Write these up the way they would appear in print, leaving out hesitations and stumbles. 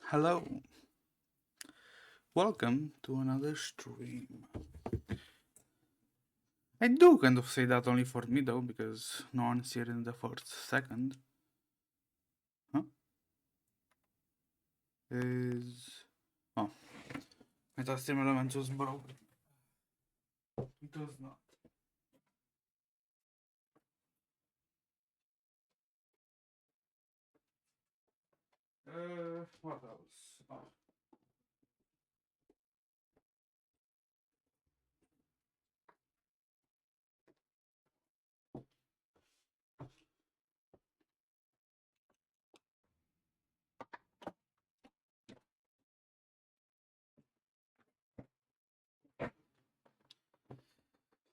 Hello, welcome to another stream. I do kind of say that only for me though, because no one's here in the first second. Huh? Oh, I thought Steam Elements was broken. It was not. What else? Oh.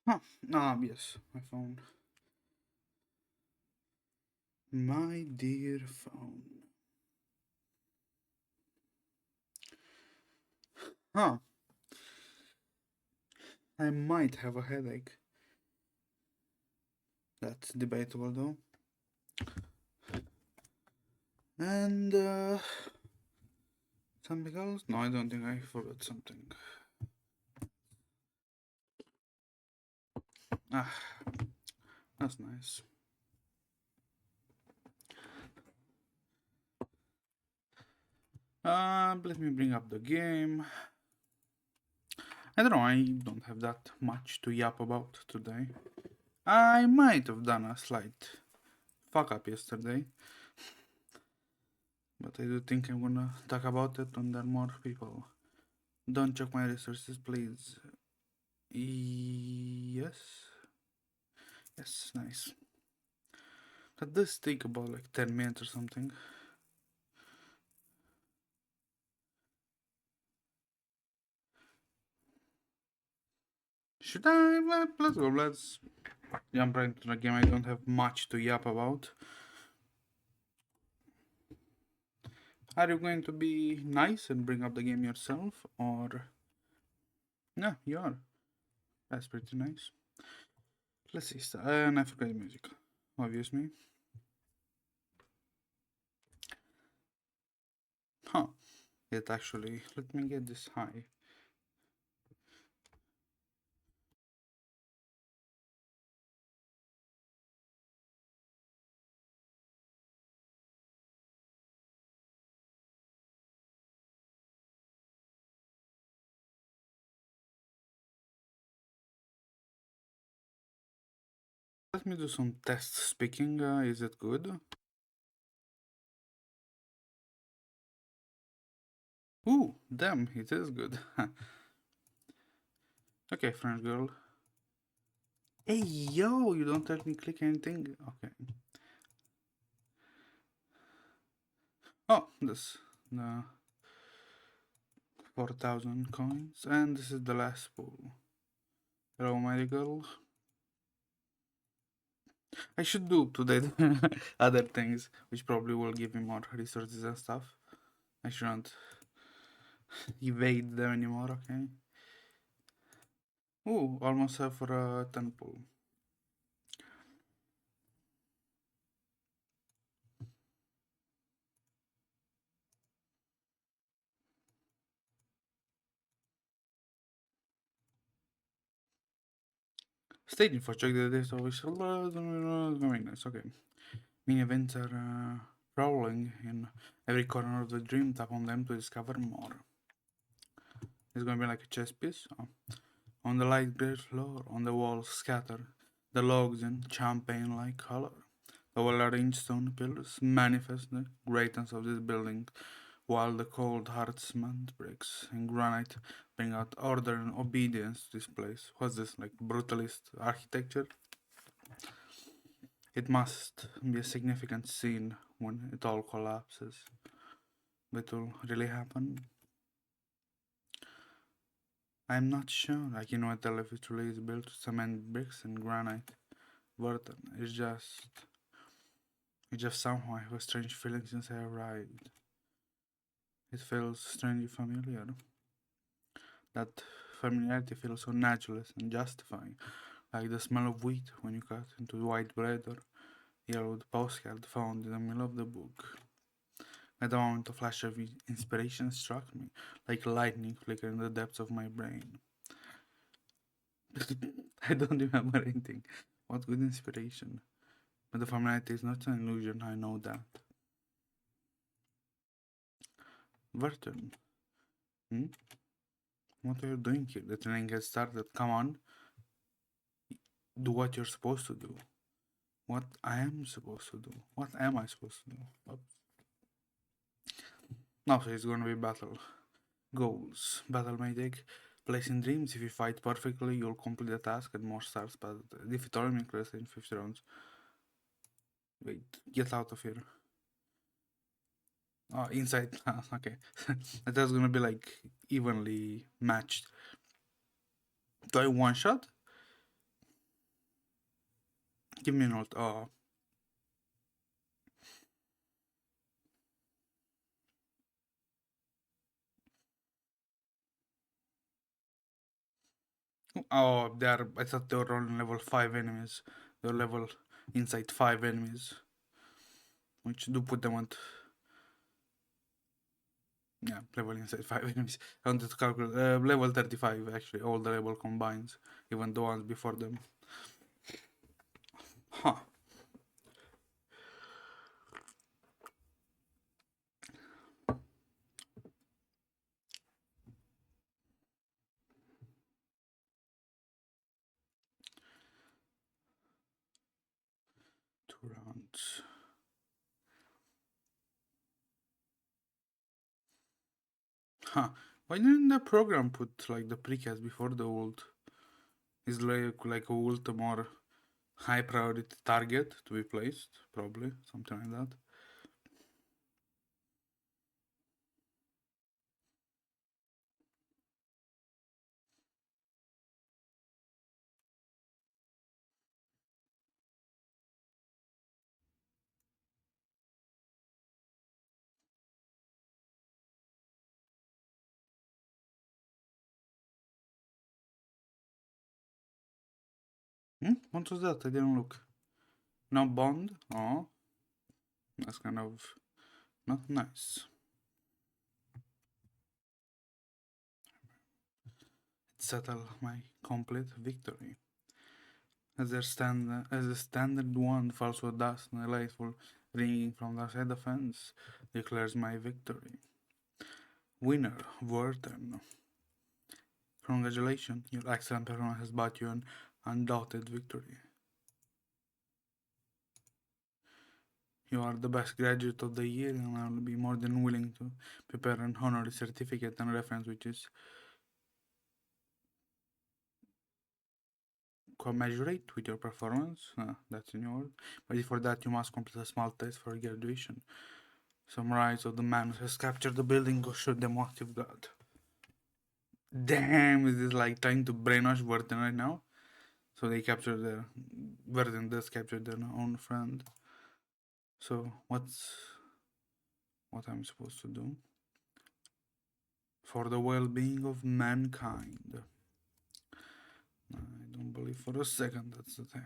Huh. Yes, my phone. My dear phone. Huh. I might have a headache. That's debatable though. And, something else? No, I don't think I forgot something. Ah, that's nice. Let me bring up the game. I don't know, I don't have that much to yap about today. I might have done a slight fuck up yesterday, but I do think I'm gonna talk about it when there are more people. Don't check my resources, please. Yes. Yes, nice. That does take about like 10 minutes or something. Should I? Let's go, let's jump right into the game. I don't have much to yap about. Are you going to be nice and bring up the game yourself, or... No, you are. That's pretty nice. Let's see, and I forgot the music, obviously. Huh, it actually, let me get this high. Let me do some test speaking, is it good? Ooh, damn, it is good. Okay, French girl. Hey, yo, you don't let me click anything? Okay. Oh, this, the 4,000 coins, and this is the last pool. Hello, my girl. I should do today other things, which probably will give me more resources and stuff. I shouldn't evade them anymore, okay? Ooh, almost have for a temple. Staging for check the days always very nice, okay. Mini events are rolling in every corner of the dream, tap on them to discover more. It's gonna be like a chess piece. Oh. On the light gray floor, on the walls scattered, the logs in champagne-like color. The well-arranged stone pillars manifest the greatness of this building, while the cold hard cement bricks and granite bring out order and obedience to this place. What's this, like brutalist architecture? It must be a significant scene when it all collapses. But will really happen? I'm not sure. I cannot tell if it really is built of cement bricks and granite. Burton. It just somehow I have a strange feeling since I arrived. It feels strangely familiar. That familiarity feels so natural and justifying, like the smell of wheat when you cut into white bread or yellowed postcard found in the middle of the book. At the moment, a flash of inspiration struck me, like lightning flicker in the depths of my brain. I don't remember anything. What good inspiration? But the familiarity is not an illusion, I know that. Verton, hmm? What are you doing here? The training has started. Come on, do what you're supposed to do. What I am supposed to do. What am I supposed to do? Oops. Now, so it's gonna be battle. Goals. Battle may take place in dreams. If you fight perfectly, you'll complete the task and more stars, but defeat all enemies in 50 rounds. Wait, get out of here. Oh, inside. Okay. That's gonna be like evenly matched. Do I one shot? Give me an ult. Oh. Oh, they are. I thought they were on level 5 enemies. They're level inside 5 enemies. Which do put them at. Yeah, level inside 5 enemies. I wanted to calculate. Level 35 actually. All the level combines. Even the ones before them. Huh. Two rounds. Huh. Why didn't the program put like the precast before the ult? Is like a ult a more high priority target to be placed? Probably. Something like that. What was that? I didn't look. No bond? Oh. That's kind of not nice. Settle my complete victory. As a standard one falls with dust and a lightful ringing from the side of the fence declares my victory. Winner, Wharton. Congratulations, your excellent performance has brought you an undoubted victory. You are the best graduate of the year, and I will be more than willing to prepare an honorary certificate and reference which is commensurate with your performance. That's in your word. But before that, you must complete a small test for graduation. Summarize of the man who has captured the building, go show them what you've got. Damn, is this like trying to brainwash Verden right now? So they capture their. Verden does capture their own friend. So what I'm supposed to do? For the well-being of mankind. I don't believe for a second that's the thing.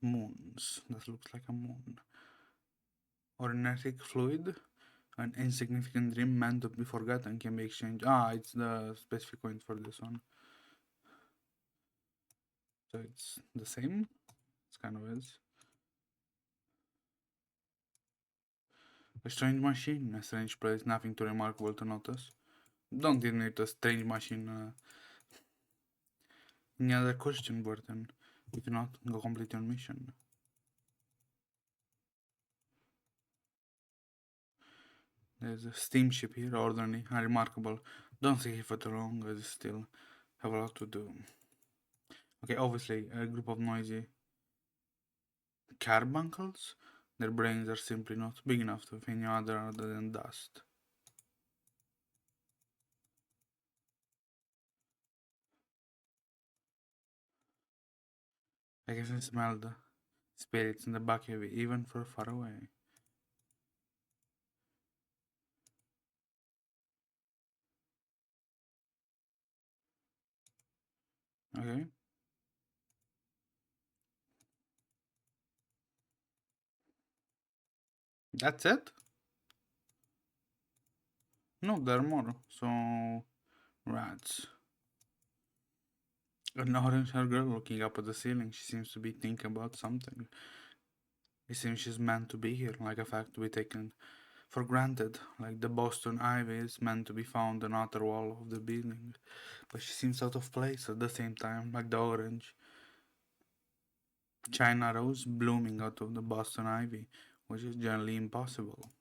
Moons. That looks like a moon. Ornetic fluid. An insignificant dream meant to be forgotten can be exchanged. It's the specific coin for this one. So it's the same. It's kind of is. A strange machine, a strange place, nothing too remarkable to notice. Don't even need a strange machine. Any other question, Burton? If not, go complete your mission. There's a steamship here, ordinary, unremarkable. Don't stay here for too long, as you still have a lot to do. Okay, obviously, a group of noisy carbuncles. Their brains are simply not big enough to be any other than dust. I can smell the spirits in the back of it, even from far away. Okay. That's it? No, there are more. So, rats. An orange haired girl looking up at the ceiling. She seems to be thinking about something. It seems she's meant to be here, like a fact to be taken for granted, like the Boston ivy is meant to be found on the outer wall of the building. But she seems out of place at the same time, like the orange China rose blooming out of the Boston ivy, which is generally impossible.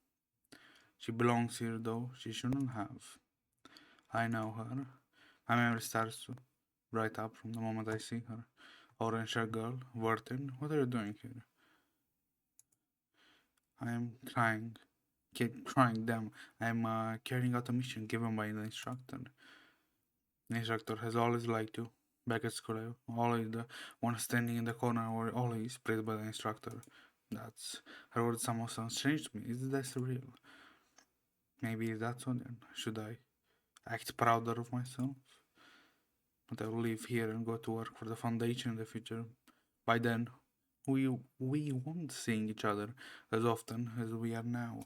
She belongs here, though she shouldn't have. I know her. My memory starts to right up from the moment I see her. Orange haired girl, Wharton, what are you doing here? I am trying them. I am carrying out a mission given by the instructor. The instructor has always liked you. Back at school, always the one standing in the corner, or always praised by the instructor. That's her word somehow sounds strange to me. Is this real? Maybe that's what then. Should I act prouder of myself? But I will leave here and go to work for the foundation in the future. By then, we won't seeing each other as often as we are now.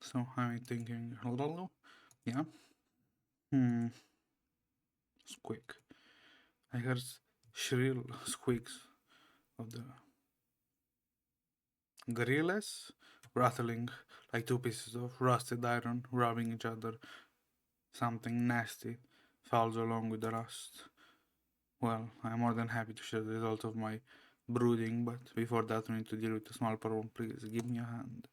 So I'm thinking, yeah, squeak. I heard shrill squeaks of the gorillas rattling like two pieces of rusted iron rubbing each other. Something nasty falls along with the rust. Well, I'm more than happy to share the results of my brooding, but before that we need to deal with the small problem. Please give me a hand.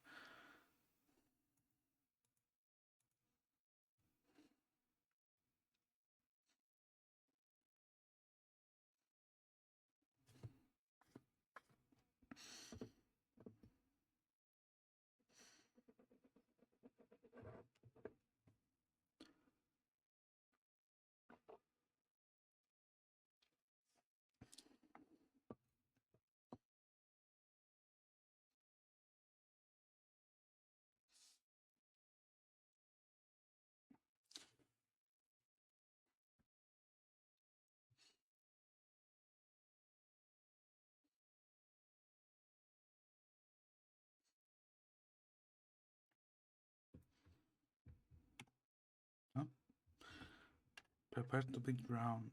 Huh? Prepare to be drowned.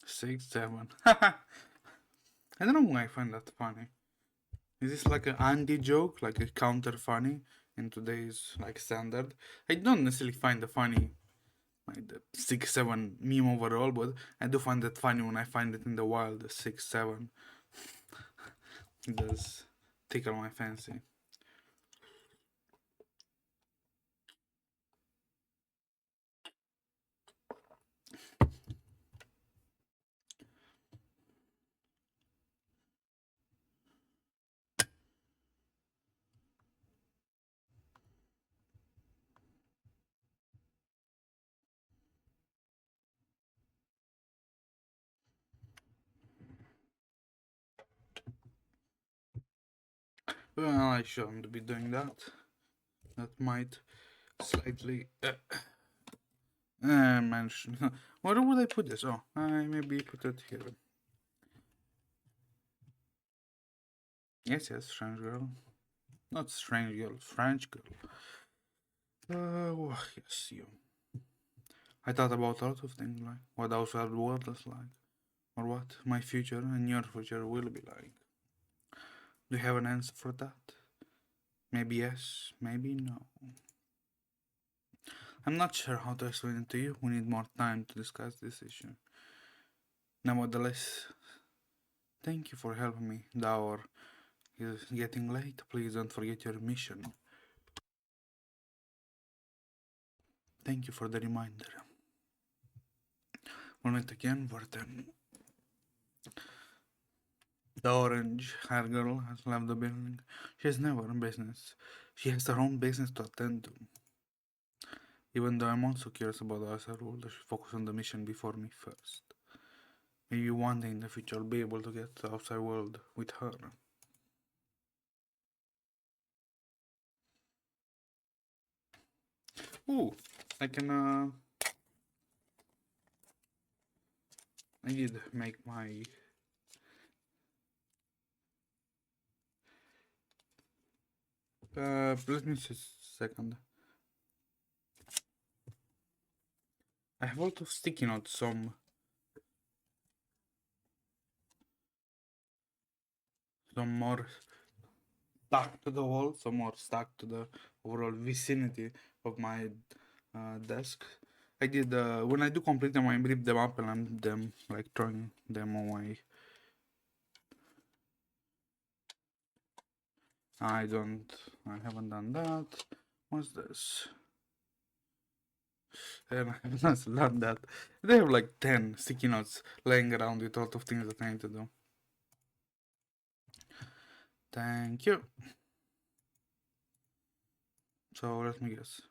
6, 7. I don't know why I find that funny. Is this like an Andy joke, like a counter funny in today's like standard? I don't necessarily find the funny like the 6, 7 meme overall, but I do find that funny when I find it in the wild. The 6, 7 it does tickle my fancy. Well, I shouldn't be doing that. That might slightly mention. Where would I put this? Oh, I maybe put it here. Yes, yes, strange girl. Not strange girl, French girl. Yes, you. I thought about a lot of things, like what outside world is like, or what my future and your future will be like. Do you have an answer for that? Maybe yes, maybe no. I'm not sure how to explain it to you. We need more time to discuss this issue. Nevertheless, thank you for helping me. The hour is getting late. Please don't forget your mission. Thank you for the reminder. We'll meet again, Vartan. The orange hair girl has left the building. She has never business. She has her own business to attend to. Even though I'm also curious about the outside world, I should focus on the mission before me first. Maybe one day in the future I'll be able to get to the outside world with her. Ooh, I can I did make my... let me see a second. I have a lot of sticky notes, some more stuck to the wall, some more stuck to the overall vicinity of my desk. I did, when I do complete them, I rip them up and I'm them, like, throwing them away. I haven't done that. What's this? And I haven't done that. They have like 10 sticky notes laying around with a lot of things that I need to do. Thank you. So let me guess.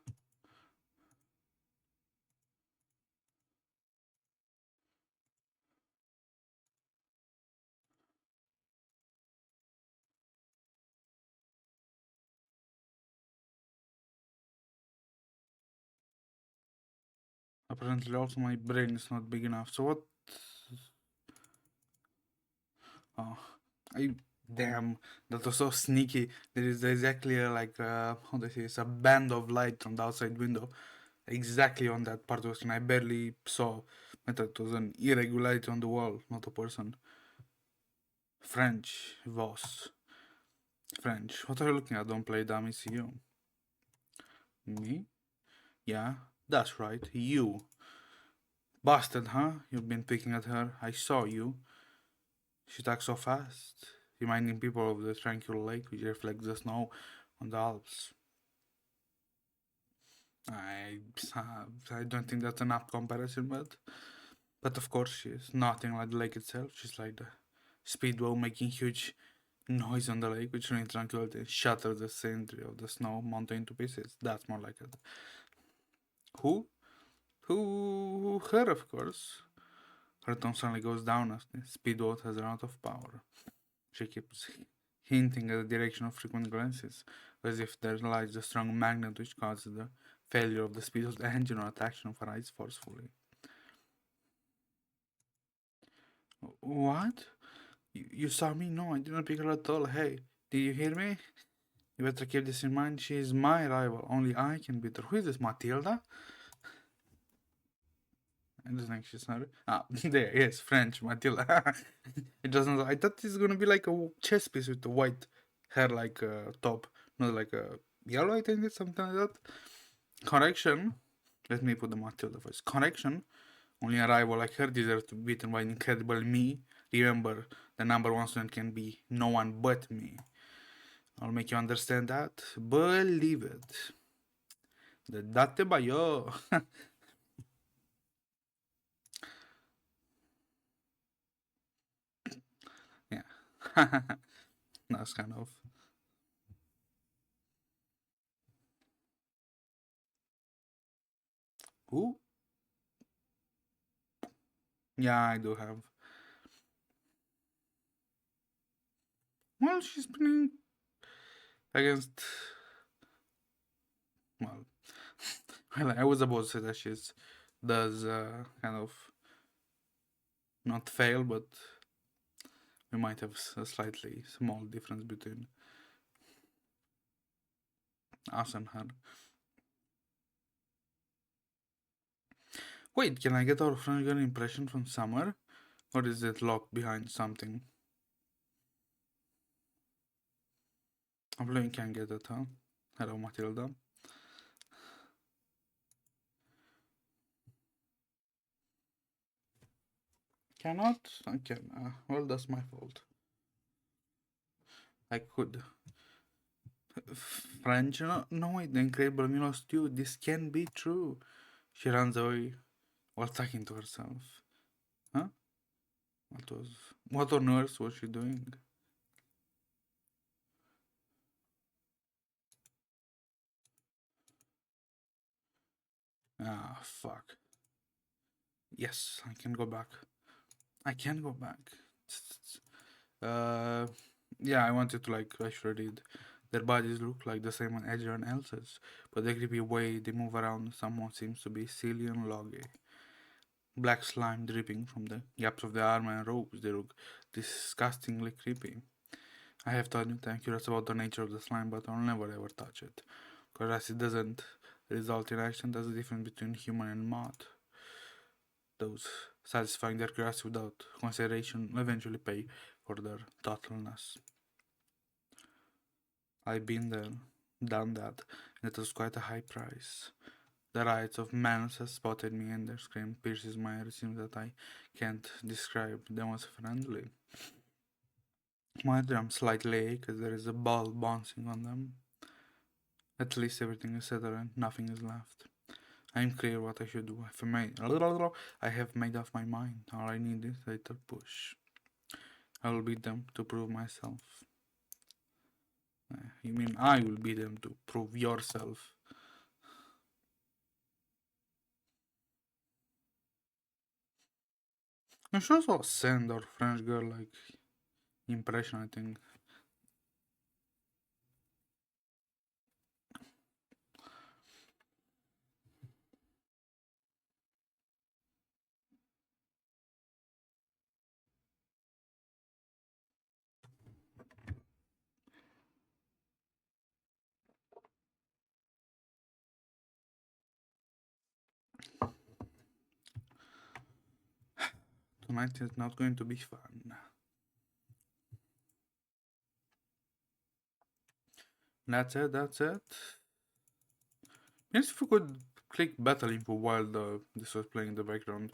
Apparently also my brain is not big enough. So what? Oh, damn, that was so sneaky. There is exactly how they say, it's a band of light from the outside window, exactly on that part of the screen. I barely saw. I thought it was an irregularity on the wall, not a person. French, Voss. French. What are you looking at? Don't play dummy, see you. Me? Yeah, that's right. You. Busted, huh? You've been picking at her. I saw you. She talks so fast, reminding people of the tranquil lake which reflects the snow on the Alps. I, I don't think that's an apt comparison, but of course she is nothing like the lake itself. She's like the speedboat making huge noise on the lake, which in tranquility shatters the scenery of the snow mountain to pieces. That's more like it. Who? Who? Her, of course. Her tone suddenly goes down as the speedboat has run out of power. She keeps hinting at the direction of frequent glances, as if there lies a strong magnet which causes the failure of the speedboat's engine or attraction of her eyes forcefully. What? You saw me? No, I didn't pick her at all. Hey, did you hear me? You better keep this in mind. She is my rival. Only I can beat her. Who is this, Matilda? I don't think she's not. Ah, there, yes, French, Matilda. It doesn't. I thought it's gonna be like a chess piece with the white hair, like top, not like a yellow. I think it's something like that. Correction. Let me put the Matilda voice. Correction. Only a rival like her deserves to be beaten by an incredible me. Remember, the number one student can be no one but me. I'll make you understand that. Believe it. The date ba yo. Yeah. That's kind of. Ooh. Yeah, I do have. Well, she's playing against. Well, well, I was about to say that she's does kind of not fail, but we might have a slightly small difference between us and her. Wait, can I get our familiar impression from somewhere? Or is it locked behind something? I believe we can get it, huh? Hello, Matilda. Cannot? I can. Well, that's my fault. I could. French? No, no, wait, the incredible Milo stew. This can be true. She runs away while talking to herself. Huh? What on earth was she doing? Ah, fuck. Yes, I can go back. I can go back. Uh, yeah, I wanted to like actually read. Their bodies look like the same on Edger and Elsa's, but the creepy way they move around someone seems to be silly and loggy. Black slime dripping from the gaps of the armor and ropes. They look disgustingly creepy. I have to admit I'm curious about the nature of the slime, but I'll never ever touch it. Because it doesn't result in action, there's a difference between human and mud. Those satisfying their curiosity without consideration will eventually pay for their thoughtfulness. I've been there, done that, and it was quite a high price. The rights of man has spotted me, and their scream pierces my ear. It seems that I can't describe them as friendly. My drums slightly ache as there is a ball bouncing on them. At least everything is settled and nothing is left. I am clear what I should do. I have made up my mind. All I need is a little push. I will beat them to prove myself. You mean I will beat them to prove yourself? I'm sure so send or French girl like impression, I think. Tonight is not going to be fun. That's it, that's it. Yes, if we could click battle info while this was playing in the background.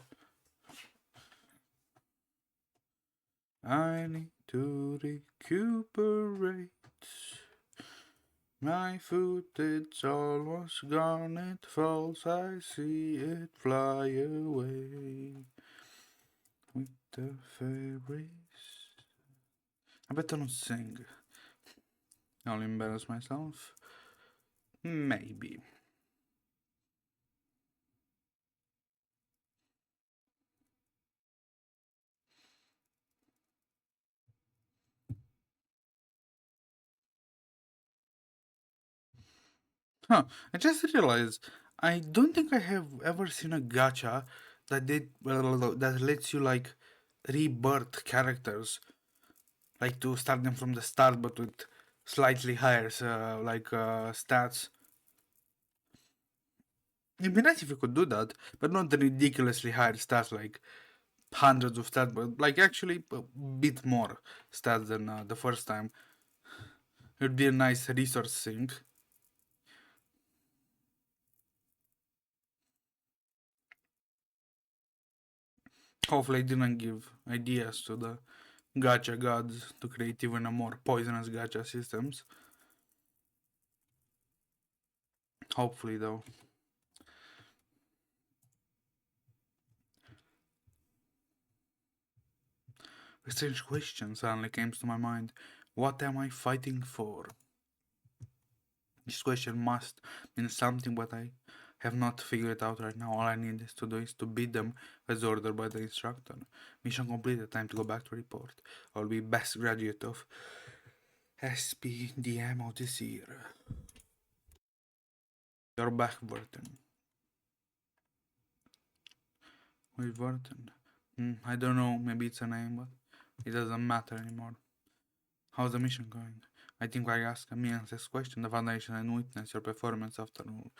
I need to recuperate. My footage almost gone, it falls, I see it fly away with the fairies. I better not sing. I'll embarrass myself. Maybe. Huh, I just realized I don't think I have ever seen a gacha that lets you like rebirth characters, like to start them from the start but with slightly higher stats. It'd be nice if you could do that, but not the ridiculously higher stats like hundreds of stats, but like actually a bit more stats than the first time. It would be a nice resource sink. Hopefully, I didn't give ideas to the gacha gods to create even a more poisonous gacha systems. Hopefully, though. A strange question suddenly came to my mind. What am I fighting for? This question must mean something, but I have not figured it out right now. All I need is to beat them as ordered by the instructor. Mission completed. Time to go back to report. I'll be best graduate of SPDM of this year. You're back, Burton. With Burton? I don't know. Maybe it's a name, but it doesn't matter anymore. How's the mission going? I think I asked a meaningless question. The Foundation and witness your performance after all.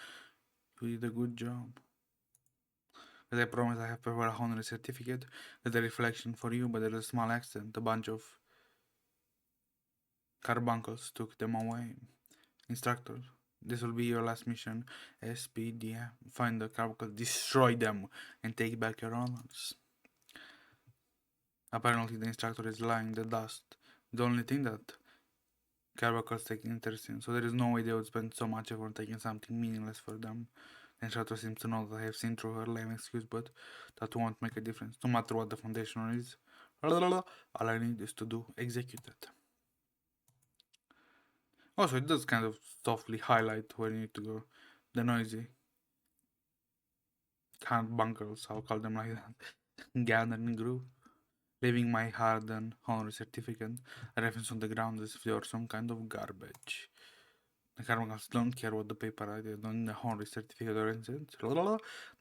You did a good job. As I promised, I have prepared a honorary certificate with a reflection for you, but there's a small accident. A bunch of carbuncles took them away. Instructor, this will be your last mission. SPDM. Find the carbuncles, destroy them, and take back your honors. Apparently, the instructor is lying. The dust. The only thing that carbuncles take interest in, so there is no way they would spend so much effort taking something meaningless for them. The instructor seems to know that I have seen through her lame excuse, but that won't make a difference, no matter what the foundation is. All I need is to do execute it. Also, it does kind of softly highlight where you need to go. The noisy carbuncles, I'll call them like that, gathering group, leaving my hard-earned honorary certificate, a reference on the ground as if they were some kind of garbage. The carbuncles don't care what the paper I did, don't need a honorary certificate or anything,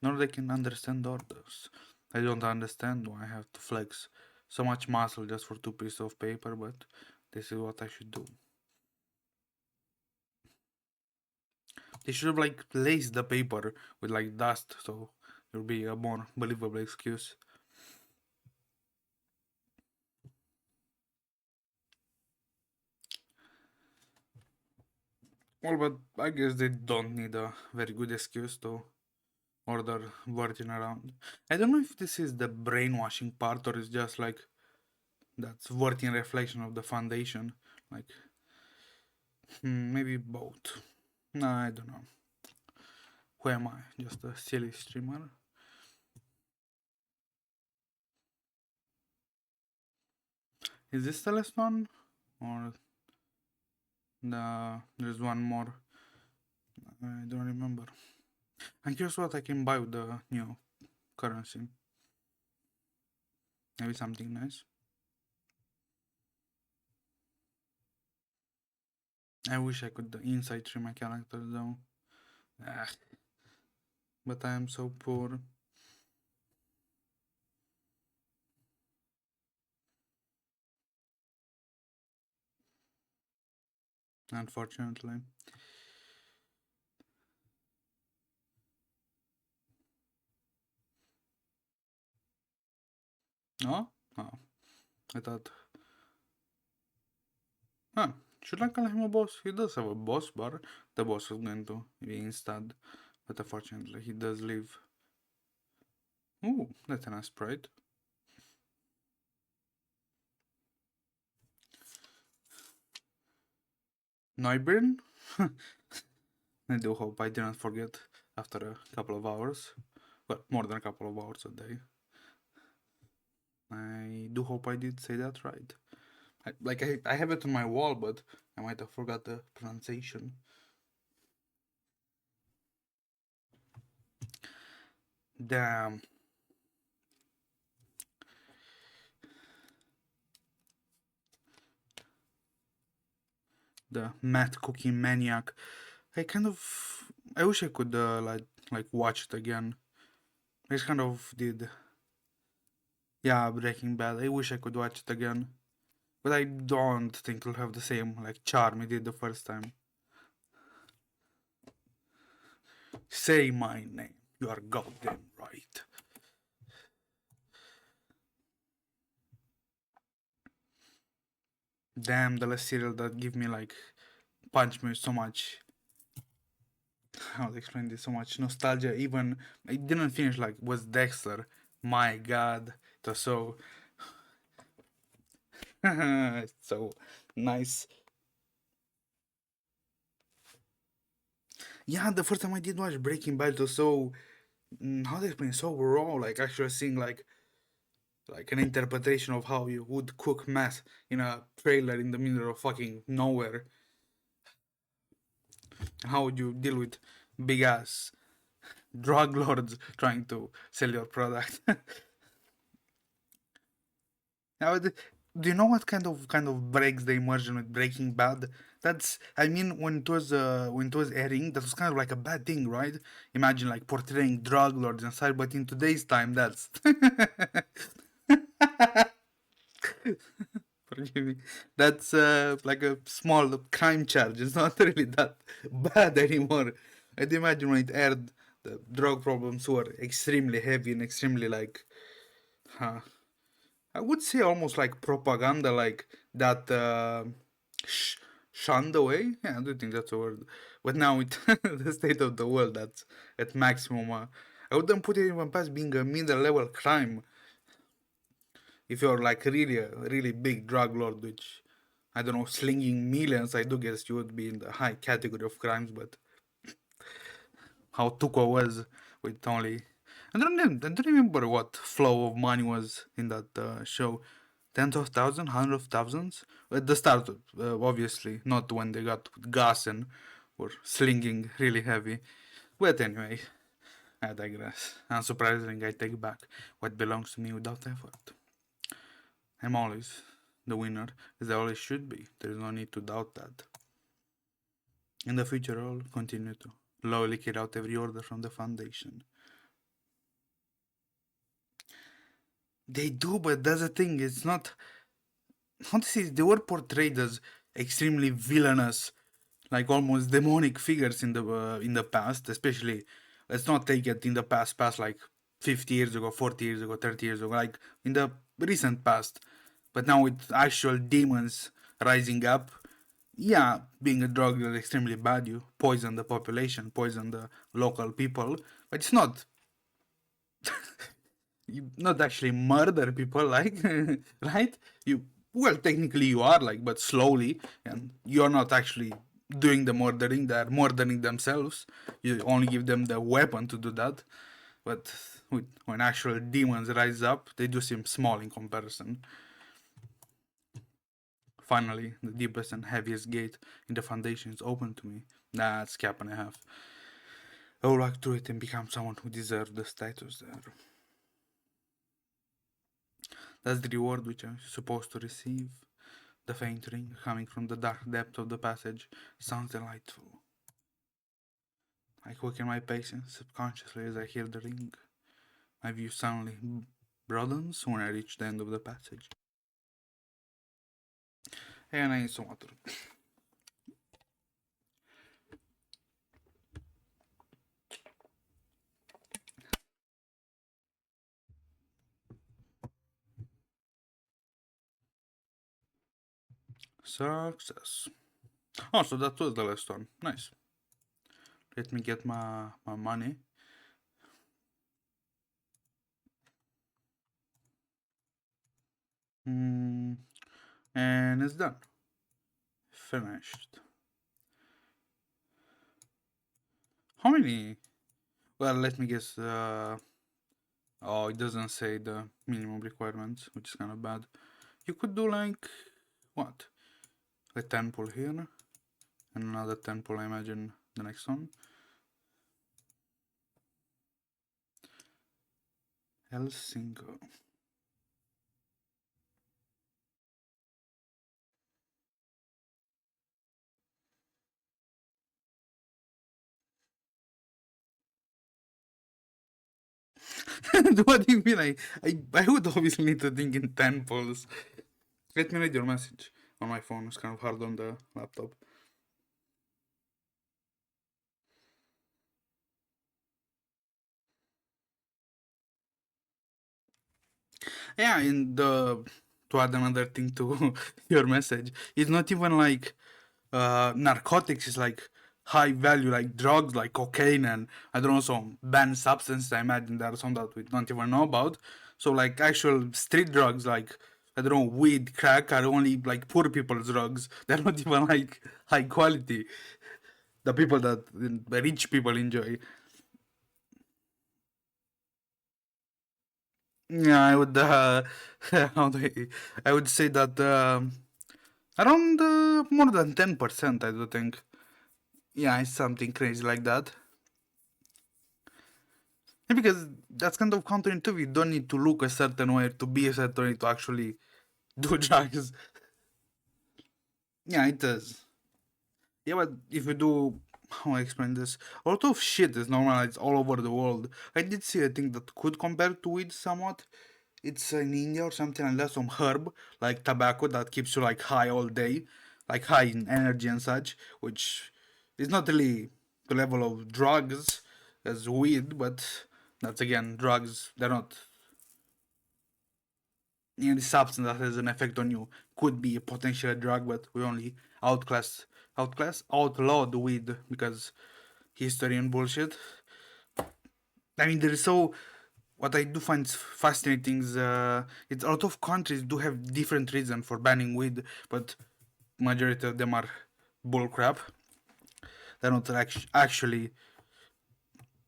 nor they can understand orders. I don't understand why I have to flex so much muscle just for 2 pieces of paper, but this is what I should do. They should have like laced the paper with like dust, so it would be a more believable excuse. Well, but I guess they don't need a very good excuse to order virgin around. I don't know if this is the brainwashing part or it's just like that's virgin reflection of the foundation. Like, maybe both. No, I don't know. Who am I? Just a silly streamer? Is this the last one? Or there's one more? I don't remember. I'm curious what I can buy with the new currency. Maybe something nice. I wish I could inside trim my characters though. Ah, but I am so poor. Unfortunately. No? Oh, I thought. Huh. Should I call him a boss? He does have a boss bar. The boss is going to be instead. But unfortunately, he does leave. Ooh, that's a nice sprite. Neuburn? I do hope I didn't forget after a couple of hours. Well, more than a couple of hours a day. I do hope I did say that right. I have it on my wall, but I might have forgot the pronunciation. Damn. The Matt Cookie Maniac. I wish I could like watch it again. I just kind of did. Yeah, Breaking Bad. I wish I could watch it again, but I don't think it'll have the same like charm it did the first time. Say my name. You are goddamn right. Damn, the last serial that give me like punch me so much. How to explain this? So much nostalgia. Even I didn't finish like was Dexter. My God, it was so so nice. Yeah, the first time I did watch Breaking Bad, it was so how to explain so raw. Like actually seeing like an interpretation of how you would cook meth in a trailer in the middle of fucking nowhere. And how would you deal with big ass drug lords trying to sell your product? Now, do you know what kind of breaks the immersion with Breaking Bad? That's I mean when it was airing, that was kind of like a bad thing, right? Imagine like portraying drug lords inside, but in today's time, that's forgive me. That's like a small crime charge. It's not really that bad anymore. I'd imagine when it aired, the drug problems were extremely heavy and extremely like, huh, I would say almost like propaganda, like that sh- shunned away. Yeah, I do think that's a word. But now with the state of the world, that's at maximum. I wouldn't put it even past being a middle level crime if you're like really a really big drug lord, which I don't know, slinging millions. I do guess you would be in the high category of crimes, but how Tuco was with only. I don't remember what flow of money was in that show. Tens of thousands, hundreds of thousands? At the start, obviously, not when they got gas and were slinging really heavy. But anyway, I digress. Unsurprisingly, I take back what belongs to me without effort. I'm always the winner, as I always should be. There is no need to doubt that. In the future, I'll continue to loyally carry out every order from the Foundation. They do, but that's the thing. It's not. How to say? They were portrayed as extremely villainous, like almost demonic figures in the past. Especially, let's not take it in the past like 50 years ago, 40 years ago, 30 years ago, like in the recent past. But now with actual demons rising up, yeah, being a drug is extremely bad. You poison the population, poison the local people, but it's not you not actually murder people like right. You, well, technically you are, like, but slowly, and you're not actually doing the murdering. They're murdering themselves. You only give them the weapon to do that. But when actual demons rise up, they do seem small in comparison. Finally, the deepest and heaviest gate in the foundation is open to me. That's cap and a half. I would like to it and become someone who deserves the status there. That's the reward which I'm supposed to receive. The faint ring coming from the dark depth of the passage sounds delightful. I quicken my patience subconsciously as I hear the ring. My view suddenly broadens when I reach the end of the passage. And I need some water. Success. Oh, so that was the last one. Nice. Let me get my money. And it's done. Finished. How many? Well, let me guess. Oh, it doesn't say the minimum requirements, which is kind of bad. You could do like what? A 10 pull here, and another 10 pull, I imagine, the next one. El Cinco. What do you mean? I would obviously need to think in 10 pulls. Let me read your message on my phone. It's kind of hard on the laptop. Yeah, and to add another thing to your message, it's not even like narcotics. Is like high value, like drugs, like cocaine, and I don't know, some banned substances. I imagine there are some that we don't even know about. So like actual street drugs, like I don't know, weed, crack, are only like poor people's drugs. They're not even like high quality. The people that the rich people enjoy. Yeah, I would. How do I would say that around more than 10%. I do think. Yeah, it's something crazy like that. Yeah, because that's kind of counterintuitive. You don't need to look a certain way to be a certain way to actually do drugs. Yeah, it does. Yeah, but if you do, how I explain this? A lot of shit is normalized all over the world. I did see a thing that could compare to weed somewhat. It's in India or something like that, some herb like tobacco that keeps you like high all day, like high in energy and such, which is not really the level of drugs as weed, but that's again drugs. They're not any substance that has an effect on you could be a potential drug, but we only outlaw the weed because history and bullshit. I mean, there is so what I do find fascinating is it's a lot of countries do have different reasons for banning weed, but majority of them are bullcrap. They're not actually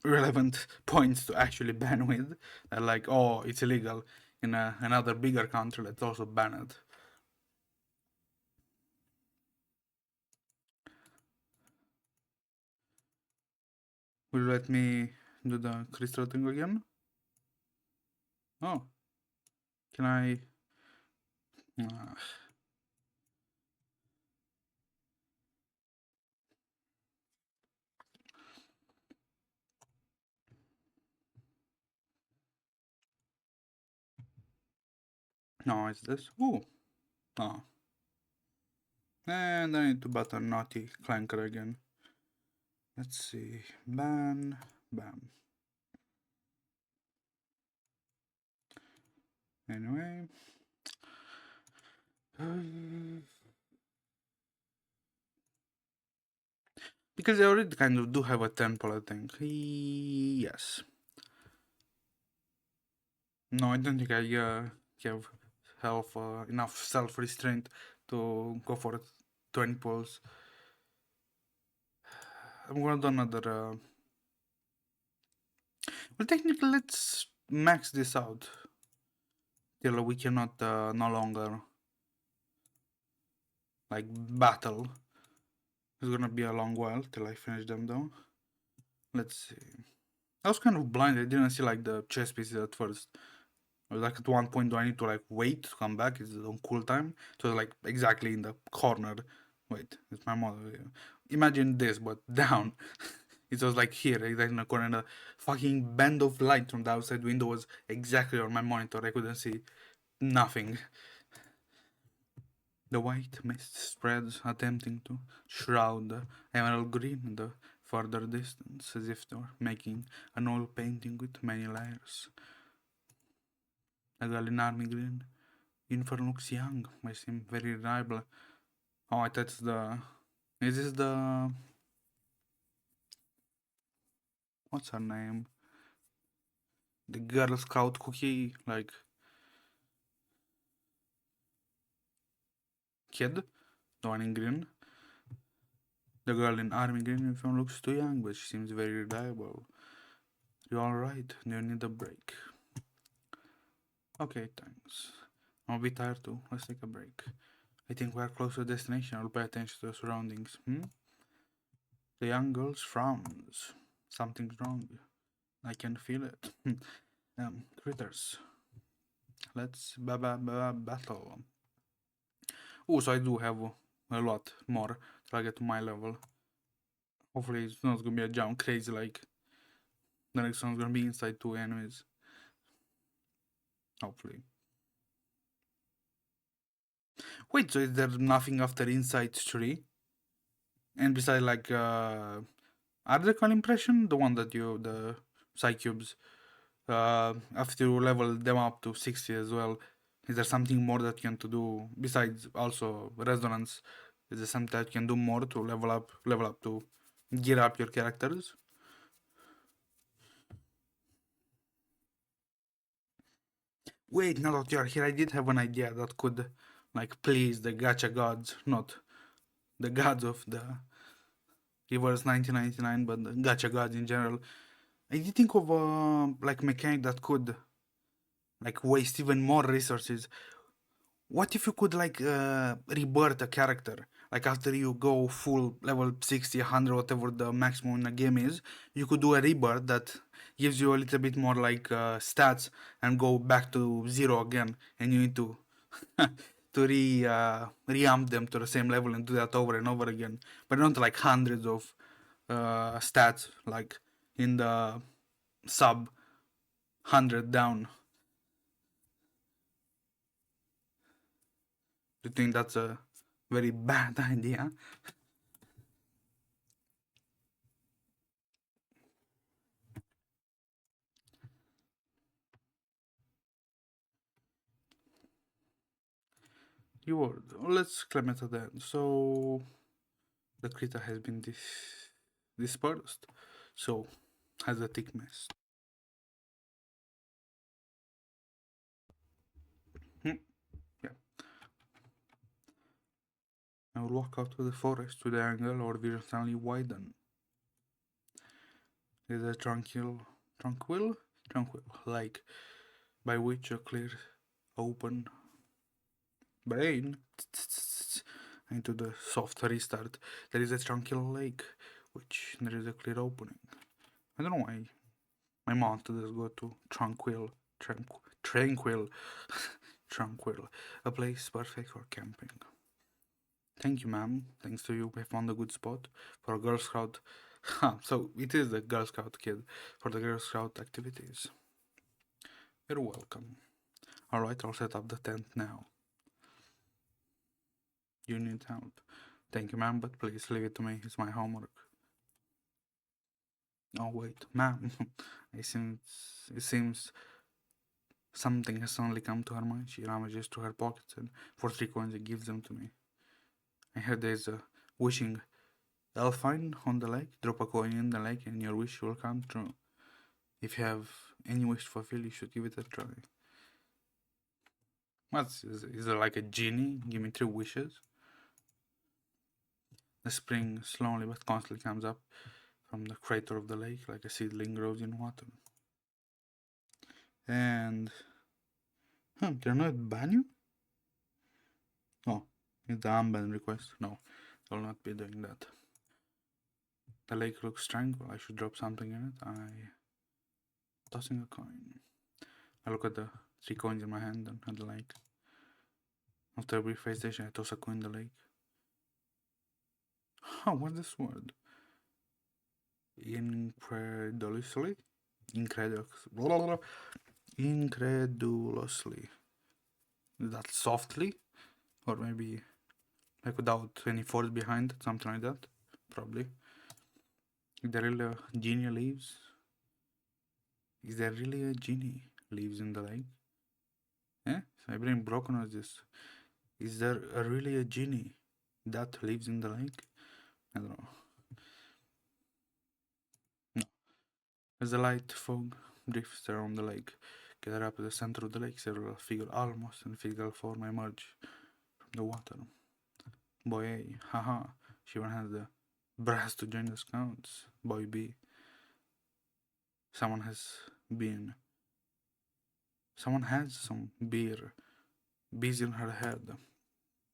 relevant points to actually ban weed. They're like, oh, it's illegal in another bigger country. Let's also ban it. Will you let me do the crystal thing again? Oh, can I? Uh, No, it's this. Ooh. Oh. And I need to button Naughty Clanker again. Let's see. Ban. Bam. Anyway. Because I already kind of do have a temple, I think. Yes. No, I don't think I have enough self-restraint to go for 20 pulls. I'm gonna do another... Well, technically, let's max this out. Till we cannot no longer... like, battle. It's gonna be a long while till I finish them, though. Let's see. I was kind of blind. I didn't see, like, the chess pieces at first. I was like, at one point, do I need to, like, wait to come back? Is it on cool time? So, like, exactly in the corner. Wait, it's my model. Imagine this, but down. It was, like, here, exactly in the corner. And the fucking band of light from the outside window was exactly on my monitor. I couldn't see nothing. The white mist spreads, attempting to shroud the emerald green in the further distance, as if they were making an oil painting with many layers. The girl in army green, uniform looks young, may seem very reliable. Oh, I thought it's the... Is this the... What's her name? The Girl Scout cookie, like... kid? The one in green? The girl in army green uniform looks too young, but she seems very reliable. You alright? Do you need a break? Okay, thanks. I'm a bit tired too. Let's take a break. I think we're close to the destination. I'll pay attention to the surroundings. The young girl frowns. Something's wrong. I can feel it. Critters. Let's battle. Oh, so I do have a lot more till I get to my level. Hopefully it's not gonna be a jump crazy like the next one's gonna be inside 2 enemies. Hopefully. Wait, so is there nothing after inside 3? And besides, like, article impression? The one that you, the Psycubes, after you level them up to 60 as well, is there something more that you can to do besides also resonance? Is there something that you can do more to level up to gear up your characters? Wait, now that you are here, I did have an idea that could, like, please the gacha gods, not the gods of the reverse 1999, but the gacha gods in general. I did think of a like mechanic that could like waste even more resources. What if you could like rebirth a character? Like after you go full level 60, 100, whatever the maximum in the game is, you could do a rebirth that gives you a little bit more like stats and go back to 0 again, and you need to to re-amp them to the same level and do that over and over again. But not like hundreds of stats like in the sub 100 down. Do you think that's a very bad idea? Reward. Let's climb it then. So the critter has been dispersed. So has a thick mess. Yeah. I will walk out to the forest to the angle or vision suddenly widen. There's a tranquil lake by which a clear open brain into the soft restart. There is a tranquil lake which there is a clear opening. I don't know why my mouth does go to tranquil, tranquil, a place perfect for camping. Thank you, ma'am. Thanks to you, we found a good spot for a Girl Scout. So it is the Girl Scout kid for the Girl Scout activities. You're welcome. Alright, I'll set up the tent now. You need help. Thank you, ma'am, but please leave it to me. It's my homework. Oh, wait, ma'am. it seems something has suddenly come to her mind. She rummages through her pockets and for 3 coins she gives them to me. I heard there's a wishing elfine on the lake. Drop a coin in the lake and your wish will come true. If you have any wish to fulfill, you should give it a try. Is it like a genie? Give me 3 wishes. The spring slowly but constantly comes up from the crater of the lake like a seedling grows in water. And they're not ban you? Oh, it's the unban request. No, I'll not be doing that. The lake looks tranquil. I should drop something in it. Tossing a coin. I look at the 3 coins in my hand and at the lake. After a brief hesitation, I toss a coin in the lake. What's this word? Incredulously? Incredulously. Is that softly? Or maybe like without any force behind it, something like that? Probably. Is there really a genie lives? Is there really a genie lives in the lake? Eh? Is my brain broken or is there really a genie that lives in the lake? I don't know. No. As the light fog drifts around the lake, gather up at the center of the lake, several figures almost in physical form emerge from the water. Boy A, haha, she even has the brass to join the scouts. Boy B, someone has some beer bees in her head.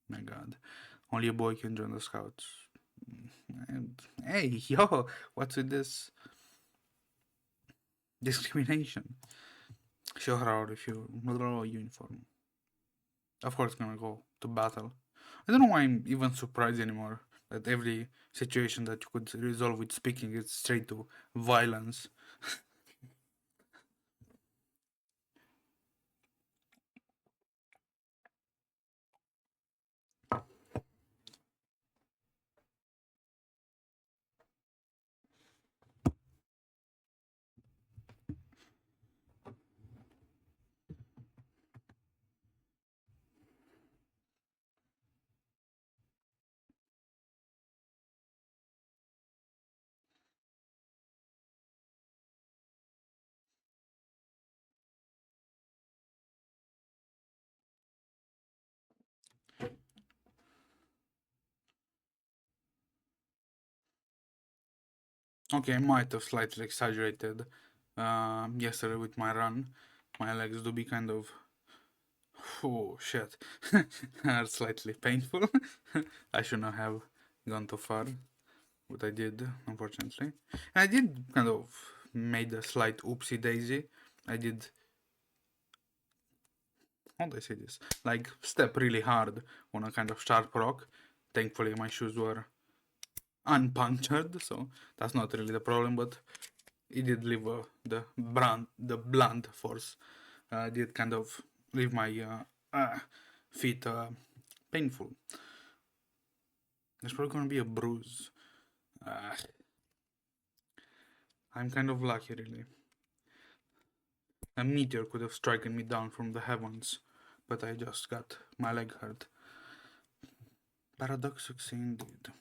My god, only a boy can join the scouts. And hey, yo, what's with this discrimination? Show her out if you draw a uniform. Of course, gonna go to battle. I don't know why I'm even surprised anymore that every situation that you could resolve with speaking is straight to violence. Okay, I might have slightly exaggerated yesterday with my run. My legs do be kind of, oh shit, are slightly painful. I should not have gone too far, but I did, unfortunately. And I did kind of made a slight oopsie daisy. I did, how do I say this? Like step really hard on a kind of sharp rock. Thankfully, my shoes were unpunctured, so that's not really the problem. But it did leave the blunt force. Did kind of leave my feet painful. There's probably gonna be a bruise. I'm kind of lucky, really. A meteor could have stricken me down from the heavens, but I just got my leg hurt. Paradoxical indeed.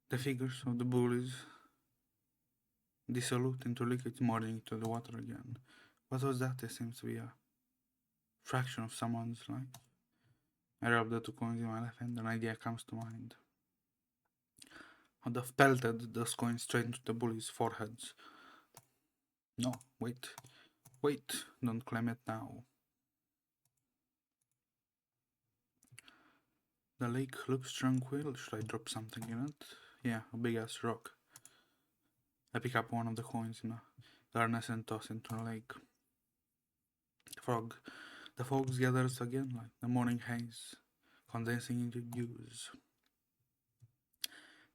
The figures of the bullies dissolved into liquid, merging into the water again. What was that? There seems to be a fraction of someone's life. I rub the 2 coins in my left hand, an idea comes to mind. I'd have pelted those coins straight into the bullies' foreheads. No, wait, don't claim it now. The lake looks tranquil. Should I drop something in it? Yeah, a big ass rock. I pick up one of the coins in the darkness and toss it into the lake. The fog gathers again like the morning haze, condensing into dews.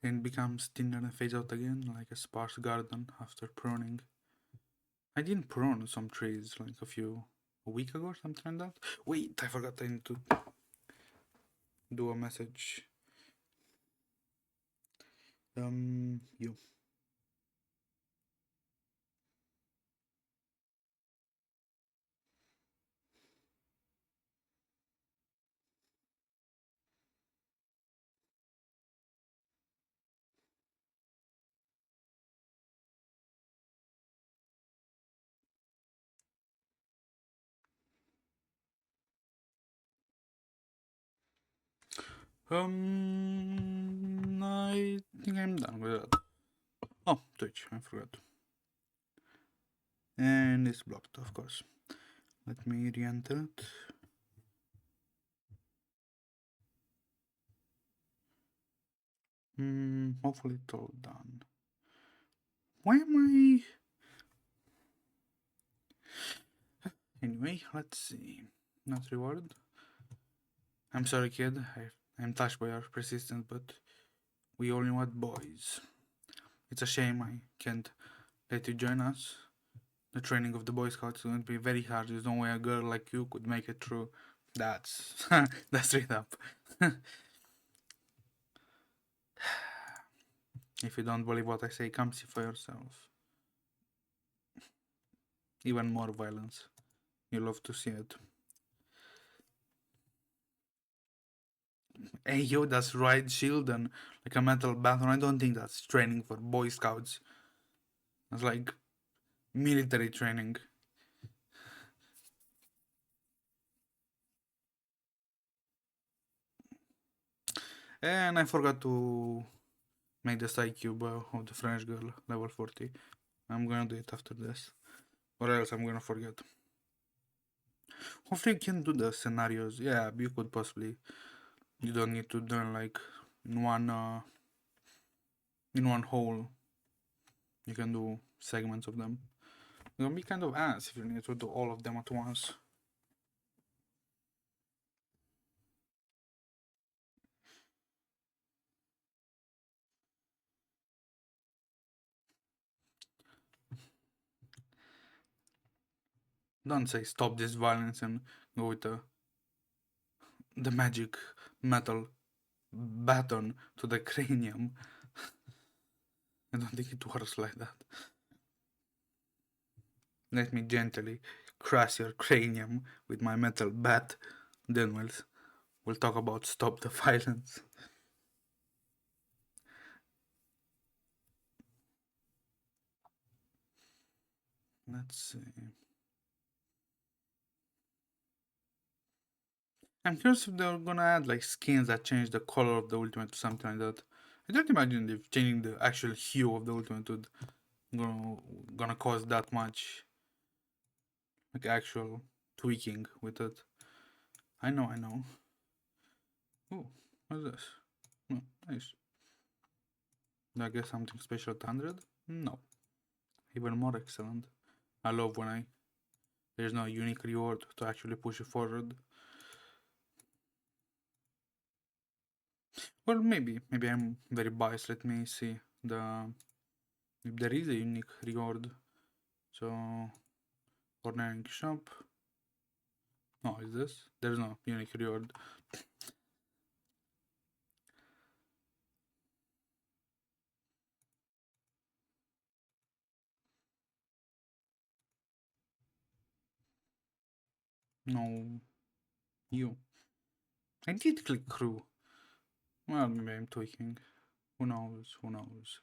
then becomes thinner and fades out again, like a sparse garden after pruning. I didn't prune some trees like a week ago or something like that. Wait, I forgot I need to do a message. You. I think I'm done with that. Oh, Twitch, I forgot. And it's blocked, of course. Let me re-enter it. Hopefully it's all done. Why am I... Anyway, let's see. Not rewarded. I'm sorry, kid. I'm touched by your persistence, but we only want boys. It's a shame I can't let you join us. The training of the Boy Scouts is going to be very hard. There's no way a girl like you could make it through. That's straight up. If you don't believe what I say, come see for yourself. Even more violence. You love to see it. Hey yo, that's right shield and like a metal baton. I don't think that's training for Boy Scouts. It's like military training. And I forgot to make the side cube of the French girl, level 40. I'm gonna do it after this. Or else I'm gonna forget. Hopefully you can do the scenarios. Yeah, you could possibly. You don't need to do like in one hole. You can do segments of them. It's gonna be kind of ass if you need to do all of them at once. Don't say stop this violence and go with the magic metal baton to the cranium. I don't think it works like that. Let me gently crush your cranium with my metal bat. Then we'll talk about stop the violence. Let's see. I'm curious if they're gonna add like skins that change the color of the ultimate or something like that. I don't imagine if changing the actual hue of the ultimate would gonna cause that much like actual tweaking with it. I know. Oh, what's this? Oh, nice. Do I get something special at 100? No. Even more excellent. I love when there's no unique reward to actually push you forward. Well, maybe I'm very biased. Let me see if there is a unique reward. So, ordering shop. No, is this? There's no unique reward. No, you. I did click crew. Well, maybe I'm tweaking. Who knows? Who knows?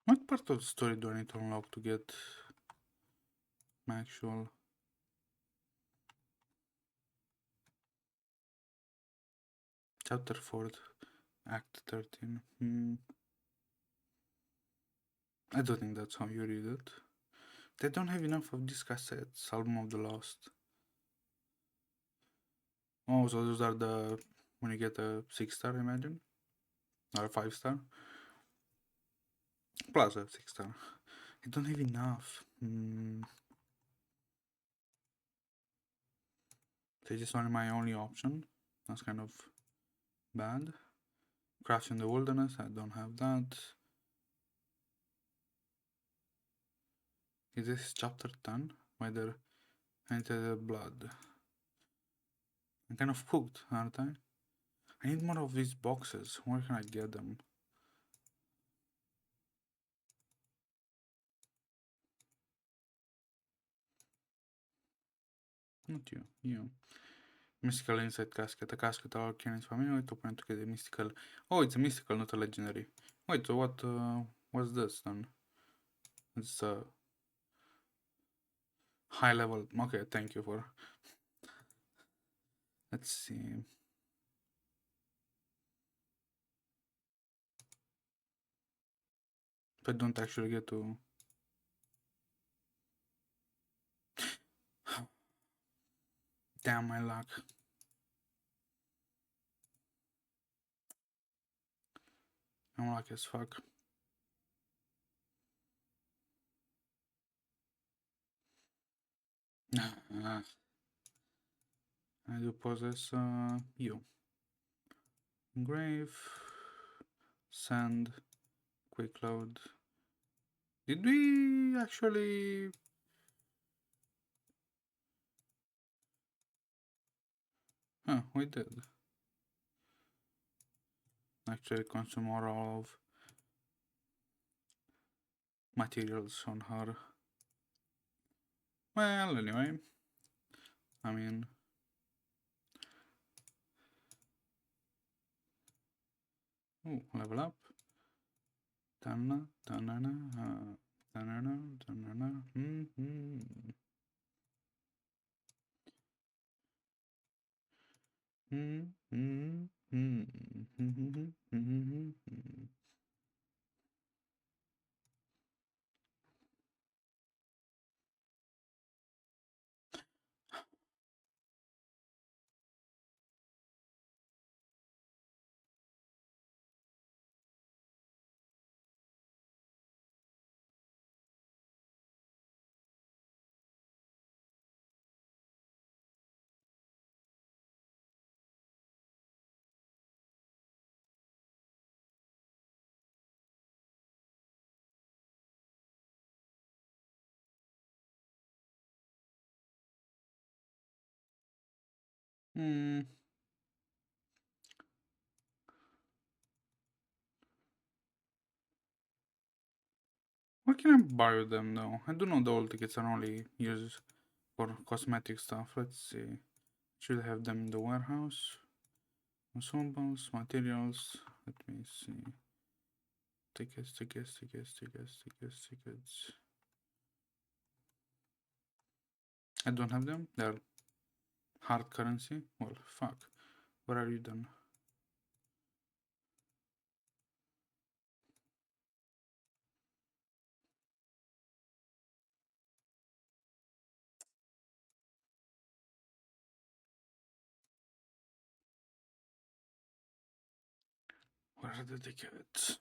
What part of the story do I need to unlock to get my actual... Chapter 4, Act 13. I don't think that's how you read it. They don't have enough of these cassettes. Album of the Lost. Oh, so those are when you get a 6-star, imagine? Or a 5-star? Plus a 6 star. I don't have enough. This is only my only option. That's kind of bad. Crash in the Wilderness, I don't have that. Is this chapter 10? Whether enter the blood. I'm kind of cooked, aren't I? I need more of these boxes. Where can I get them? Not you, you. Mystical Inside Casket. A casket all cannons family. Wait, open to get a mystical. Oh, it's a mystical, not a legendary. Wait, so what's this then? It's a high level. Okay, thank you for. Let's see. If I don't actually get to. Damn my luck. I'm lucky as fuck. I do possess you. Engrave. Send. Quick load. Did we actually... Huh, we did. Actually consume more of materials on her. Well, anyway. I mean... Ooh, level up. Tanana, tanana, tanana, tanana, Where can I borrow them though? I do know the old tickets are only used for cosmetic stuff. Let's see. Should have them in the warehouse. Consumables, materials. Let me see. Tickets. I don't have them. They're hard currency. Well, fuck. Where are you then? Where are the tickets?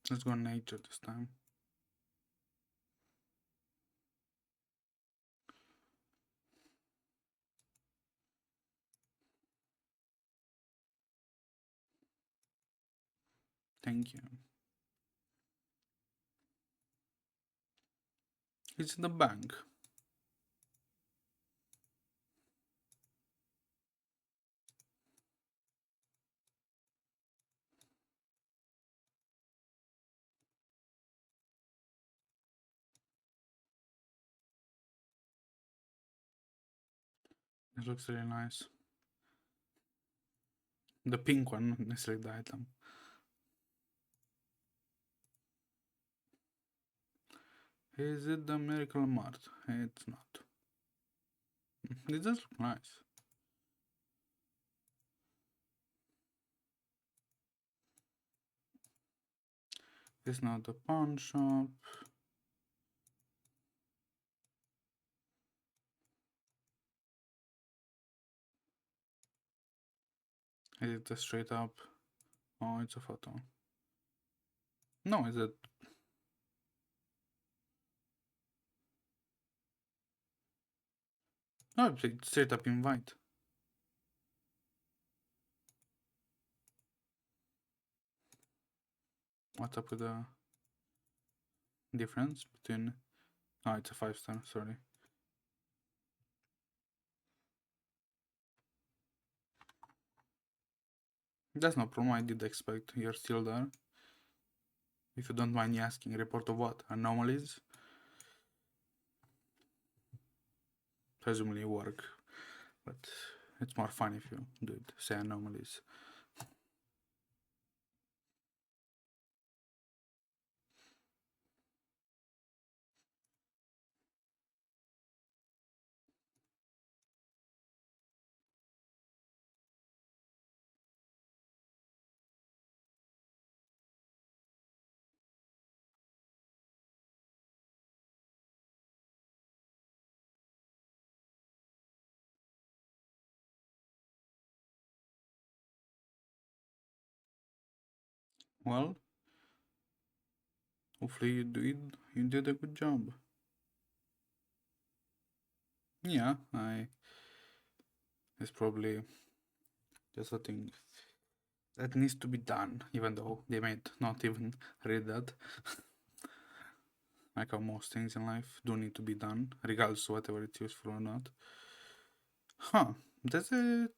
Let's go nature this time. Thank you. It's in the bank. It looks really nice. The pink one, not necessarily the item. Is it the Miracle Mart? It's not. It does look nice. It's not the pawn shop. Is it a straight up Oh, it's a photo. No, is it? No, it's straight up invite. What's up with the difference between... Oh, it's a 5-star, sorry. That's no problem, I did expect you're still there. If you don't mind me asking, report of what? Anomalies? Presumably work, but it's more fun if you do it, say anomalies. Well, hopefully you did a good job. Yeah, it's probably just a thing that needs to be done, even though they might not even read that. Like how most things in life do need to be done, regardless of whether it's useful or not. Huh, that's it.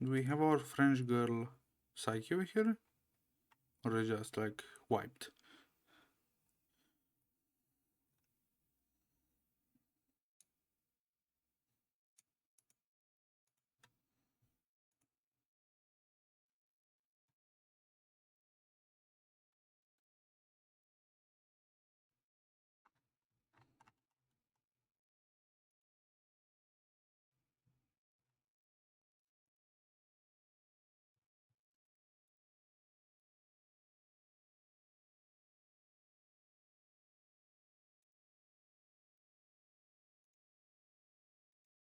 Do we have our French girl Psyche over here? Or is just like wiped?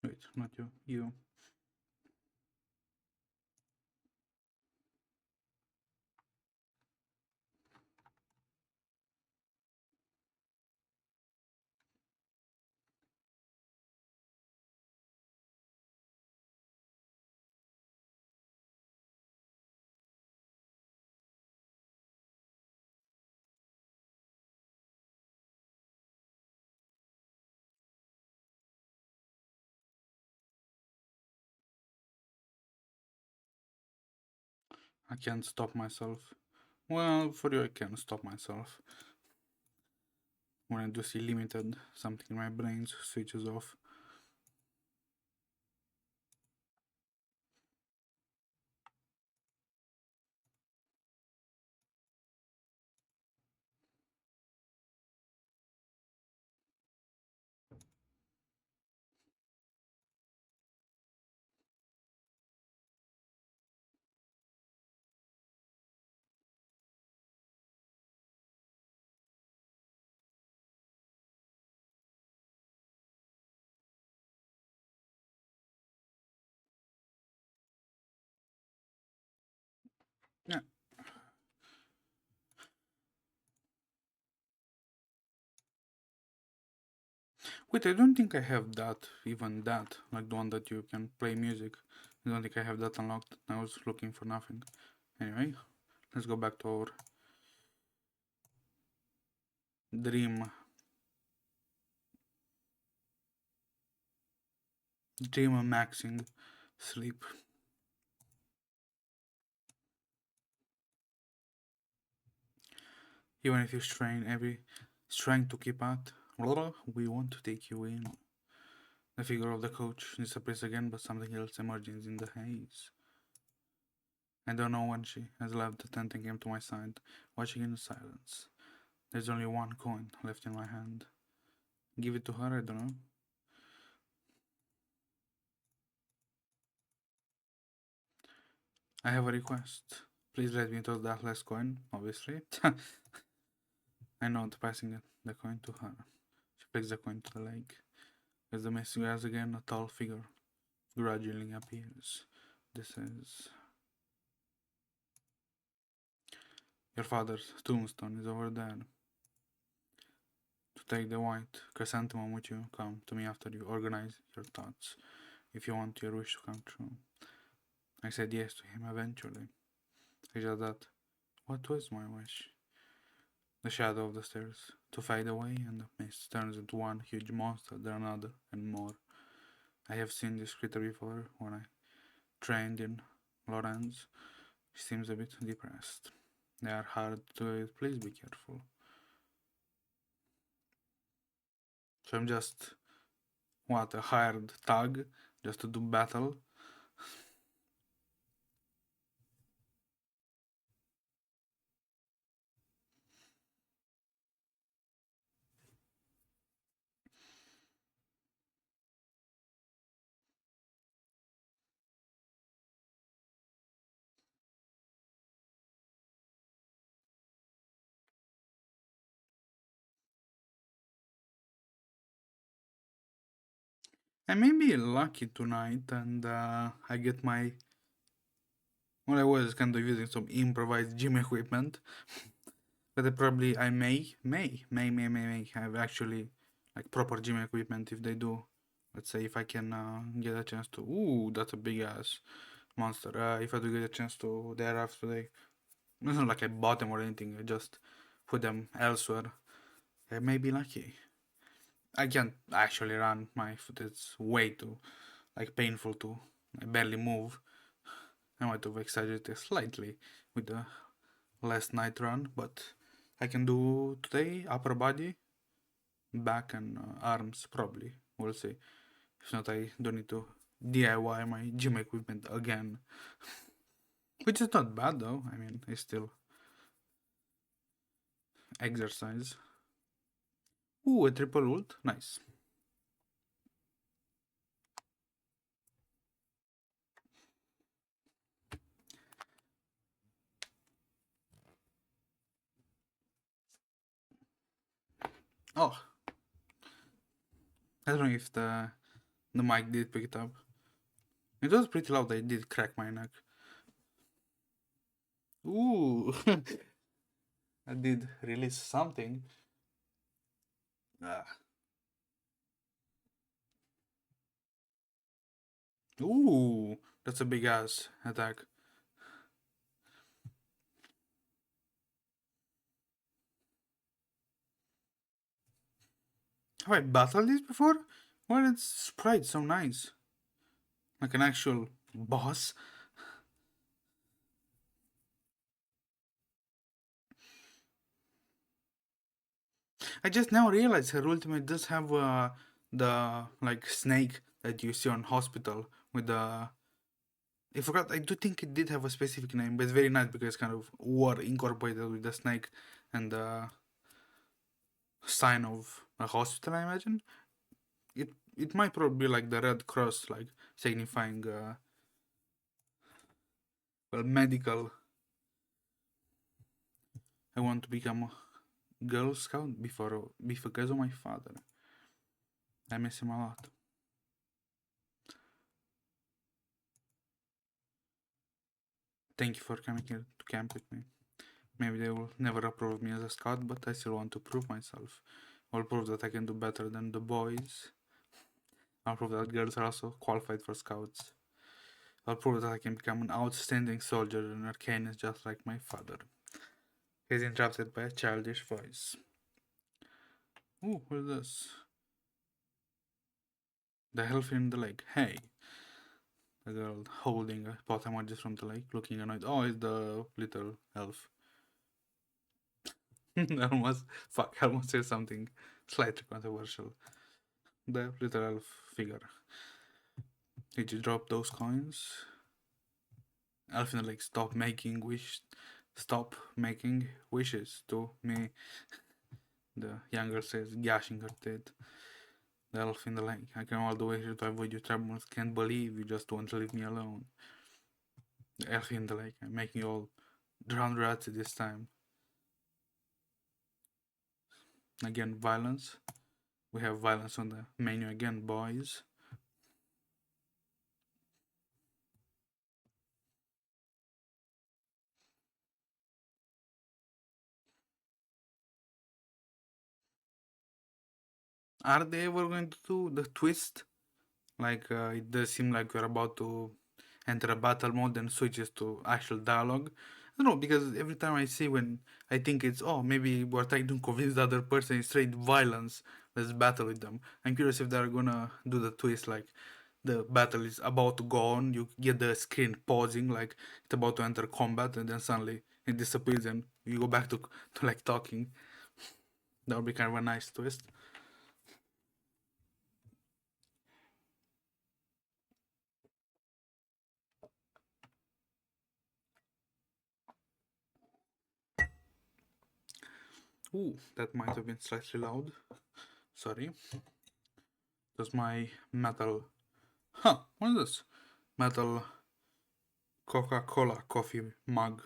Wait, not you. You. I can't stop myself. Well, for you I can stop myself. When I do see limited, something in my brain switches off. Yeah. Wait, I don't think I have that, even that, like the one that you can play music. I don't think I have that unlocked. I was looking for nothing. Anyway, let's go back to our dream maxing sleep. Even if you strain to keep at, we want to take you in. The figure of the coach disappears again, but something else emerges in the haze. I don't know when she has left the tent and came to my side, watching in the silence. There's only one coin left in my hand. Give it to her, I don't know. I have a request. Please let me toss that last coin, obviously. I nod, passing the coin to her. She takes the coin to the lake. As the mist grass again, a tall figure gradually appears. This is Your father's tombstone is over there. To take the white chrysanthemum with you, come to me after you organize your thoughts. If you want your wish to come true. I said yes to him eventually. I just thought, what was my wish? The shadow of the stairs to fade away, and the mist turns into one huge monster, then another, and more. I have seen this creature before when I trained in Lorenz. He seems a bit depressed. They are hard to eat, please be careful. So I'm just, what, a hired thug just to do battle? I may be lucky tonight and I get my. Well, I was kind of using some improvised gym equipment, but I may have actually like proper gym equipment if they do. Let's say if I can get a chance to. Ooh, that's a big ass monster. If I do get a chance to there after they. It's not like I bought them or anything. I just put them elsewhere. I may be lucky. I can't actually run. My foot is way too like painful to. I barely move. I might have exaggerated slightly with the last night run, but I can do today upper body, back and arms probably. We'll see. If not, I don't need to DIY my gym equipment again, which is not bad though. I mean, I still exercise. Ooh, a triple ult, nice. Oh, I don't know if the mic did pick it up. It was pretty loud. I did crack my neck. Ooh, I did release something. Ah. Ooh, that's a big ass attack. Have I battled this before? Well, it's sprite so nice. Like an actual boss. I just now realized her ultimate does have the like snake that you see on hospital with the. I forgot. I do think it did have a specific name, but it's very nice because it's kind of war incorporated with the snake and the sign of a hospital. I imagine it might probably be like the Red Cross, like signifying well medical. I want to become a Girl Scout before because of my father. I miss him a lot. Thank you for coming here to camp with me. Maybe they will never approve me as a scout, but I still want to prove myself. I'll prove that I can do better than the boys. I'll prove that girls are also qualified for scouts. I'll prove that I can become an outstanding soldier and arcanist just like my father. He's interrupted by a childish voice. Ooh, what is this? The elf in the lake. Hey. The girl holding a pot emerges from the lake, looking annoyed. Oh, it's the little elf. I almost said something slightly controversial. The little elf figure. Did you drop those coins? Elf in the lake, stop making wishes to me. The young girl says, gashing her teeth. The elf in the lake, I came all the way here to avoid your troubles. Can't believe you just want to leave me alone. The elf in the lake, I'm making you all drown rats this time. Again, violence. We have violence on the menu again, boys. Are they ever going to do the twist? Like, it does seem like we're about to enter a battle mode and switches to actual dialogue. I don't know, because every time I see when I think it's, oh, maybe we're trying to convince the other person it's straight violence, let's battle with them. I'm curious if they're gonna do the twist, like, the battle is about to go on, you get the screen pausing, like, it's about to enter combat, and then suddenly it disappears and you go back to like, talking. That would be kind of a nice twist. Ooh, that might have been slightly loud. Sorry. That's my metal. Huh, what is this? Metal Coca-Cola coffee mug.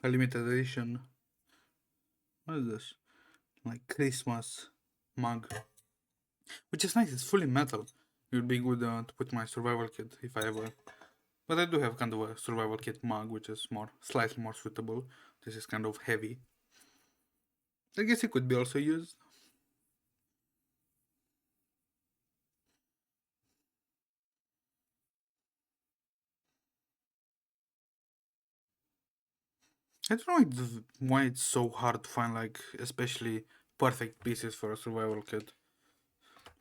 A limited edition. What is this? Like Christmas mug. Which is nice, it's fully metal. It would be good to put my survival kit if I ever. But I do have kind of a survival kit mug, which is slightly more suitable. This is kind of heavy. I guess it could be also used. I don't know why it's so hard to find, like, especially perfect pieces for a survival kit.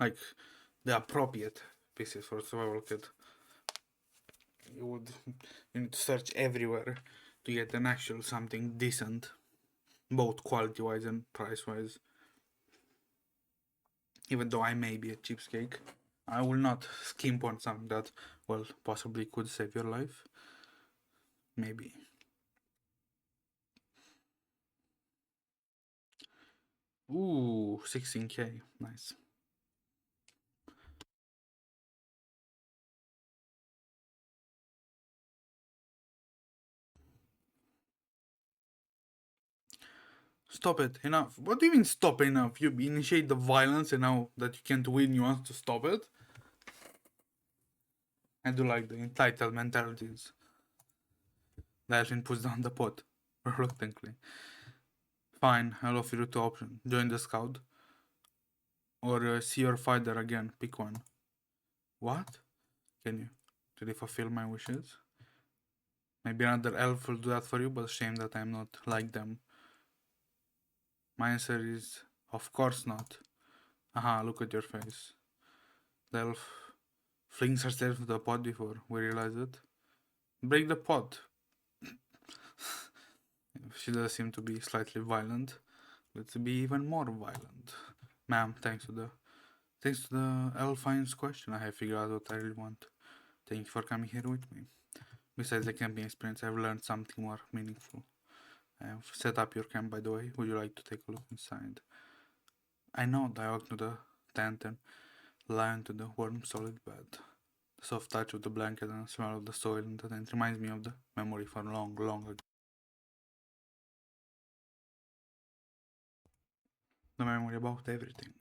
Like, the appropriate pieces for a survival kit. You need to search everywhere to get an actual something decent, both quality wise and price wise. Even though I may be a cheapskate, I will not skimp on something that, well, possibly could save your life. Maybe. Ooh, 16K. Nice. Stop it. Enough. What do you mean stop enough? You initiate the violence and now that you can't win, you want to stop it? I do like the entitled mentalities. Dalvin puts down the pot, reluctantly. Fine, I'll offer you two options. Join the scout, or see your father again. Pick one. What? Can you really fulfill my wishes? Maybe another elf will do that for you, but shame that I'm not like them. My answer is, of course not. Aha, look at your face. The elf flings herself into the pot before we realize it. Break the pot. She does seem to be slightly violent. Let's be even more violent. Ma'am, thanks to the Elfine's question, I have figured out what I really want. Thank you for coming here with me. Besides the camping experience, I've learned something more meaningful. I have set up your camp, by the way. Would you like to take a look inside? I know. I walk to the tent and lie into the warm, solid bed. The soft touch of the blanket and the smell of the soil in the tent reminds me of the memory from long, long ago. The memory about everything.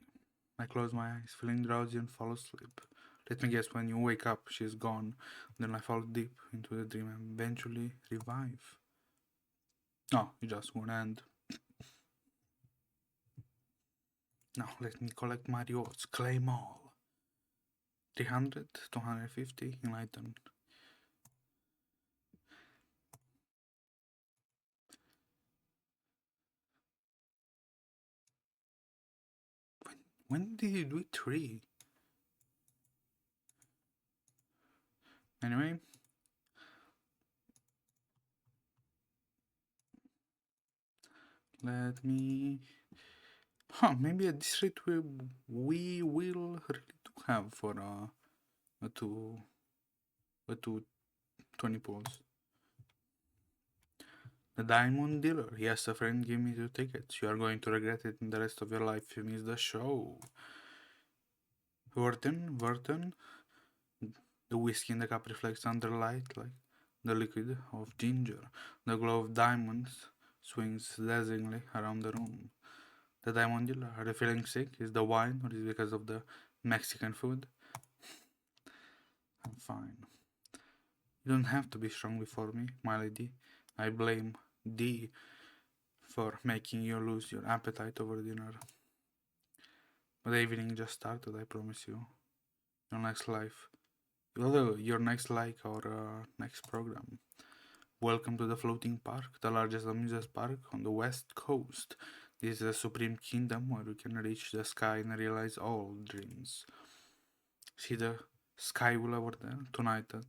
I close my eyes, feeling drowsy and fall asleep. Let me guess, when you wake up, she's gone. Then I fall deep into the dream and eventually revive. No, you just won't end. Now let me collect my rewards. Claim all. 300, 250, enlightened. When did you do it? 3? Anyway. Let me... Huh, maybe at this rate we will really do have for a two 20 pulls. The diamond dealer. Yes, a friend gave me 2 tickets. You are going to regret it in the rest of your life if you miss the show. Wharton. The whiskey in the cup reflects under light like the liquid of ginger. The glow of diamonds swings dazzlingly around the room. The diamond dealer. Are you feeling sick? Is the wine or is it because of the Mexican food? I'm fine. You don't have to be strong before me, my lady. I blame thee for making you lose your appetite over dinner. But the evening just started, I promise you. Your next life. Your next like or next program. Welcome to the Floating Park, the largest amusement park on the west coast. This is a supreme kingdom where you can reach the sky and realize all dreams. See the sky will over there tonight at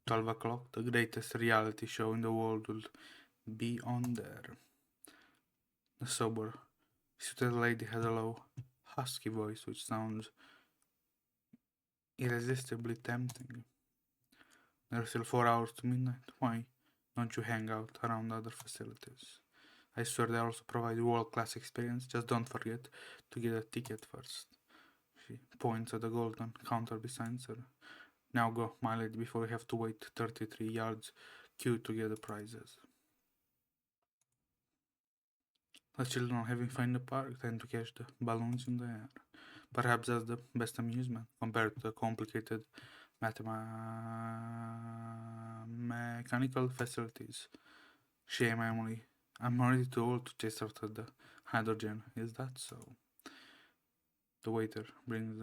12 o'clock. The greatest reality show in the world will be on there. The sober, suited lady has a low, husky voice which sounds irresistibly tempting. There are still 4 hours to midnight. Why don't you hang out around other facilities? I swear they also provide world-class experience. Just don't forget to get a ticket first. She points at the golden counter beside her. Now go, my lady, before we have to wait 33 yards queue to get the prizes. The children are having fun in the park, trying to catch the balloons in the air. Perhaps that's the best amusement compared to the complicated mechanical facilities. Shame I'm already too old to chase after the hydrogen. Is that so? The waiter brings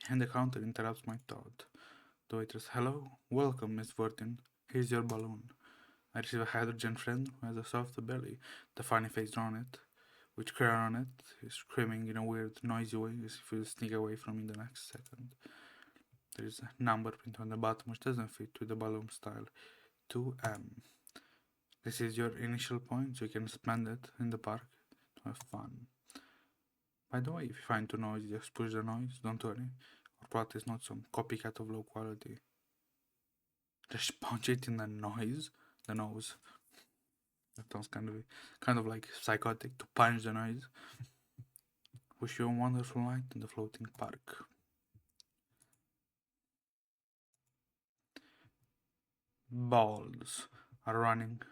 behind the counter interrupts my thought. The waiter says, "Hello, welcome, Miss Worthing. Here's your balloon." I receive a hydrogen friend who has a soft belly, the funny face on it, which crayon on it is screaming in a weird, noisy way as if it will sneak away from me the next second. There is a number printed on the bottom which doesn't fit with the balloon style. 2M. This is your initial point, so you can spend it in the park to have fun. By the way, if you find too noisy, just push the noise, don't worry. Our product is not some copycat of low quality. Just punch it in the nose. That sounds kind of like psychotic to punch the noise. Wish you a wonderful night in the floating park. Balls are running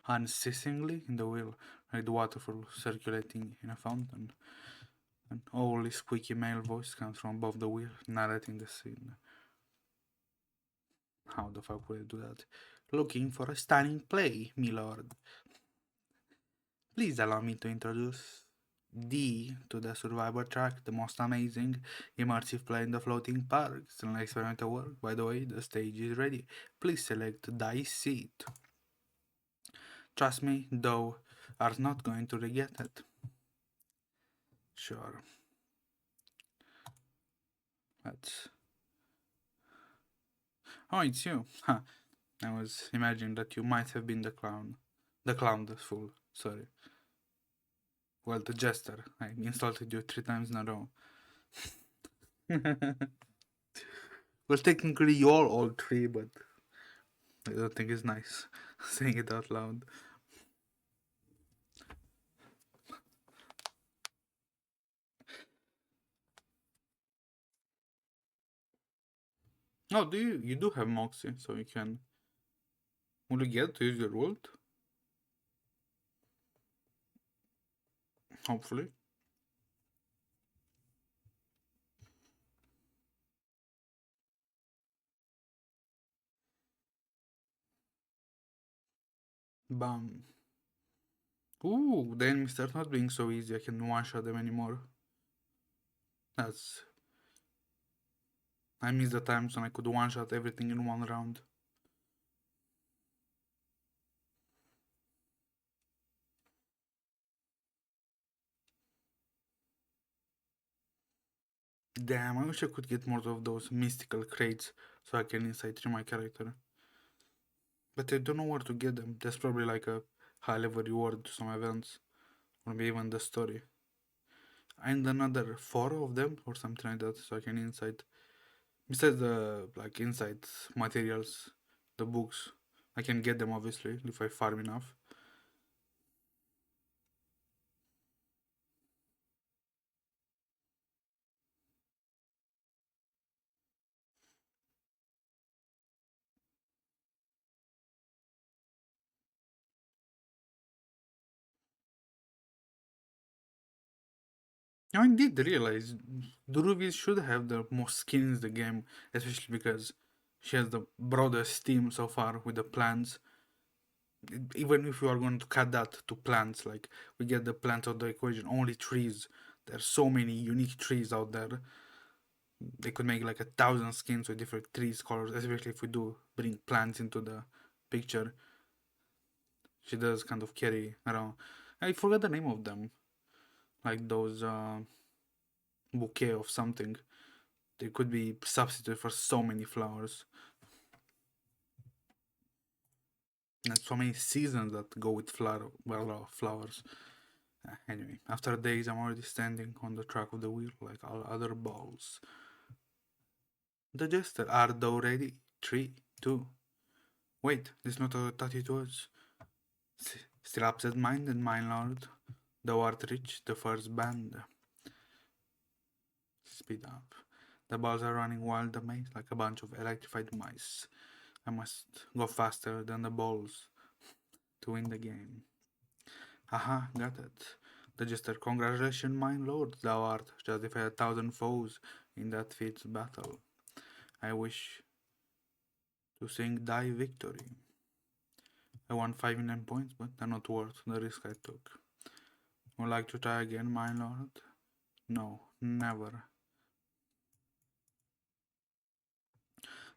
unceasingly in the wheel, like the waterfall circulating in a fountain. An oldly squeaky male voice comes from above the wheel, narrating the scene. How the fuck would I do that? Looking for a stunning play, my lord. Please allow me to introduce D to the Survivor track, the most amazing immersive play in the floating park. Still an experimental work. By the way, the stage is ready. Please select thy seat. Trust me, thou art not going to regret it. Sure. Let's. Oh, it's you. Huh. I was imagining that you might have been the clown. The clown, the fool. Sorry. Well, the jester. I insulted you 3 times in a row. Well, technically you're all 3, but I don't think it's nice saying it out loud. Oh, you do have Moxie, so you can. Will you get to use your ult? Hopefully. Bam. Ooh, the enemies start not being so easy. I can one-shot them anymore. That's. I miss the times when I could one-shot everything in one round. Damn, I wish I could get more of those mystical crates so I can inside through my character. But I don't know where to get them. There's probably like a high level reward to some events. Or maybe even the story. And another 4 of them or something like that so I can inside. Besides the like inside materials, the books, I can get them obviously if I farm enough. Now I did realize Duruvis should have the most skins in the game, especially because she has the broadest team so far with the plans. even if you are going to cut that to plants, like we get the plants out of the equation, only trees. There's so many unique trees out there. They could make like 1,000 skins with different trees colors, especially if we do bring plants into the picture. She does kind of carry around. I forgot the name of them, like those bouquet of something. They could be substitute for so many flowers. And so many seasons that go with flowers. Anyway, after days, I'm already standing on the track of the wheel like all other balls. The jester, are thou ready? 3, 2. Wait, this is not what I thought it was. Still absent-minded, my lord. Thou art rich, the first band. Speed up. The balls are running wild amaze like a bunch of electrified mice. I must go faster than the balls to win the game. Haha, got it. The jester, congratulations, my lord. Thou art justified 1,000 foes in that fierce battle. I wish to sing thy victory. I won 59 points, but they're not worth the risk I took. Would like to try again, my lord? No, never.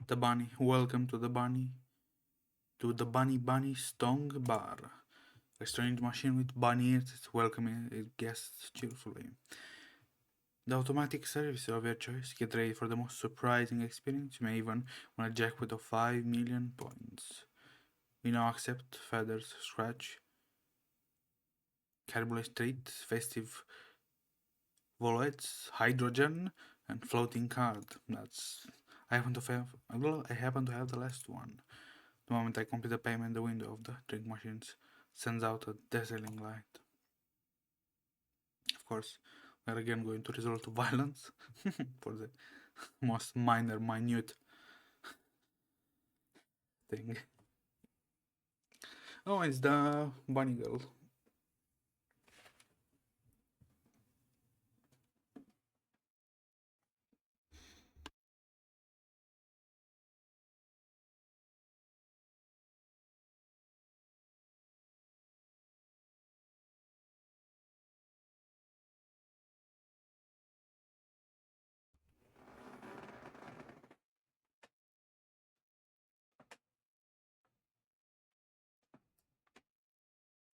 The bunny, welcome to the bunny. To the Bunny Stong Bar. A strange machine with bunny ears is welcoming its guests cheerfully. The automatic service of your choice. Get ready for the most surprising experience. You may even win a jackpot of 5 million points. We now accept feathers, scratch, carbonate treat, festive wallets, hydrogen, and floating card. I happen to have the last one. The moment I complete the payment, the window of the drink machines sends out a dazzling light. Of course, we are again going to resort to violence for the most minute thing. Oh, it's the bunny girl.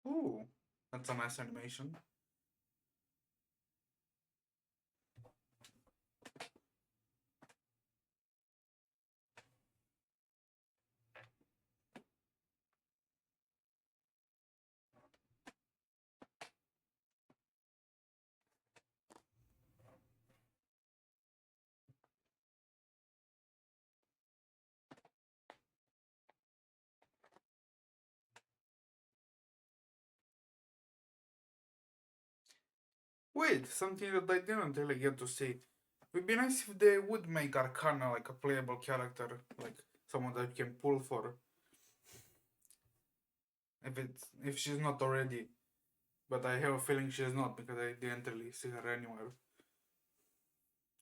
Ooh, that's a nice animation. Wait, something that I didn't really get to see. It would be nice if they would make Arcana like a playable character, like someone that you can pull for. If she's not already, but I have a feeling she's not because I didn't really see her anywhere.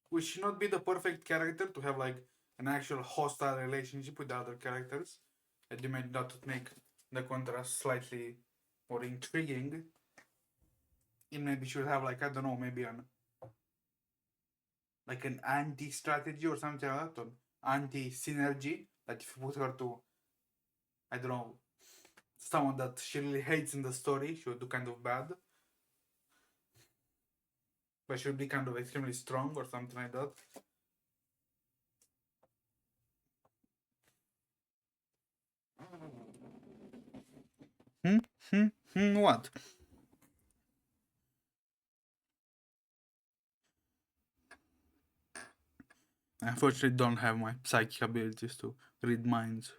Would she not be the perfect character to have like an actual hostile relationship with the other characters? And you might not make the contrast slightly more intriguing. And maybe she would have like, I don't know, maybe an anti-strategy or something like that, or anti-synergy. That if you put her to, I don't know, someone that she really hates in the story, she would do kind of bad. But she would be kind of extremely strong or something like that. What? I unfortunately don't have my psychic abilities to read minds.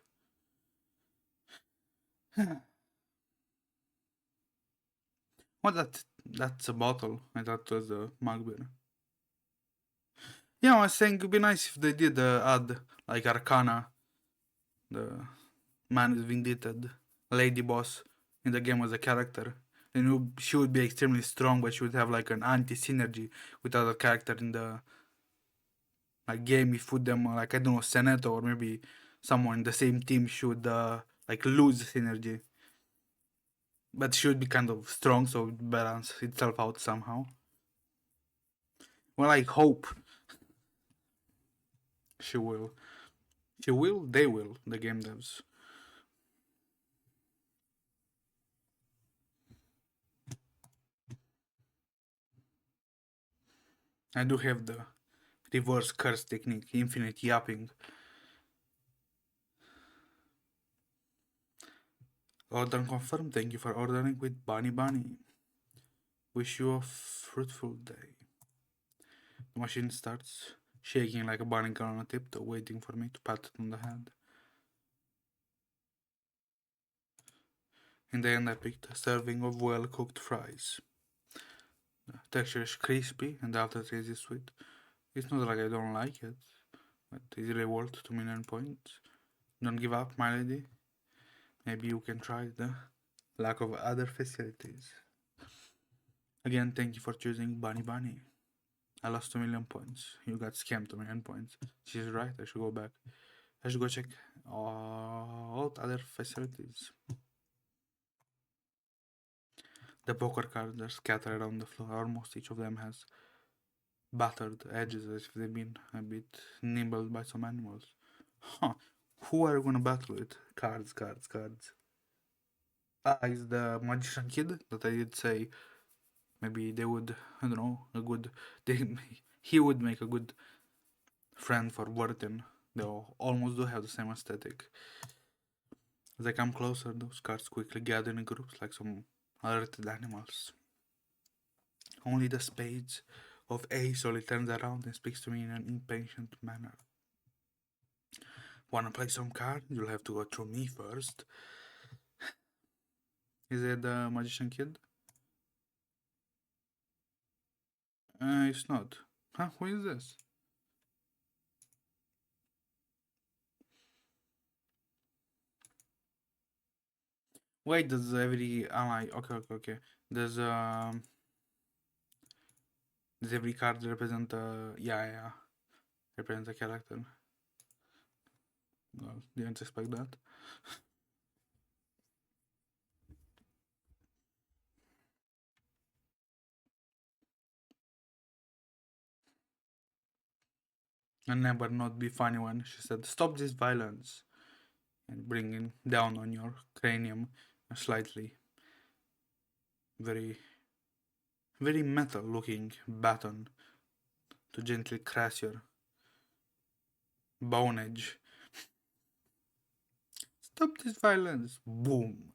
What that's a bottle. I thought it was a mug beer. Yeah, I was saying it'd be nice if they did add like Arcana, the man is vindicated lady boss in the game as a character. And she would be extremely strong, but she would have like an anti-synergy with other character in the like game. If put them like I don't know Seneto or maybe someone in the same team should like lose synergy. But she would be kind of strong, so it balance itself out somehow. Well, I hope she will. She will, they will, the game devs. I do have the reverse curse technique, infinite yapping. Order confirmed. Thank you for ordering with Bunny Bunny. Wish you a fruitful day. The machine starts shaking like a bunny girl on a tiptoe, waiting for me to pat it on the head. In the end, I picked a serving of well-cooked fries. The texture is crispy and the aftertaste is sweet. It's not like I don't like it, but it's really worth 2 million points. Don't give up, my lady. Maybe you can try the lack of other facilities. Again, thank you for choosing Bunny Bunny. I lost 2 million points. You got scammed 2 million points. She's right, I should go back. I should go check all other facilities. The poker cards are scattered around the floor. Almost each of them has battered edges as if they've been a bit nibbled by some animals. Huh. Who are you gonna battle with? Cards, cards, cards. Is the magician kid that I did say maybe they would, I don't know, he would make a good friend for Burton. They almost do have the same aesthetic. As I come closer, those cards quickly gather in groups like some alerted animals. Only the spades of Ace only turns around and speaks to me in an impatient manner. Wanna play some cards? You'll have to go through me first. Is it the magician kid? It's not. Huh? Who is this? Wait, does every ally? Okay. Does does every card represent yeah, represent a character? Well, didn't expect that. And never not be funny when she said, "Stop this violence," and bringing down on your cranium a slightly very very metal looking baton to gently crash your bone edge. Stop this violence. Boom.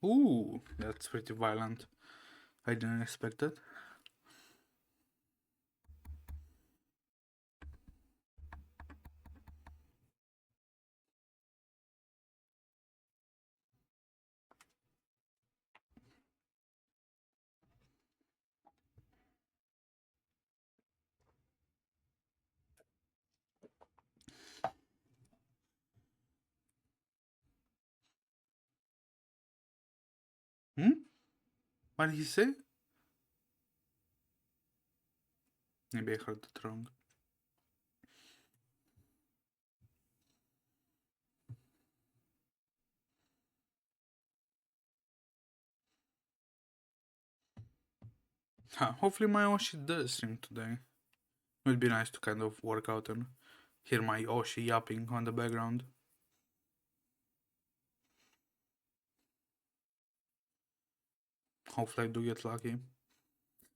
Ooh, that's pretty violent. I didn't expect it. Hmm? What did he say? Maybe I heard it wrong. Hopefully my Oshi does stream today. It would be nice to kind of work out and hear my Oshi yapping on the background. Hopefully I do get lucky.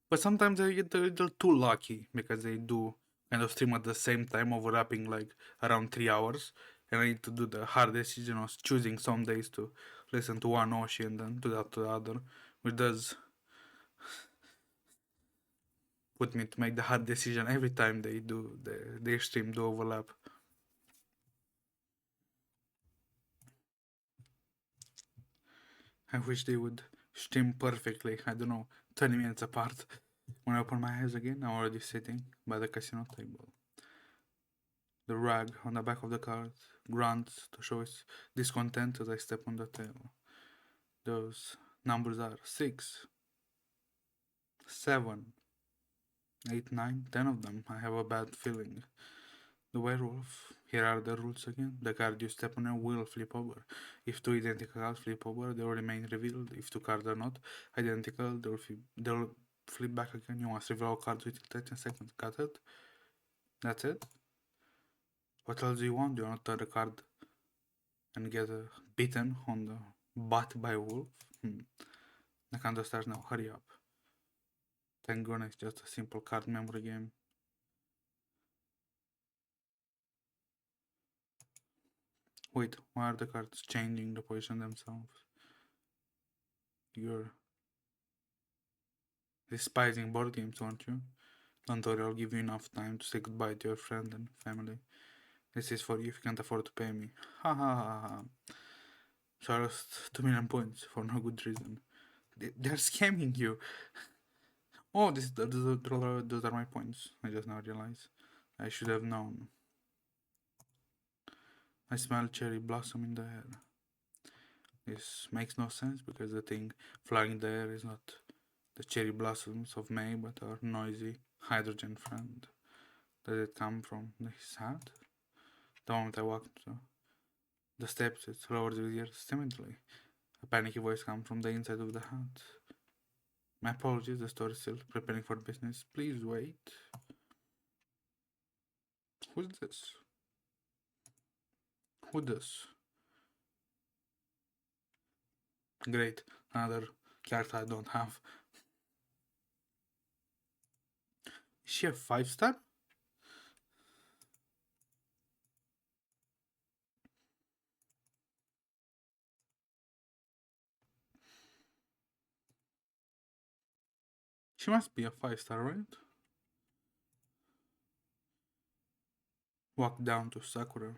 But sometimes I get a little too lucky because they do kind of stream at the same time, overlapping like around 3 hours. And I need to do the hard decision of choosing some days to listen to one Oshi and then do that to the other, which does put me to make the hard decision every time they do their stream do overlap. I wish they would stream perfectly, I don't know, 20 minutes apart. When I open my eyes again, I'm already sitting by the casino table. The rag on the back of the card grunts to show its discontent as I step on the table. Those numbers are 6, 7, 8, 9, 10 of them. I have a bad feeling. The werewolf. Here are the rules again. The card you step on will flip over. If two identical cards flip over, they will remain revealed. If two cards are not identical, they'll flip back again. You must reveal all cards within 10 seconds. Got it? That's it? What else do you want? Do you want to turn the card and get beaten on the butt by a wolf? The counter starts now. Hurry up. Thank goodness, just a simple card memory game. Wait, why are the cards changing the position themselves? You're despising board games, aren't you? Don't worry, I'll give you enough time to say goodbye to your friend and family. This is for you if you can't afford to pay me. Ha ha ha ha. So I lost 2 million points for no good reason. They're scamming you. Oh, those are my points. I just now realized. I should have known. I smell cherry blossom in the air. This makes no sense because the thing flying in the air is not the cherry blossoms of May but our noisy hydrogen friend. Does it come from his hat? The moment I walked the steps, it lowered the ears timidly. A panicky voice comes from the inside of the hat. My apologies, the store is still preparing for business. Please wait. Who's this? Who this? Great, another character I don't have. Is she a 5-star? She must be a 5-star, right? Walk down to Sakura.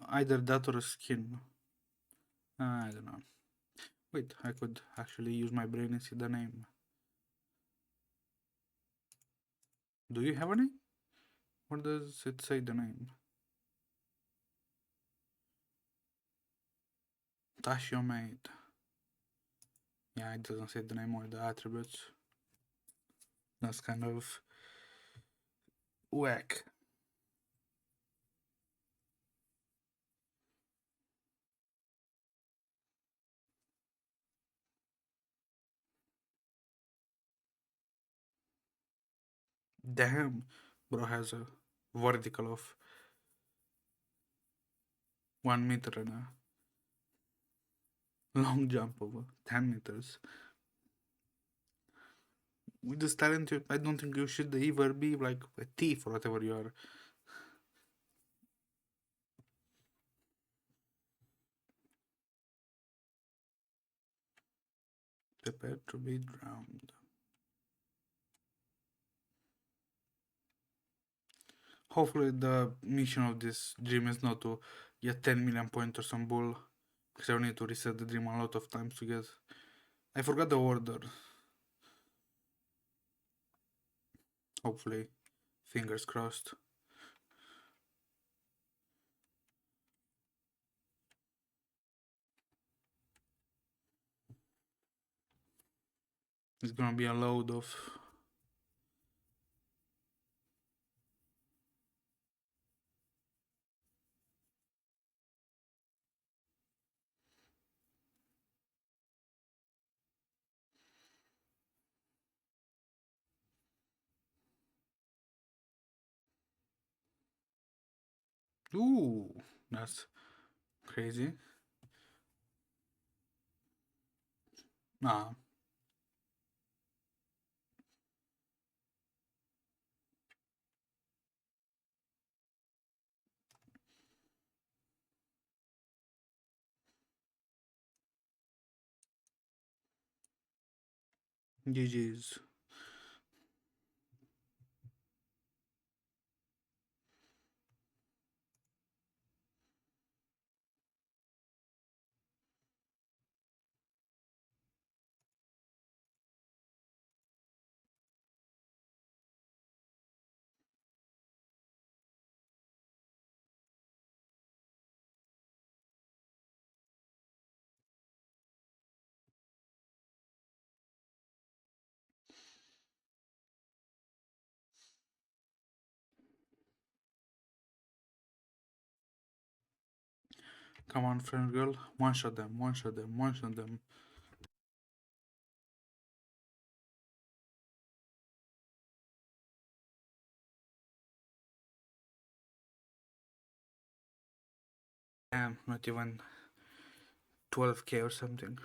Either that or a skin. I don't know. Wait, I could actually use my brain and see the name. Do you have a name? Or does it say the name? Tashio Maid. Yeah, it doesn't say the name or the attributes. That's kind of whack. Damn, bro has a vertical of 1 meter and a long jump of 10 meters. With this talent, I don't think you should ever be like a thief or whatever you are. Prepare to be drowned. Hopefully the mission of this dream is not to get 10 million points or some bull. Because I need to reset the dream a lot of times to get... I forgot the order. Hopefully. Fingers crossed. It's gonna be a load of... Ooh, that's crazy. Ah, GG's. Come on, friend girl. One shot them, one shot them, one shot them. Damn, not even 12k or something.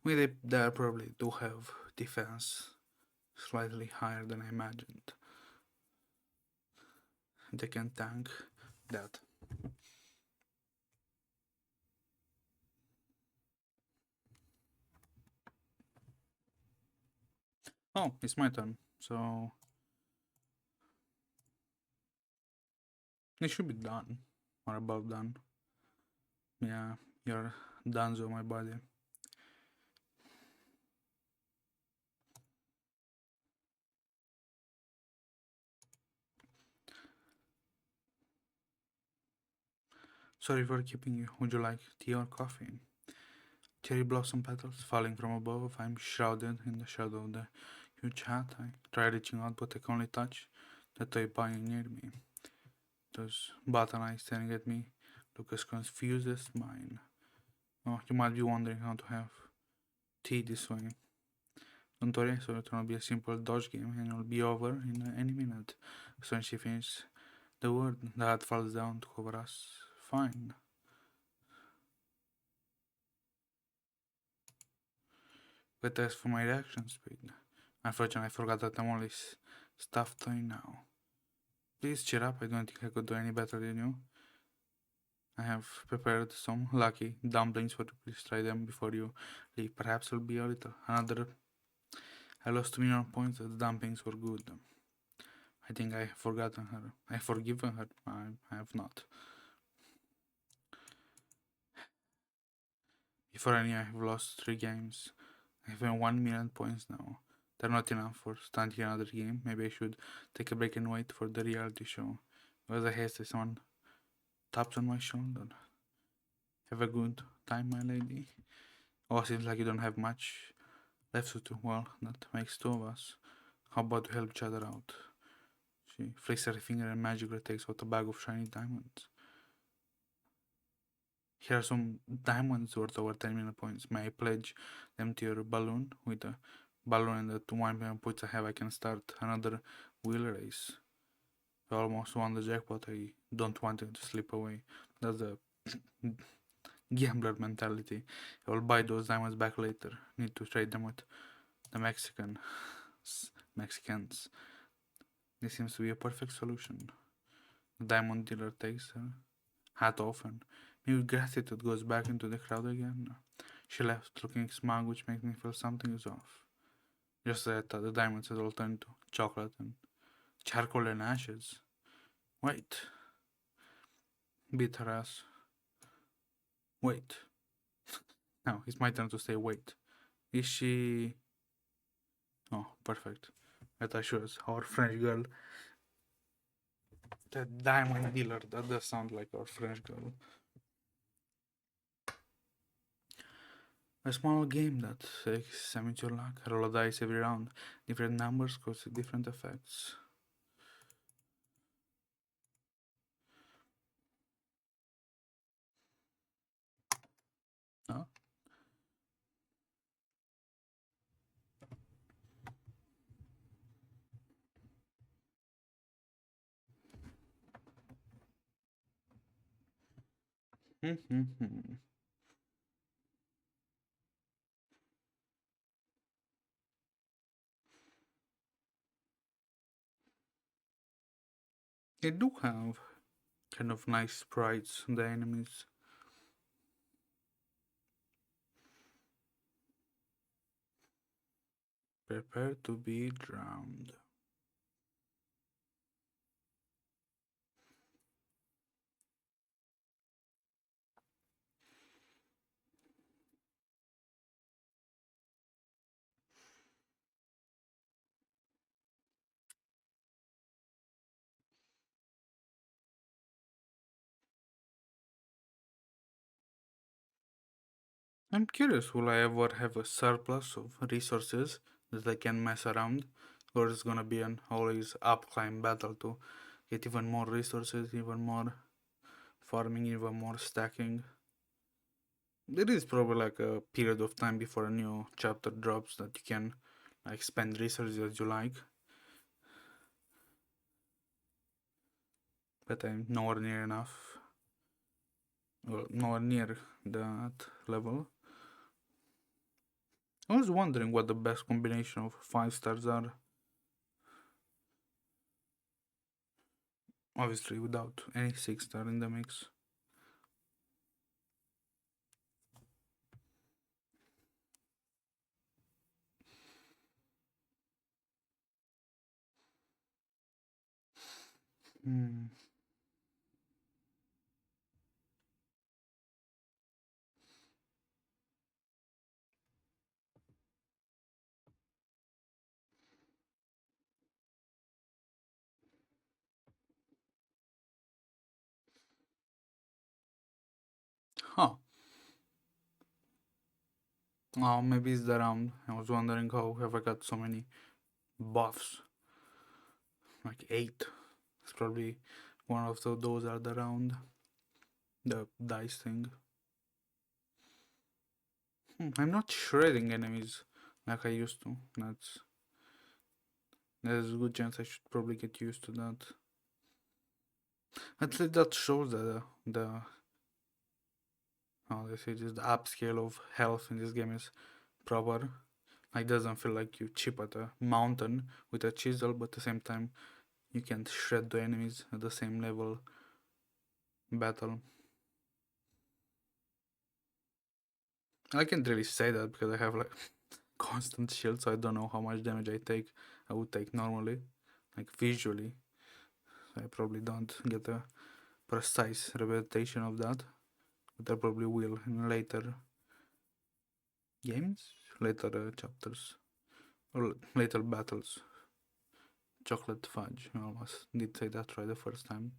They probably do have defense slightly higher than I imagined. They can tank that. Oh, it's my turn. So it should be done. Or about done. Yeah, you're done, so my body. Sorry for keeping you. Would you like tea or coffee? Cherry blossom petals falling from above. I'm shrouded in the shadow of the huge hat. I try reaching out, but I can only touch the toy bunny near me. Those button eyes staring at me look as confused as mine. Oh, you might be wondering how to have tea this way. Don't worry, so it will be a simple dodge game and it'll be over in any minute. So when she finishes the word, the hat falls down to cover us. Fine. But as for my reaction speed, unfortunately I forgot that I'm only stuffed toy now. Please cheer up, I don't think I could do any better than you. I have prepared some lucky dumplings for you. Please try them before you leave. Perhaps it'll be a little another. I lost 2 million points. The dumplings were good. I think I have forgotten her. I forgiven her. I have not. Before I knew, I have lost 3 games. I have 1 million points now. They're not enough for starting another game. Maybe I should take a break and wait for the reality show. As I haste, someone taps on my shoulder. Have a good time, my lady. Oh, seems like you don't have much left to do. Well, that makes two of us. How about we help each other out? She flicks her finger and magically takes out a bag of shiny diamonds. Here are some diamonds worth over 10 million points. May I pledge them to your balloon? With a balloon and the 1 million points I have, I can start another wheel race. I almost won the jackpot. I don't want it to slip away. That's the gambler mentality. I will buy those diamonds back later. Need to trade them with the Mexicans. This seems to be a perfect solution. The diamond dealer takes her hat off and maybe gratitude goes back into the crowd again. She left looking smug, which makes me feel something is off. Just that the diamonds had all turned to chocolate and charcoal and ashes. Wait. Beat her ass. Wait. Now it's my turn to say wait. Is she... Oh, perfect. I thought she was our French girl. The diamond dealer, that does sound like our French girl. A small game that examines your luck. Roll a dice every round. Different numbers cause different effects. Huh? They do have kind of nice sprites, the enemies. Prepare to be drowned. I'm curious, will I ever have a surplus of resources that I can mess around or it's gonna be an always up climb battle to get even more resources, even more farming, even more stacking. There is probably like a period of time before a new chapter drops that you can like spend resources as you like, but I'm nowhere near enough, well, nowhere near that level. I was wondering what the best combination of 5 stars are. Obviously, without any 6-star in the mix. Hmm. Huh. Oh, maybe it's the round. I was wondering how have I got so many buffs. Like 8. It's probably one of those are the round. The dice thing. I'm not shredding enemies like I used to. There's a good chance I should probably get used to that. At least that shows that the how they say this, the upscale of health in this game is proper. It doesn't feel like you chip at a mountain with a chisel, but at the same time you can shred the enemies at the same level battle. I can't really say that because I have like constant shield, so I don't know how much damage I would take normally, like visually. So I probably don't get a precise representation of that, but I probably will in later games, later chapters, or later battles. Chocolate fudge, I almost did say that right the first time.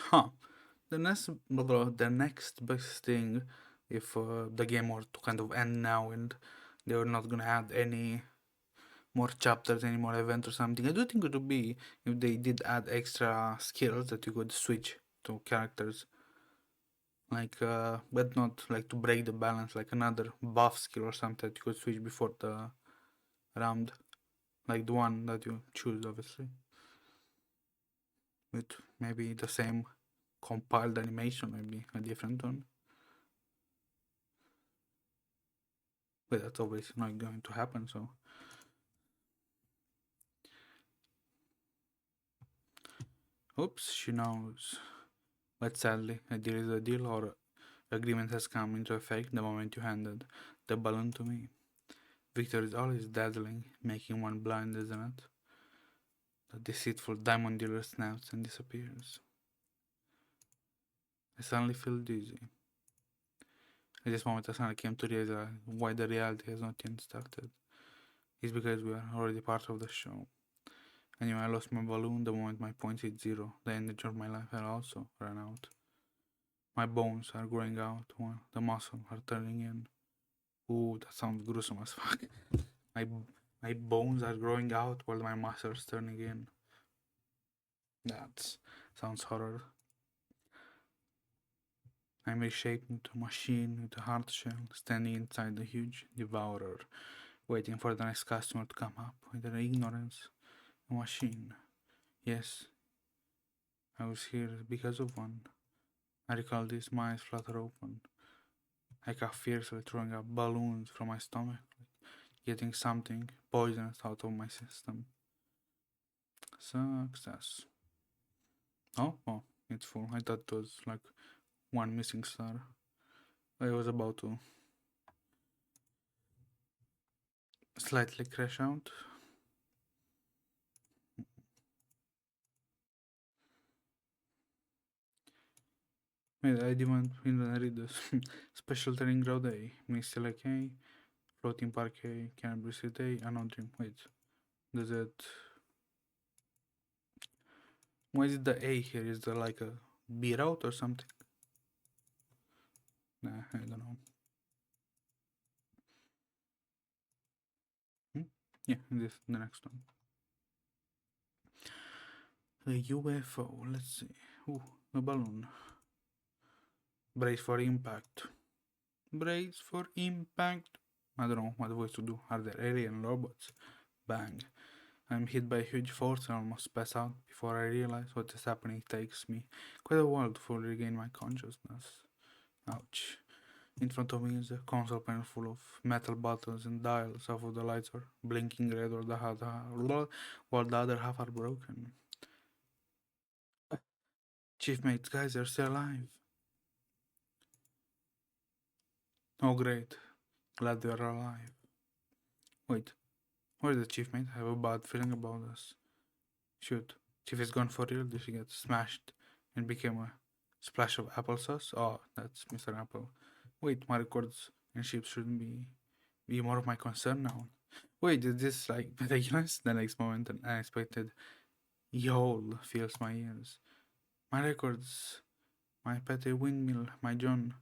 Huh. The next best thing, if the game were to kind of end now and they were not gonna add any more chapters, any more events or something, I do think it would be if they did add extra skills that you could switch to characters, like but not like to break the balance, like another buff skill or something that you could switch before the round, like the one that you choose, obviously, with maybe the same compiled animation, maybe a different one. But that's always not going to happen, so. Oops, she knows. But sadly, a deal is a deal, or agreement has come into effect the moment you handed the balloon to me. Victor is always dazzling, making one blind, isn't it? The deceitful diamond dealer snaps and disappears. I suddenly feel dizzy. At this moment, I suddenly came to realize why the reality has not yet started. It's because we are already part of the show. I knew I lost my balloon the moment my points hit zero. The energy of my life had also run out. My bones are growing out while the muscles are turning in. Ooh, that sounds gruesome as fuck. My my bones are growing out while my muscles turning in. That sounds horror. I'm reshaped into a machine with a hard shell, standing inside the huge devourer, waiting for the next customer to come up with their ignorance. A machine. Yes, I was here because of one. I recall these my eyes flutter open. I cough fiercely, throwing up balloons from my stomach, getting something poisonous out of my system. Success. Oh, it's full. I thought it was like one missing star. I was about to slightly crash out. Wait, I didn't even read this. Special training ground A. Mr. like, hey, Floating parquet, Canterbury City, I don't dream. Wait, does it? Why is the A here? Is there like a B route or something? Nah, I don't know. Hmm? Yeah, this the next one. A UFO. Let's see. Ooh, a balloon. Brace for impact. Brace for impact. I don't know what voice to do. Are there alien robots? Bang. I'm hit by a huge force and almost pass out. Before I realize what is happening, it takes me quite a while to fully regain my consciousness. Ouch. In front of me is a console panel full of metal buttons and dials. Half of the lights are blinking red or while the other half are broken. Chief mates, guys, are still alive. Oh great. Glad they're alive. Wait, where's the chief mate? I have a bad feeling about this. Shoot. Chief is gone for real? Did she get smashed and became a splash of applesauce? Oh, that's Mr. Apple. Wait, my records and ships shouldn't be more of my concern now. Wait, is this like ridiculous? The next moment, an unexpected yawl fills my ears. My records, my petty windmill, my John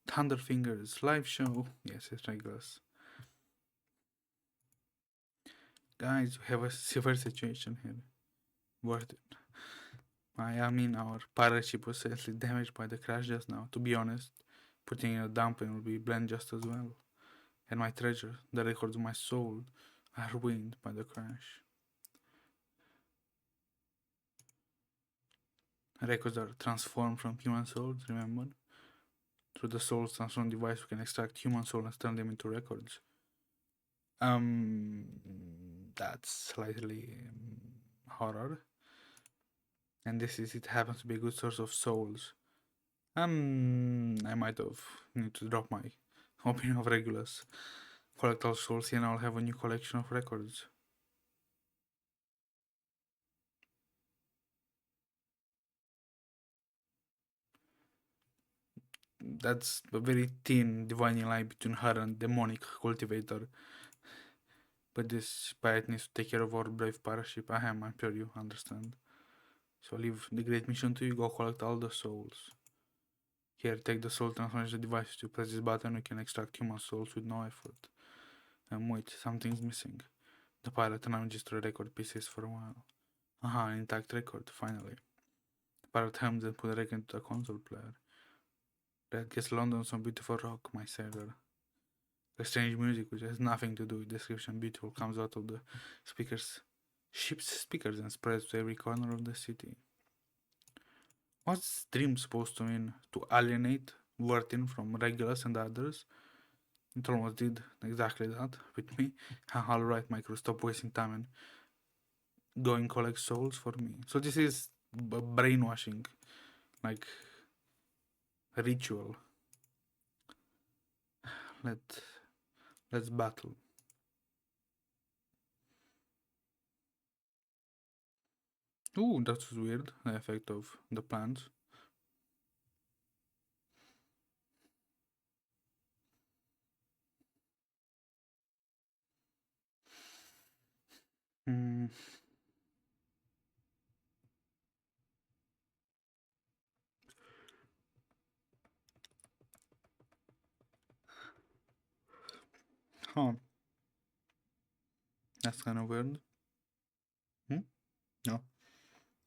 Thunderfingers live show. Yes, it's ridiculous. Guys, we have a severe situation here. Worth it. I mean, our pirate ship was seriously damaged by the crash just now. To be honest, putting in a dumping will be bland just as well. And my treasure, the records of my soul, are ruined by the crash. Records are transformed from human souls, remember? Through the soul's transform device, we can extract human soul and turn them into records. Um, that's slightly horror. And this is, it happens to be a good source of souls. I might have need to drop my opinion of Regulus. Collect all souls and I'll have a new collection of records. That's a very thin dividing line between her and demonic cultivator. But this pirate needs to take care of our brave pirate ship. I'm sure you understand. So I'll leave the great mission to you. Go collect all the souls. Here, take the soul transformation device. To press this button, we can extract human souls with no effort. And wait, something's missing. The pirate now registered record pieces for a while. Aha, an intact record, finally. The pirate hums and put the record into the console player. That gets London some beautiful rock, my sailor. The strange music, which has nothing to do with description, beautiful, comes out of the ship's speakers and spreads to every corner of the city. What's dream supposed to mean? To alienate Vertin from Regulus and others? It almost did exactly that with me. Alright, Micro, stop wasting time and going collect souls for me. So this is brainwashing, like a ritual. Let let's battle. Ooh, that was weird. The effect of the plants. Hmm. Huh. That's kind of weird. Hmm? No.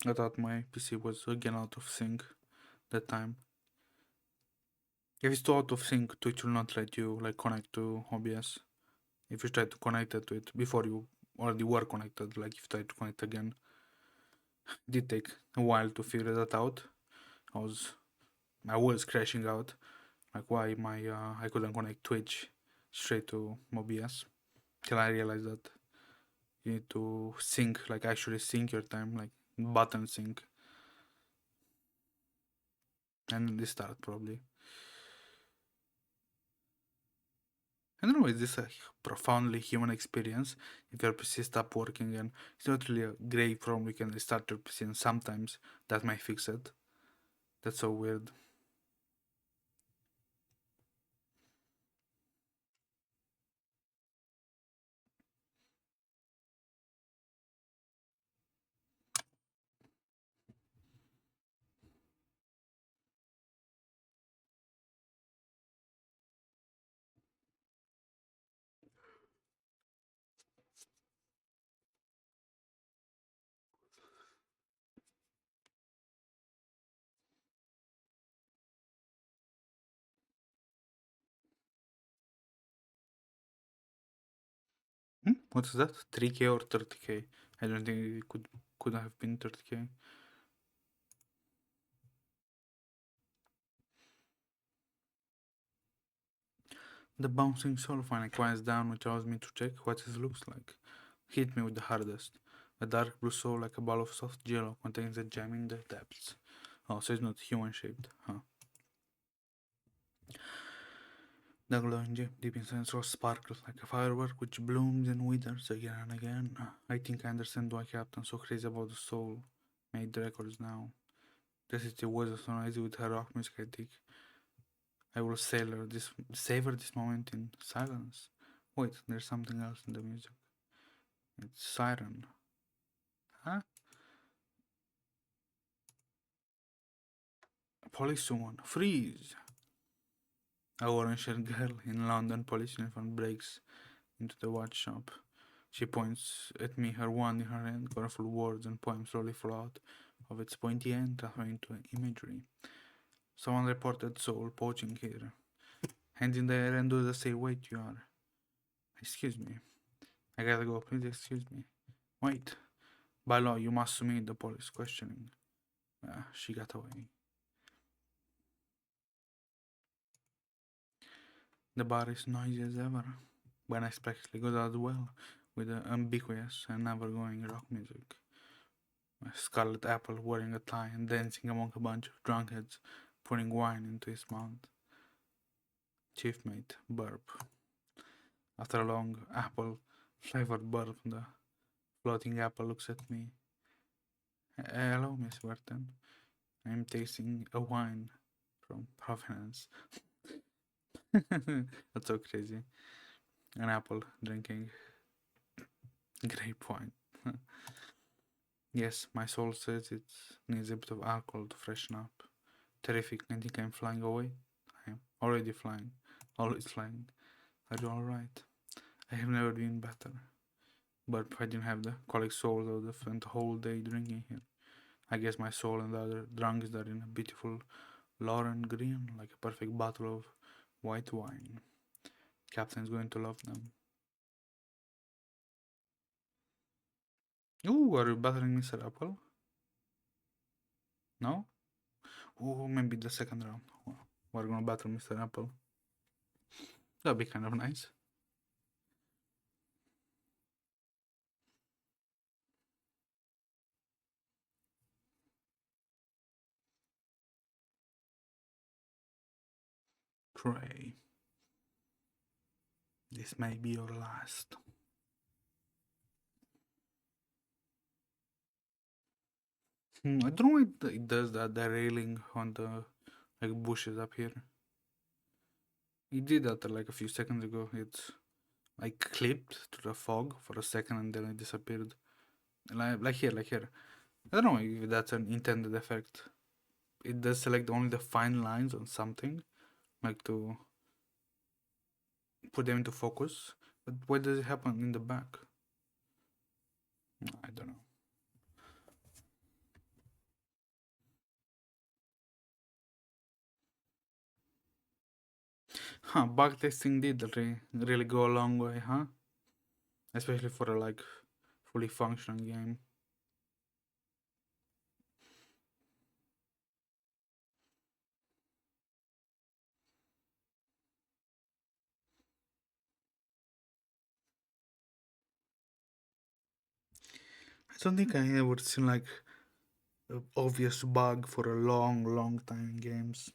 I thought my PC was again out of sync that time. If it's too out of sync, Twitch will not let you like connect to OBS. If you try to connect it to it before you already were connected, like if you try to connect again, it did take a while to figure that out. I was I was crashing out, like why my I couldn't connect Twitch straight to OBS till I realized that you need to sync, like actually sync your time, like button sync, and this start probably. I don't know, is this a profoundly human experience? If your PC stops working and it's not really a grave problem, you can restart your PC and sometimes that might fix it. That's so weird. What's that? 3k or 30k? I don't think it could have been 30k. The bouncing soul finally quiets down, which allows me to check what it looks like. Hit me with the hardest. A dark blue soul like a ball of soft jello contains a gem in the depths. Oh, so it's not human shaped, huh? The glowing gem deep inside soul sparkles like a firework which blooms and withers again and again. I think I understand why Captain's so crazy about the soul made records now. The city was so noisy with her rock music, I think. I will savor this moment in silence. Wait, there's something else in the music. It's siren. Huh? Policewoman, freeze! A orange-haired girl in London police uniform breaks into the watch shop. She points at me, her wand in her hand, colorful words and poems slowly fall out of its pointy end, transforming into imagery. Someone reported soul poaching here. Hands in the air and do the say, wait, you are. Excuse me. I gotta go, please excuse me. Wait. By law, you must submit the police questioning. She got away. The bar is noisy as ever, but unexpectedly good as well, with the ambiguous and never going rock music. A scarlet apple wearing a tie and dancing among a bunch of drunkheads, pouring wine into his mouth. Chief mate, burp. After a long apple flavored burp, the floating apple looks at me. Hello, Miss Wharton. I'm tasting a wine from Provenance. That's so crazy. An apple drinking grape wine. Yes, my soul says it needs a bit of alcohol to freshen up. Terrific, I think I'm flying away. I am already flying, always flying. Are you alright? I have never been better. But I didn't have the colic soul, I would have spent the whole day drinking here. I guess my soul and the other drunks are in a beautiful Lauren green, like a perfect bottle of white wine. Captain's going to love them. Ooh, are you battling Mr. Apple? No? Ooh, maybe the second round. We're gonna battle Mr. Apple. That'd be kind of nice. Pray. This may be your last. I don't know why it does that, the railing on the like bushes up here. It did that like a few seconds ago. It's like clipped to the fog for a second and then it disappeared. Like here, like here. I don't know if that's an intended effect. It does select only the fine lines on something, like to put them into focus. But why does it happen in the back? I don't know. Huh, bug testing did really go a long way, huh? Especially for a like fully functioning game. I don't think I ever seen like an obvious bug for a long time in games.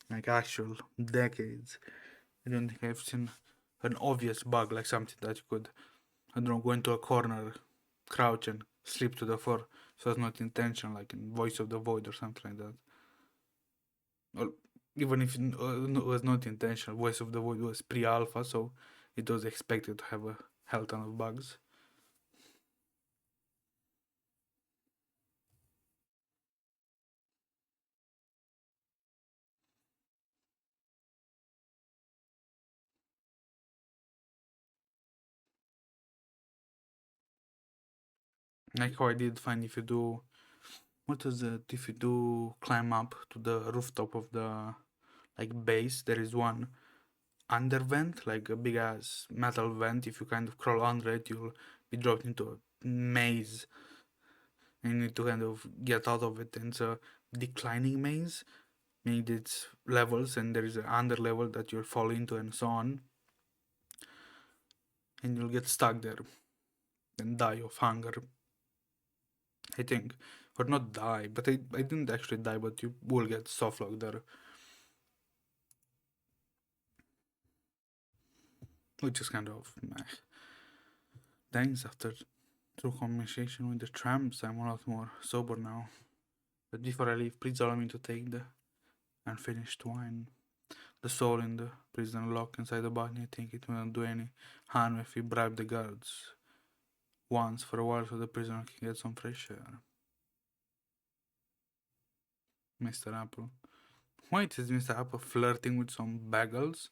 Like actual decades. I don't think I've seen an obvious bug like something that you could, I don't know, go into a corner, crouch and slip to the floor. So it's not intentional, like in Voice of the Void or something like that. Or even if it was not intentional, Voice of the Void was pre-alpha, so it was expected to have a hell ton of bugs. Like how I did find if you do, what is it? If you do climb up to the rooftop of the like base, there is one under vent, like a big ass metal vent. If you kind of crawl under it, you'll be dropped into a maze, and you need to kind of get out of it. And it's a declining maze, meaning it's levels, and there is an under level that you'll fall into, and so on. And you'll get stuck there and die of hunger, I think. Or not die, but I didn't actually die, but you will get softlocked there. Which is kind of meh. Thanks, after through conversation with the tramps, I'm a lot more sober now. But before I leave, please allow me to take the unfinished wine. The soul in the prison locked inside the body. I think it wouldn't do any harm if we bribe the guards once for a while so the prisoner can get some fresh air. Mr. Apple. Wait, is Mr. Apple flirting with some bagels?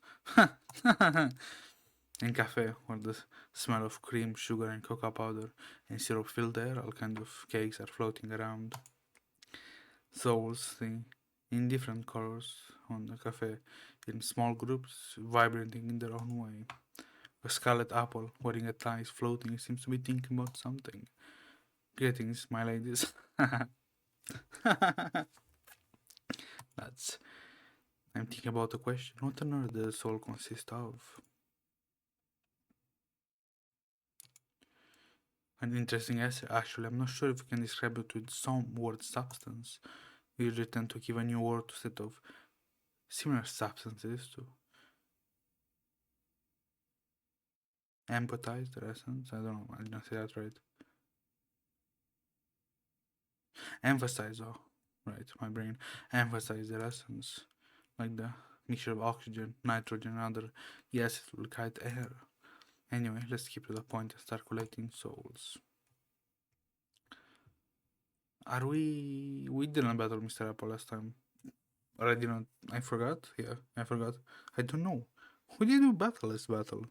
In cafe, where the smell of cream, sugar, and cocoa powder and syrup fill the air, all kinds of cakes are floating around. Souls sing in different colors on the cafe, in small groups, vibrating in their own way. A scarlet apple wearing a tie is floating, seems to be thinking about something. Greetings, my ladies. That's. I'm thinking about the question: what on earth does the soul consist of? An interesting essay. Actually, I'm not sure if we can describe it with some word substance. We usually tend to give a new word to set of similar substances to empathize their essence. I don't know. I didn't say that right. Emphasize. Oh, right. My brain emphasize their essence, like the mixture of oxygen, nitrogen, and other gases will kite air. Anyway, let's keep to the point and start collecting souls. Are we? We didn't battle Mr. Apple last time. Or I didn't. I forgot. Yeah, I forgot. I don't know. Who did you battle this battle?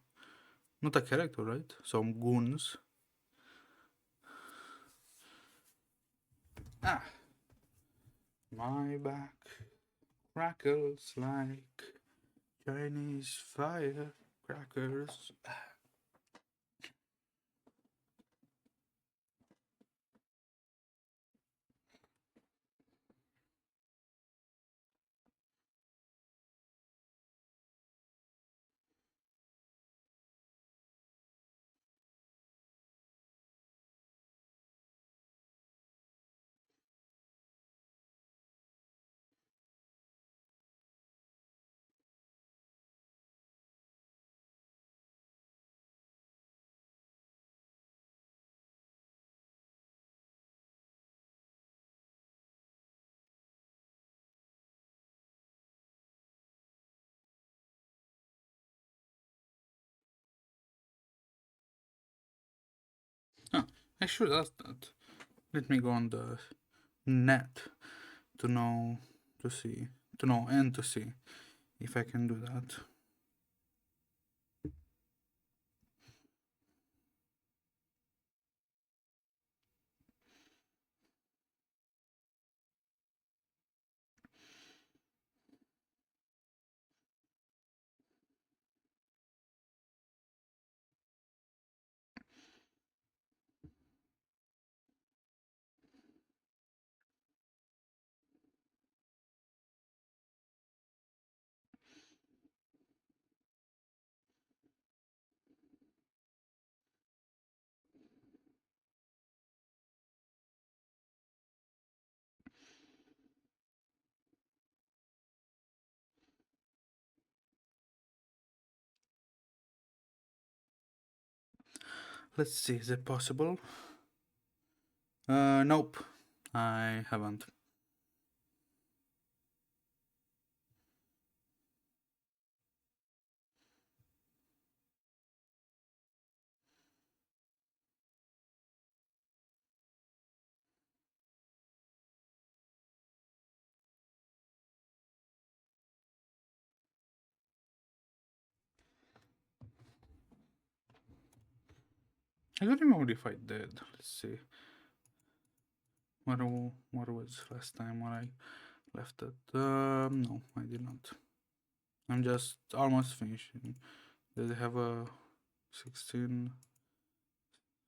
Not a character, right? Some goons. Ah, my back crackles like Chinese firecrackers. Huh, I should ask that. Let me go on the net to know, to see, to know and to see if I can do that. Let's see, is it possible? Nope. I haven't. I don't remember if I did. Let's see. What was last time when I left it? No, I did not. I'm just almost finishing. Does it have a 16,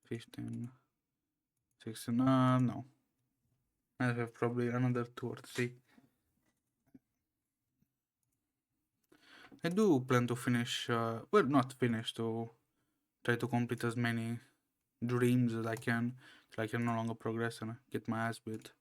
15, 16? No. I have probably another 2 or 3. I do plan to finish, well, not finish, to try to complete as many dreams as I can till I can no longer progress and get my ass beat.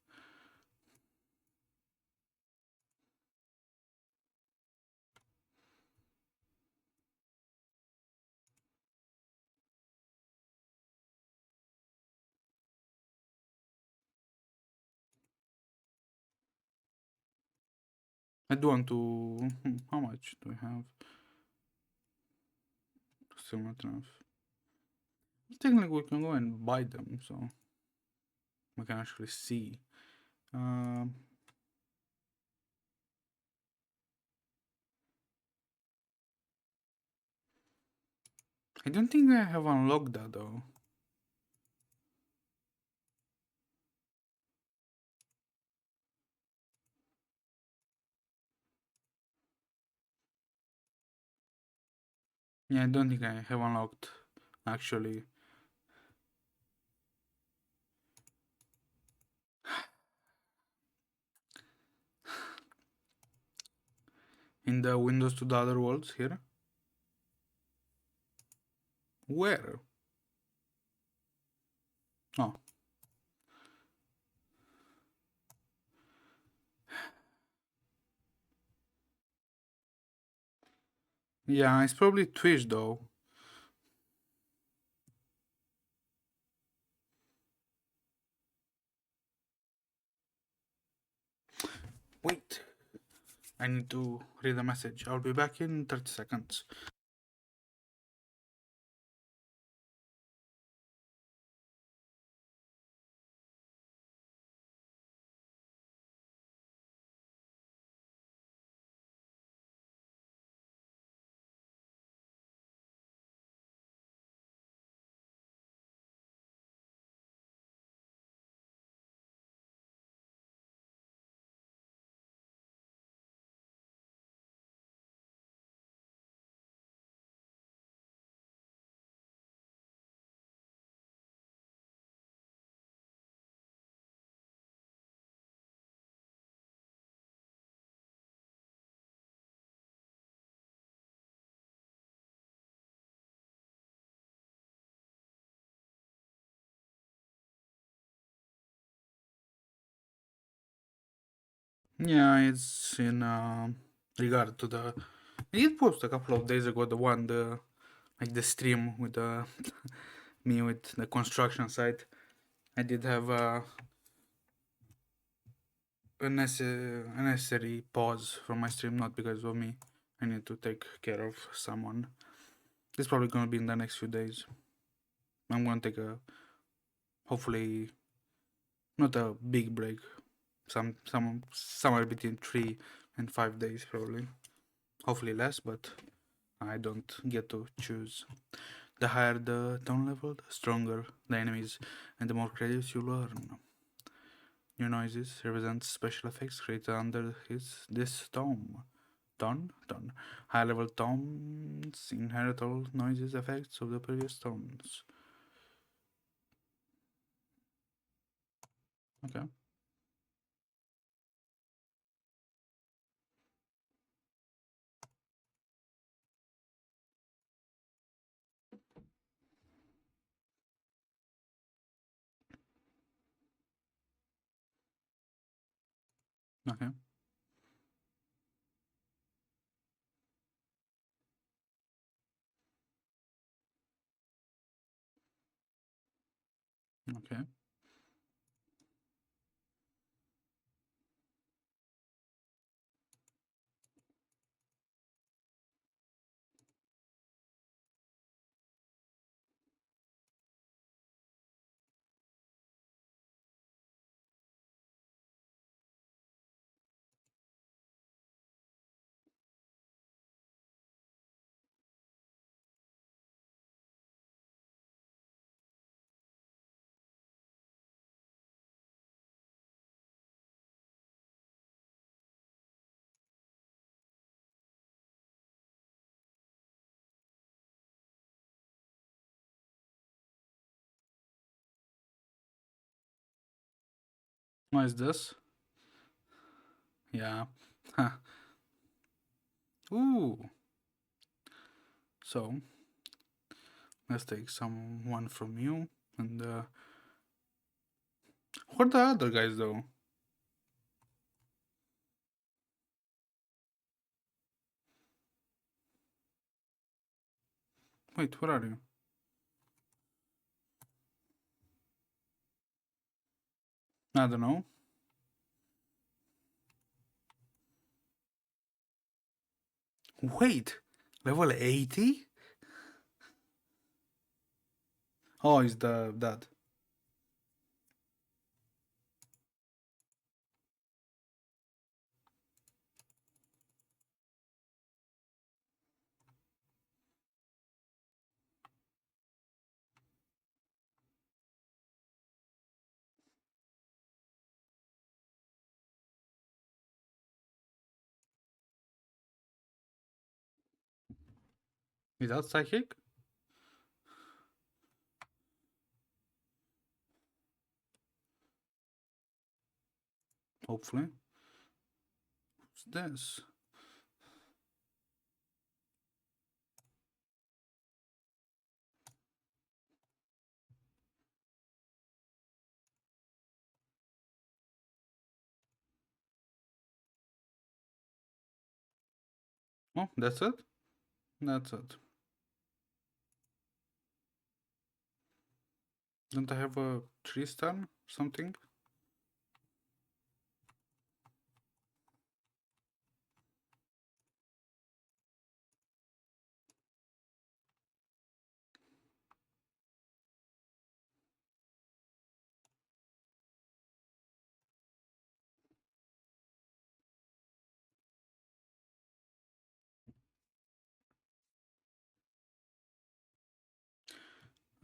I do want to. How much do I have? Still not enough. Technically, we can go and buy them, so we can actually see. Um, I don't think I have unlocked that though. Yeah, I don't think I have unlocked actually. In the Windows to the other worlds here. Where? Oh, yeah, it's probably Twitch though. Wait, I need to read a message. I'll be back in 30 seconds. Yeah, it's in regard to the. I did post a couple of days ago the like the stream with the me with the construction site. I did have a necessary pause from my stream, not because of me. I need to take care of someone. It's probably gonna be in the next few days. I'm gonna take a hopefully not a big break. Somewhere between 3 and 5 days probably. Hopefully less, but I don't get to choose. The higher the tone level, the stronger the enemies, and the more credits you learn. New noises represent special effects created under this tome. Tone. High level tones inherit all noises effects of the previous tones. Okay. Okay. Okay. What is this? Yeah. Ooh. So, let's take someone from you. And, what are the other guys, though? Wait, where are you? I don't know. Wait, level 80? Oh, it's that. Is that psychic? Hopefully. What's this? Oh, that's it? That's it. Don't I have a 3-star? Something?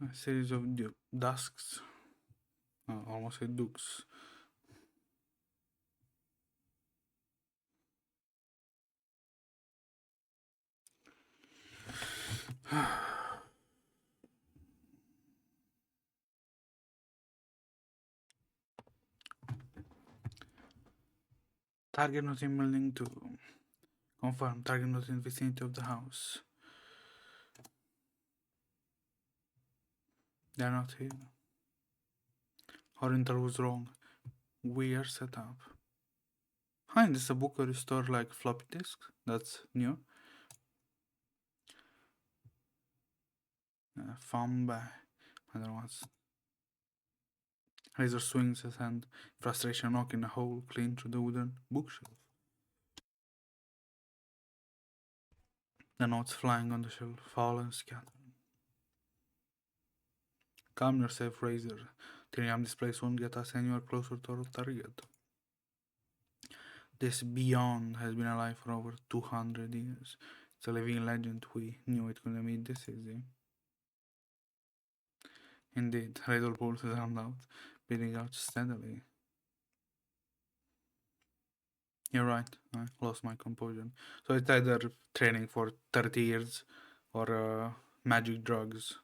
A series of dusks. Almost said dukes. Target not in building 2. Confirm. Target not in vicinity of the house. They're not here. Oriental was wrong. We are set up. Hi, this is a book where you store like floppy disks. That's new. Found by other ones. Razor swings his hand, frustration knocking a hole clean through the wooden bookshelf. The notes flying on the shelf fall and scatter. Calm yourself, Razor. Tearing this place won't get us anywhere closer to our target. This beyond has been alive for over 200 years. It's a living legend. We knew it couldn't be this easy. Indeed, Razor pulls his hand out, bleeding out steadily. You're right, I lost my composure. So it's either training for 30 years or magic drugs.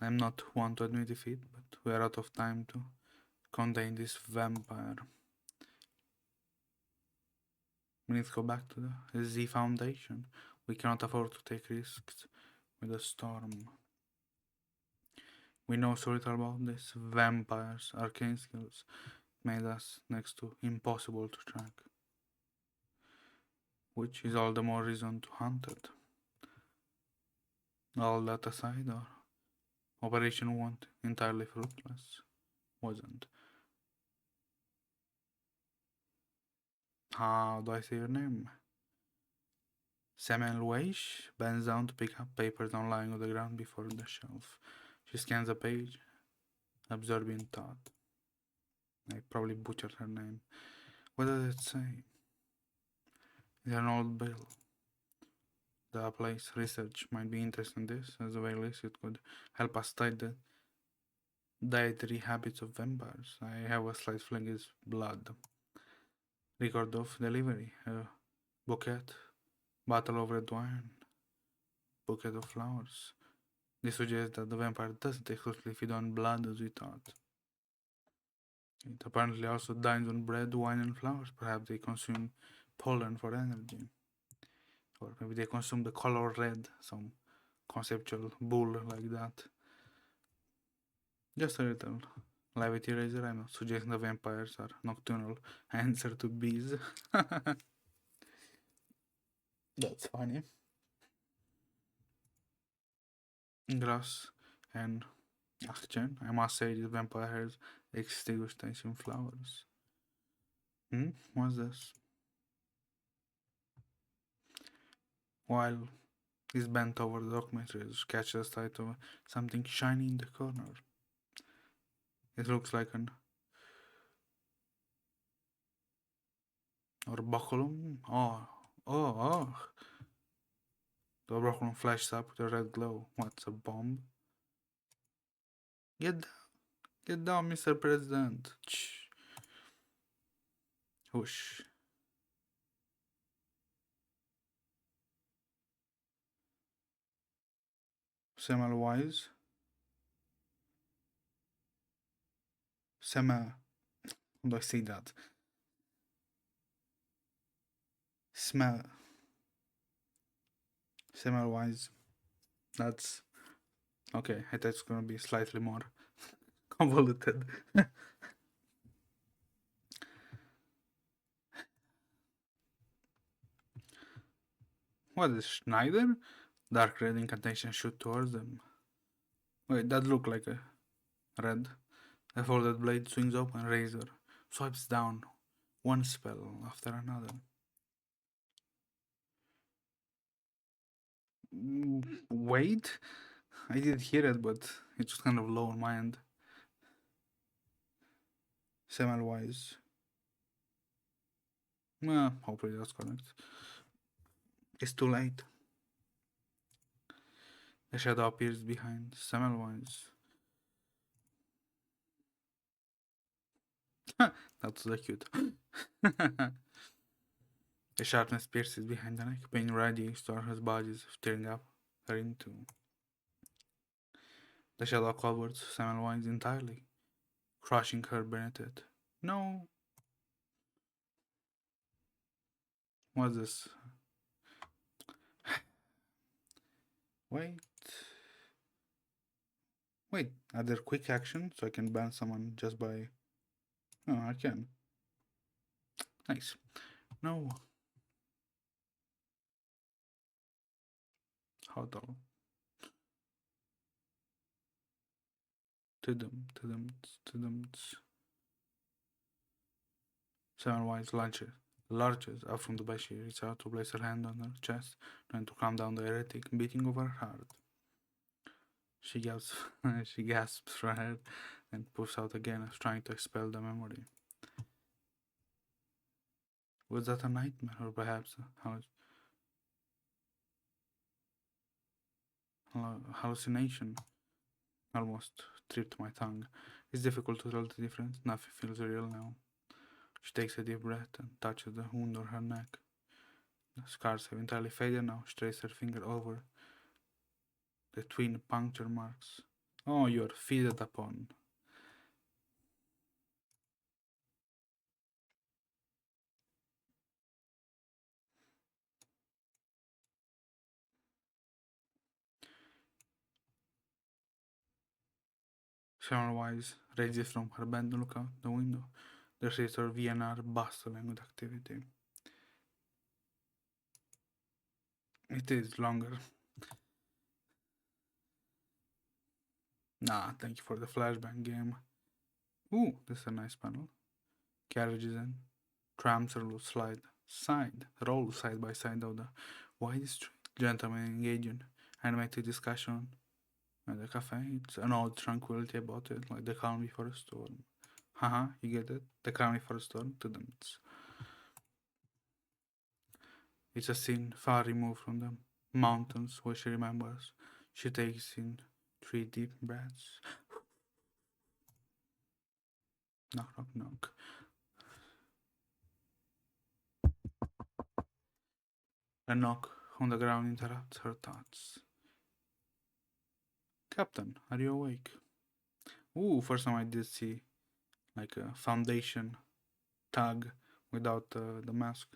I'm not one to admit defeat, but we're out of time to contain this vampire. We need to go back to the Z Foundation. We cannot afford to take risks with a storm. We know so little about this. Vampires, arcane skills made us next to impossible to track. Which is all the more reason to hunt it. All that aside, our operation wasn't entirely fruitless. Wasn't. How do I say your name? Samuel Weish bends down to pick up papers now lying on the ground before the shelf. She scans a page, absorbing thought. I probably butchered her name. What does it say? It's an old bill. The place research might be interested in this, as the very least it could help us study the dietary habits of vampires. I have a slight feeling it's blood. Record of delivery, a bouquet, bottle of red wine, bouquet of flowers. This suggests that the vampire doesn't exclusively feed on blood as we thought. It apparently also dines on bread, wine, and flowers. Perhaps they consume pollen for energy. Or maybe they consume the color red, some conceptual bull like that. Just a little levity razor. I'm not suggesting the vampires are nocturnal answer to bees. That's funny. Grass and action. I must say, this vampire has extinguished in flowers. What's this? While he's bent over the documentary, catches sight of something shiny in the corner. It looks like an orbaculum. Oh. The orbaculum flashes up with a red glow. What's a bomb? Get down, Mr. President. Shh. Whoosh. Semmelweis. How do I say that? Smell. Semmelweis. That's okay. I thought it's gonna be slightly more convoluted. What is Schneider? Dark red incantation shoot towards them. Wait, that looked like a red. The folded blade swings open, razor swipes down, one spell after another. Wait, I did hear it, but it's just kind of low on my end. Semmelweis. Well, hopefully that's correct. It's too late. A shadow appears behind Semmelweis. That's so cute. The sharpness pierces behind the neck. Pain radiates to her bodies, tearing up her into. The shadow covers Semmelweis entirely, crushing her beneath it. No. What's this? Wait. Are there quick actions so I can ban someone just by... Oh, I can. Nice. No. Hodl. To them. Semmelweis lurches up from the bed. She reaches out to place her hand on her chest, trying to calm down the erratic beating of her heart. She gasps for her and puffs out again, trying to expel the memory. Was that a nightmare, or perhaps hallucination? Almost tripped my tongue. It's difficult to tell the difference. Nothing feels real now. She takes a deep breath and touches the wound on her neck. The scars have entirely faded now. She traces her finger over the twin puncture marks. Oh, you're feeded upon. Semmelweis raises from her bed and looks out the window. The streets of Vienna are bustling with activity. It is longer. Nah, thank you for the flashbang game. Ooh, this is a nice panel. Carriages in. Trams roll side by side of the wide street. Gentlemen engage in animated discussion at the cafe. It's an odd tranquility about it, like the calm before a storm. Haha, you get it? The calm before a storm to them. It's a scene far removed from the mountains where she remembers. She takes in 3 deep breaths. Knock, knock, knock. A knock on the ground interrupts her thoughts. Captain, are you awake? Ooh, first time I did see like a foundation tag without the mask.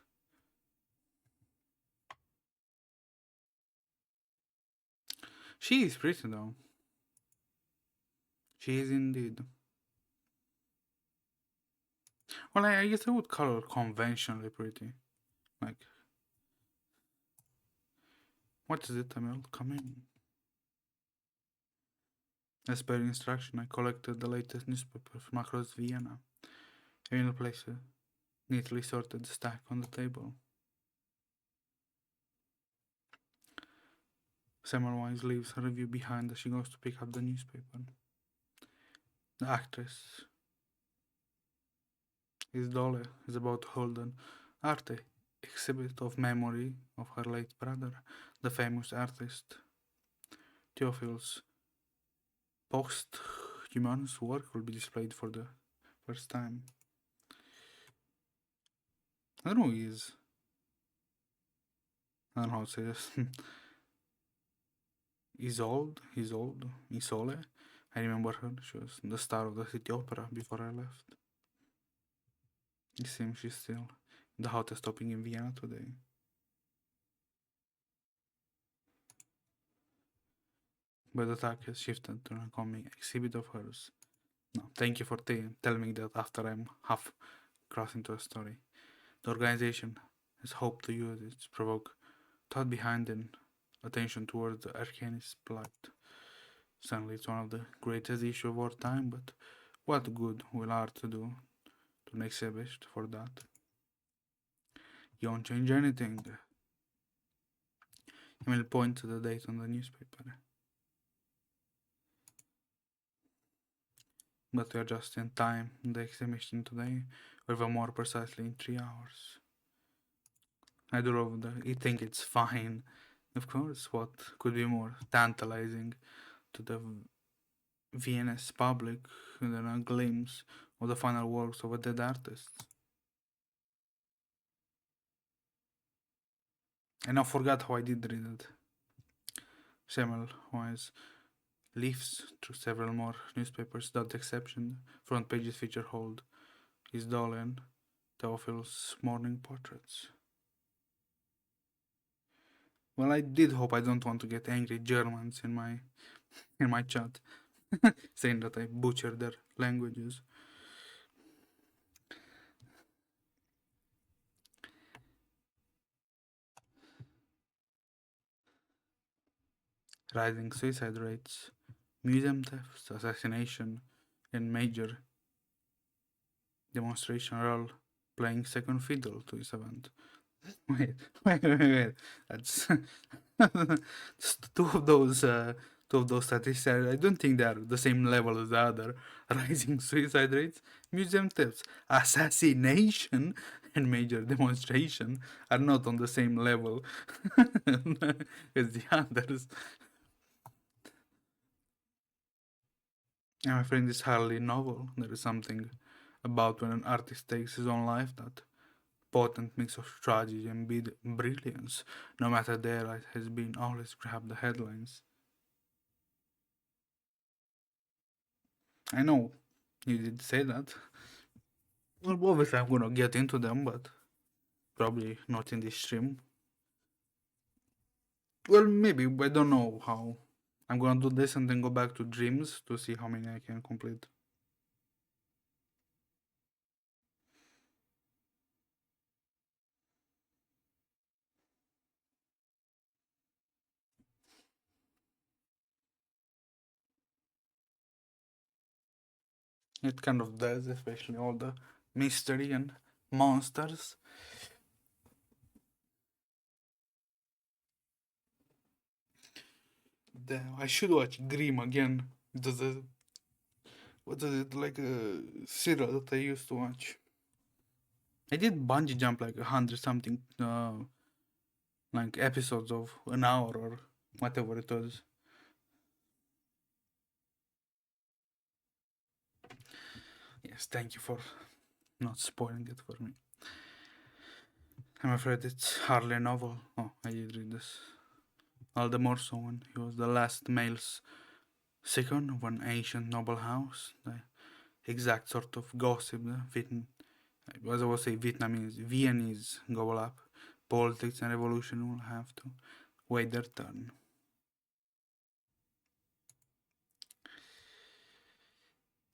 She is pretty though. She is indeed. Well, I guess I would call her conventionally pretty. Like, what is it, Emil? Come in. As per instruction, I collected the latest newspaper from across Vienna. Emil placed a neatly sorted stack on the table. Semmelweis leaves her review behind as she goes to pick up the newspaper. The actress, his Dole, is about to hold an art exhibit of memory of her late brother, the famous artist. Theophil's posthumous work will be displayed for the first time. I don't know who he is. I don't know how to say this. Isolde. Isole. I remember her. She was the star of the city opera before I left. It seems she's still the hottest topping in Vienna today. But the attack has shifted to an upcoming exhibit of hers. No, thank you for telling me that after I'm half crossing to a story. The organization has hoped to use it to provoke thought behind and attention towards the Arcanist plight. Certainly, it's one of the greatest issues of our time, but what good will art do to an exhibit for that? You won't change anything. You will point to the date on the newspaper. But we are just in time. The exhibition today will be more precisely in 3 hours. I do I think it's fine. Of course, what could be more tantalizing to the Viennese public than a glimpse of the final works of a dead artist? I now forgot how I did read it. Semmelweis leafs through several more newspapers without exception. Front pages feature hold his Dolan, Theophil's morning portraits. Well, I did hope I don't want to get angry Germans in my chat, saying that I butcher their languages. Rising suicide rates, museum thefts, assassination, and major demonstration are all playing second fiddle to this event. Wait. That's two of those statistics. I don't think they are the same level as the other. Rising suicide rates, museum thefts, assassination, and major demonstration are not on the same level as the others. I'm afraid it's hardly novel. There is something about when an artist takes his own life that potent mix of tragedy and brilliance, no matter there it has been always grabbed the headlines. I know you did say that. Well, obviously I'm gonna get into them, but probably not in this stream. Well, maybe, I don't know how. I'm gonna do this and then go back to dreams to see how many I can complete. It kind of does, especially all the mystery and monsters. Damn, I should watch Grimm again. Does it, what is it, like a serial that I used to watch? I did bungee jump like 100 something like episodes of an hour or whatever it was. Yes, thank you for not spoiling it for me. I'm afraid it's hardly a novel. Oh, I did read this. All the more so when he was the last male's second of an ancient noble house. exact sort of gossip. As I was saying, Viennese gobble up. Politics and revolution will have to wait their turn.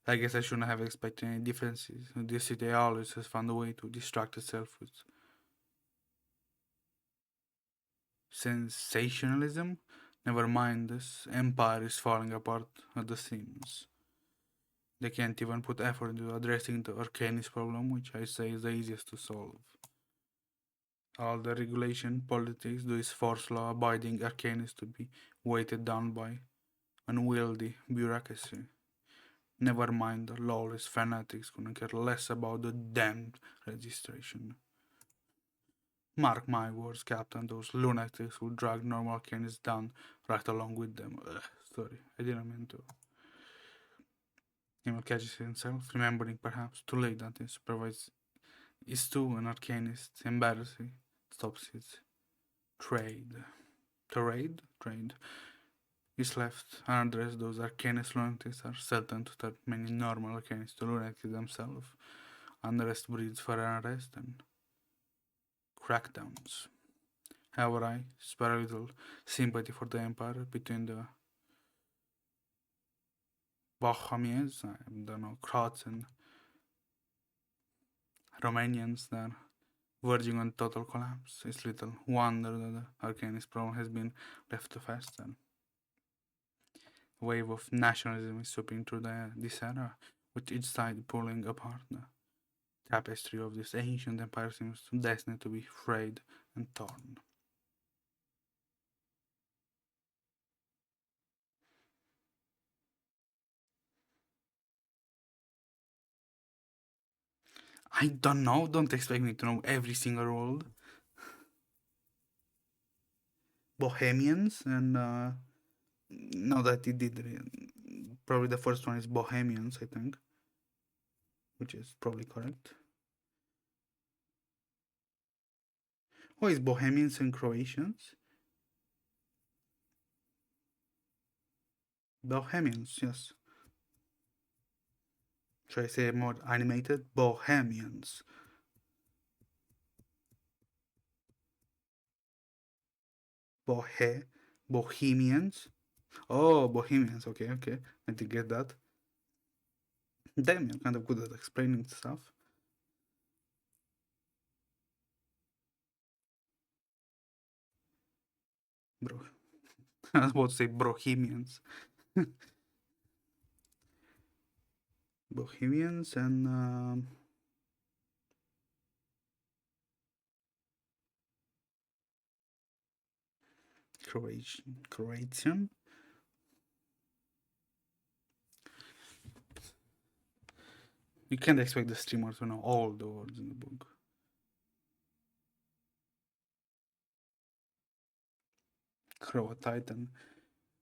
I guess I shouldn't have expected any differences. This city always has found a way to distract itself with sensationalism. Never mind, this empire is falling apart at the seams. They can't even put effort into addressing the Arcanis problem, which I say is the easiest to solve. All the regulation politics do is force law abiding Arcanis to be weighted down by unwieldy bureaucracy. Never mind the lawless fanatics couldn't care less about the damned registration. Mark my words, Captain, those lunatics will drag normal Arcanis down right along with them. Ugh, sorry, I didn't mean to. He will catch himself, remembering perhaps too late that his supervisor is too an Arcanist. Embarrassing. Stops his trade. Trade. Is left unaddressed. Those Arcanist lunatics are certain to turn many normal Arcanists to lunatics themselves. Unrest breeds for unrest and crackdowns. However, I spare a little sympathy for the empire between the Bohemians, I don't know, Croats and Romanians that are verging on total collapse. It's little wonder that the Arcanist problem has been left to fester. A wave of nationalism is sweeping through this era, with each side pulling apart the tapestry of this ancient empire seems destined to be frayed and torn. I don't know, don't expect me to know every single world. Bohemians and no, that it did. Probably the first one is Bohemians, I think, which is probably correct. Oh, is Bohemians and Croatians? Bohemians, yes. Should I say more animated? Bohemians. Bohemians. Oh, Bohemians. Okay, okay. I did get that. Damn, you're kind of good at explaining stuff. Bro. I was about to say Bohemians. Bohemians and Croatian. You can't expect the streamer to know all the words in the book. Crow Titan.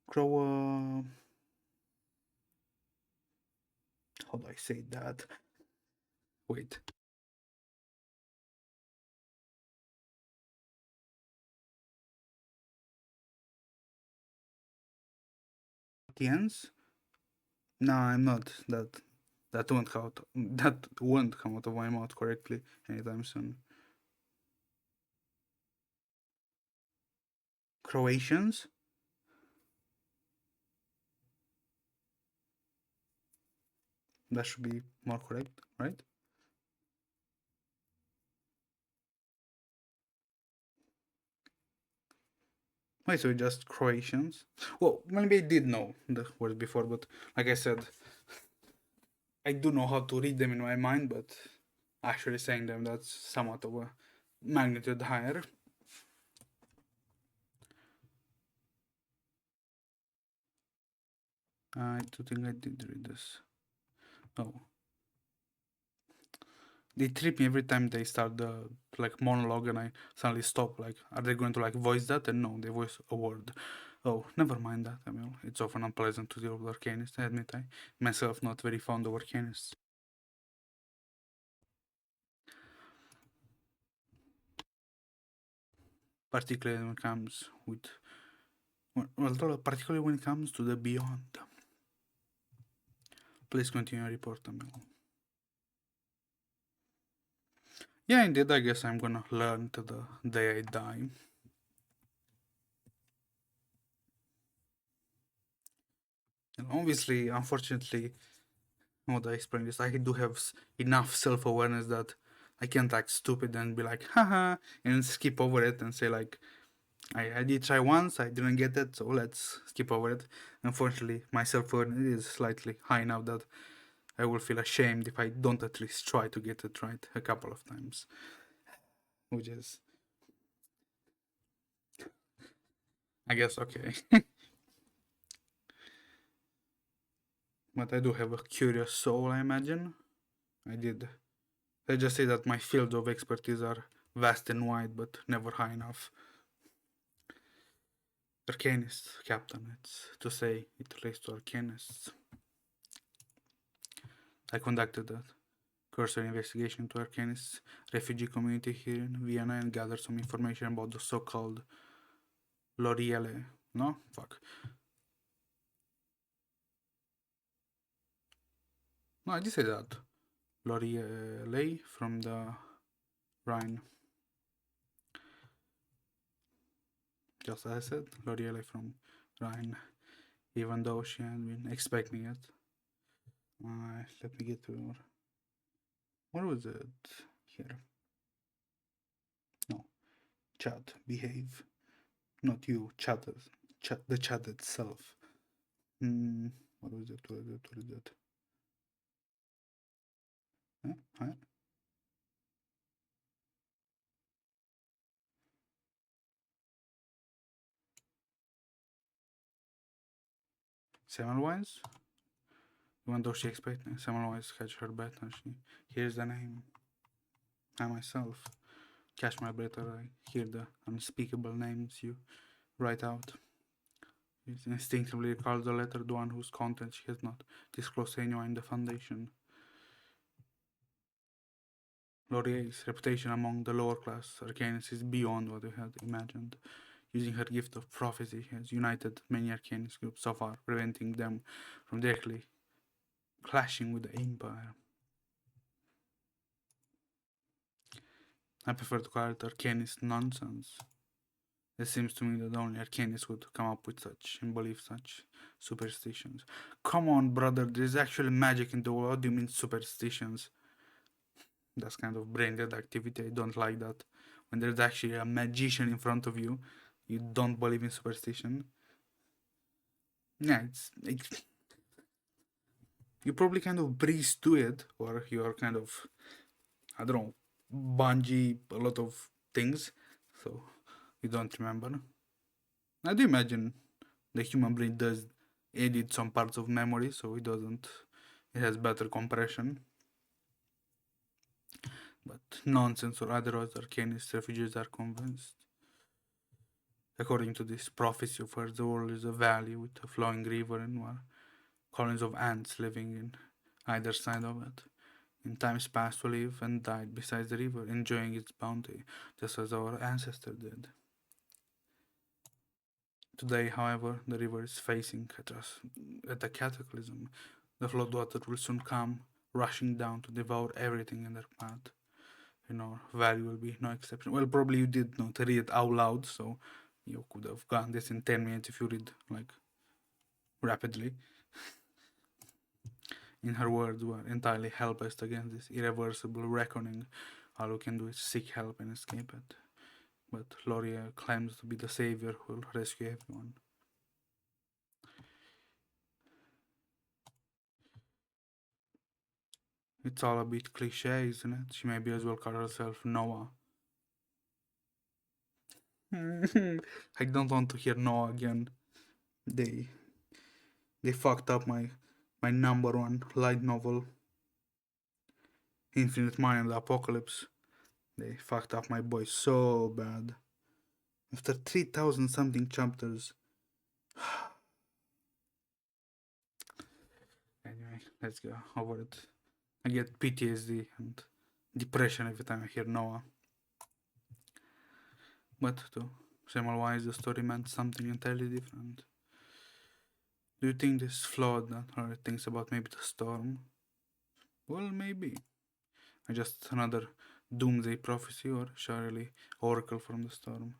Crow. How do I say that? Wait. Tians? No, I'm not. That won't come out. That won't come out of my mouth correctly anytime soon. Croatians? That should be more correct, right? Wait, so just Croatians? Well, maybe I did know the words before, but like I said, I do know how to read them in my mind, but actually saying them, that's somewhat of a magnitude higher. I do think I did read this. Oh. They trip me every time they start the like monologue and I suddenly stop. Like, are they going to like voice that? And no, they voice a word. Oh, never mind that. I mean, it's often unpleasant to deal with arcanists. I admit I myself not very fond of arcanists. Particularly when it comes with particularly when it comes to the beyond. Please continue report them. Yeah, indeed, I guess I'm gonna learn to the day I die. And obviously, unfortunately, how do I explain this? I do have enough self-awareness that I can't act stupid and be like, haha, and skip over it and say like, I did try once, I didn't get it, so let's skip over it. Unfortunately, my self-awareness is slightly high enough that I will feel ashamed if I don't at least try to get it right a couple of times. Which is, I guess, okay. But I do have a curious soul, I imagine. Let's just say that my fields of expertise are vast and wide, but never high enough. Arcanist, Captain, it's to say it relates to Arcanists. I conducted a cursory investigation into Arcanists' refugee community here in Vienna and gathered some information about the so-called Loriele. No? Fuck. No, I did say that. Loriele from the Rhine. Just as I said, Loriele from Rhine. Even though she had been expecting it. Let me get to her. What was it? Here. No. Chat. Behave. Not you. Chat. The chat itself. What was it? What is it? Huh? Semmelweis? Even though she expected Semmelweis catch her bet and she hears the name. I myself catch my breath or I hear the unspeakable names you write out. It instinctively recalls the letter, the one whose contents she has not disclosed to anyone in the Foundation. Laurier's reputation among the lower class arcanists is beyond what we had imagined. Using her gift of prophecy, she has united many arcanist groups so far, preventing them from directly clashing with the Empire. I prefer to call it arcanist nonsense. It seems to me that only arcanists would come up with such and believe such superstitions. Come on, brother, there's actually magic in the world. What do you mean superstitions? That's kind of brain dead activity. I don't like that. When there's actually a magician in front of you, you don't believe in superstition. Yeah, it's you probably kind of breeze to it, or you're kind of, I don't know, bungee a lot of things, so you don't remember. I do imagine the human brain does edit some parts of memory, so it has better compression. But nonsense or otherwise, arcanist refugees are convinced. According to this prophecy of earth, the world is a valley with a flowing river and colonies of ants living in either side of it. In times past, we lived and died beside the river, enjoying its bounty, just as our ancestors did. Today, however, the river is facing at a cataclysm. The floodwater will soon come, rushing down to devour everything in their path. In our valley will be no exception. Well, probably you did not read it out loud, so you could have gotten this in 10 minutes if you read, like, rapidly. In her words, we are entirely helpless against this irreversible reckoning. All we can do is seek help and escape it. But Loria claims to be the savior who will rescue everyone. It's all a bit cliche, isn't it? She may be as well call herself Noah. I don't want to hear Noah again. They fucked up my number one light novel, Infinite Mind and the Apocalypse. They fucked up my boy so bad. After 3,000 something chapters. Anyway, let's go over it. I get PTSD and depression every time I hear Noah. But to Semmelweis, the story meant something entirely different. Do you think this flawed that her thinks about maybe the storm? Well, maybe. Just another doomsday prophecy or surely oracle from the storm.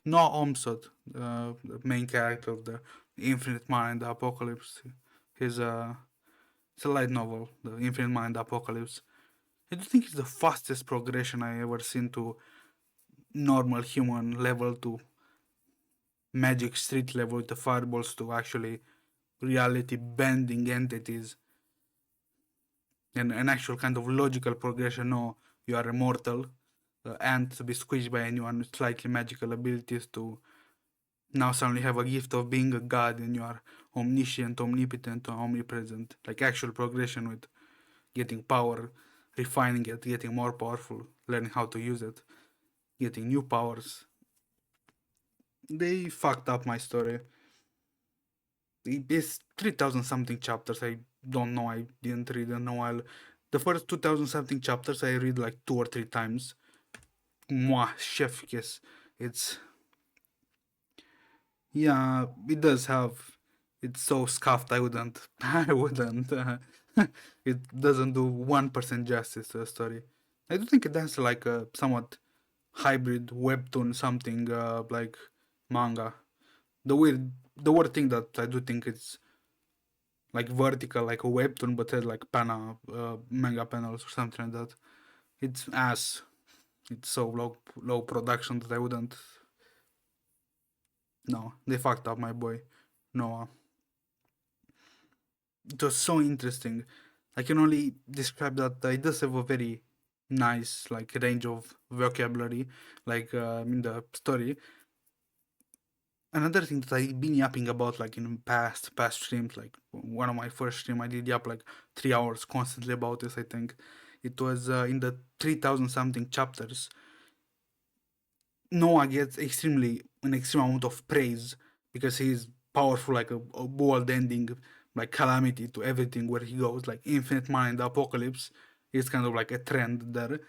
No, Omsod, the main character of the Infinite Mind, the Apocalypse. His it's a light novel, the Infinite Mind, the Apocalypse. I do think it's the fastest progression I ever seen to normal human level to magic street level with the fireballs to actually reality bending entities and an actual kind of logical progression. No, you are immortal and to be squished by anyone with slightly magical abilities to now suddenly have a gift of being a god and you are omniscient, omnipotent, or omnipresent. Like actual progression with getting power, refining it, getting more powerful, learning how to use it, getting new powers. They fucked up my story. It's 3,000 something chapters. I don't know. I didn't read in a while. The first 2,000 something chapters I read like 2 or 3 times. Mwah, chef kiss. It's, yeah, it does have. It's so scuffed. I wouldn't. I wouldn't. It doesn't do 1% justice to the story. I do think it has like a somewhat hybrid webtoon something like manga. The weird thing that I do think it's like vertical, like a webtoon, but had like manga panels or something like that. It's ass. It's so low production that I wouldn't. No, they fucked up my boy. No, it was so interesting. I can only describe that it does have a very nice like range of vocabulary, like in the story. Another thing that I've been yapping about like in past streams, like one of my first stream I did yap like 3 hours constantly about this. I think it was in the 3,000 something chapters. Noah gets an extreme amount of praise because he's powerful like a world ending like calamity to everything where he goes, like infinite mind apocalypse is kind of like a trend there.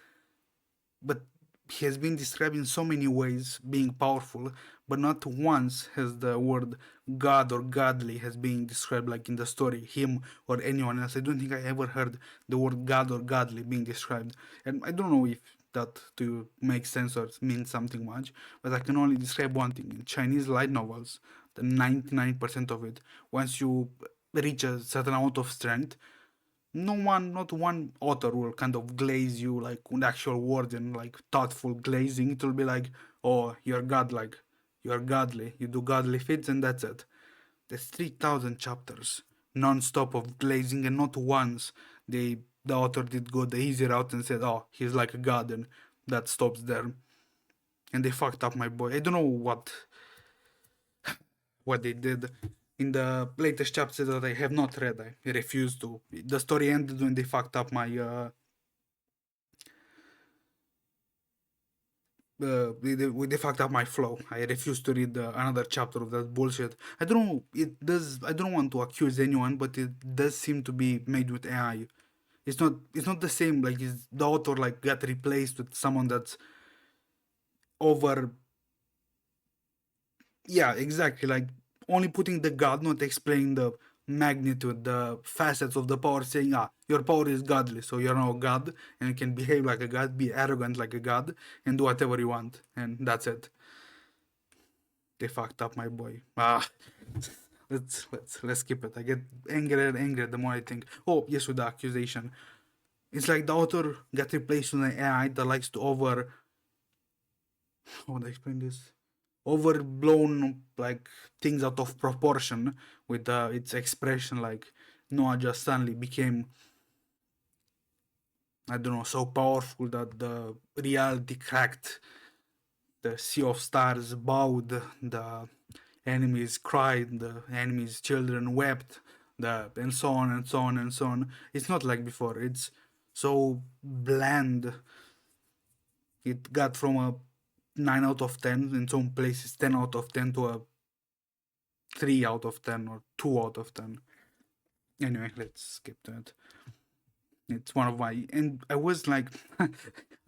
But he has been described in so many ways being powerful, but not once has the word god or godly has been described like in the story, him or anyone else. I don't think I ever heard the word god or godly being described. And I don't know if that to make sense or means something much, but I can only describe one thing. In Chinese light novels, the 99% of it, once you reach a certain amount of strength, not one author will kind of glaze you like with actual words and like thoughtful glazing. It will be like, oh, you're godlike, you're godly, you do godly feats, and that's it. There's 3,000 chapters non-stop of glazing, and not once the author did go the easy route and said, oh, he's like a god, and that stops there. And they fucked up my boy. I don't know what they did in the latest chapters that I have not read. I refuse to. The story ended when they fucked up my they fucked up my flow. I refuse to read another chapter of that bullshit. I don't know. It does. I don't want to accuse anyone, but it does seem to be made with AI. It's not. It's not the same. Like the author like got replaced with someone that's over. Yeah, exactly. Like only putting the god, not explaining the magnitude, the facets of the power, saying, ah, your power is godly, so you're now a god, and you can behave like a god, be arrogant like a god, and do whatever you want, and that's it. They fucked up my boy. Ah, let's skip it. I get angrier and angrier the more I think. Oh, yes, with the accusation. It's like the author got replaced with an AI that likes to how would I explain this? Overblown like things out of proportion with its expression. Like Noah just suddenly became, I don't know, so powerful that the reality cracked. The sea of stars bowed. The enemies cried. The enemies' children wept. And so on and so on and so on. It's not like before. It's so bland. It got from a 9 out of 10 in some places, 10 out of 10 to a 3 out of 10 or 2 out of 10. Anyway, let's skip that. It's one of my, and I was like,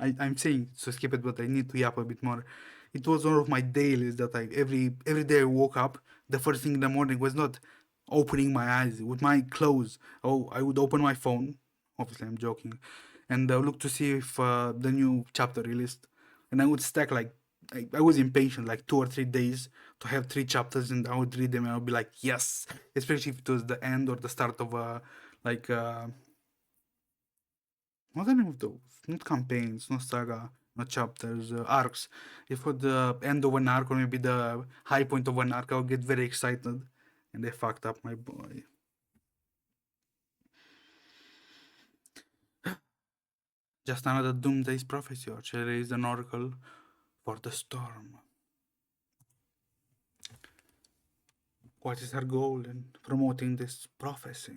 I'm saying to skip it, but I need to yap a bit more. It was one of my dailies that I every day I woke up. The first thing in the morning was not opening my eyes with my clothes. Oh, I would open my phone. Obviously, I'm joking, and look to see if the new chapter released. And I would stack like I was impatient, like 2 or 3 days to have 3 chapters, and I would read them, and I would be like, yes, especially if it was the end or the start of like what's the name of those? Not campaigns, not saga, not chapters, arcs. If it was the end of an arc or maybe the high point of an arc, I would get very excited, and they fucked up my boy. Just another doomsday prophecy, or shall raise an oracle for the storm. What is her goal in promoting this prophecy?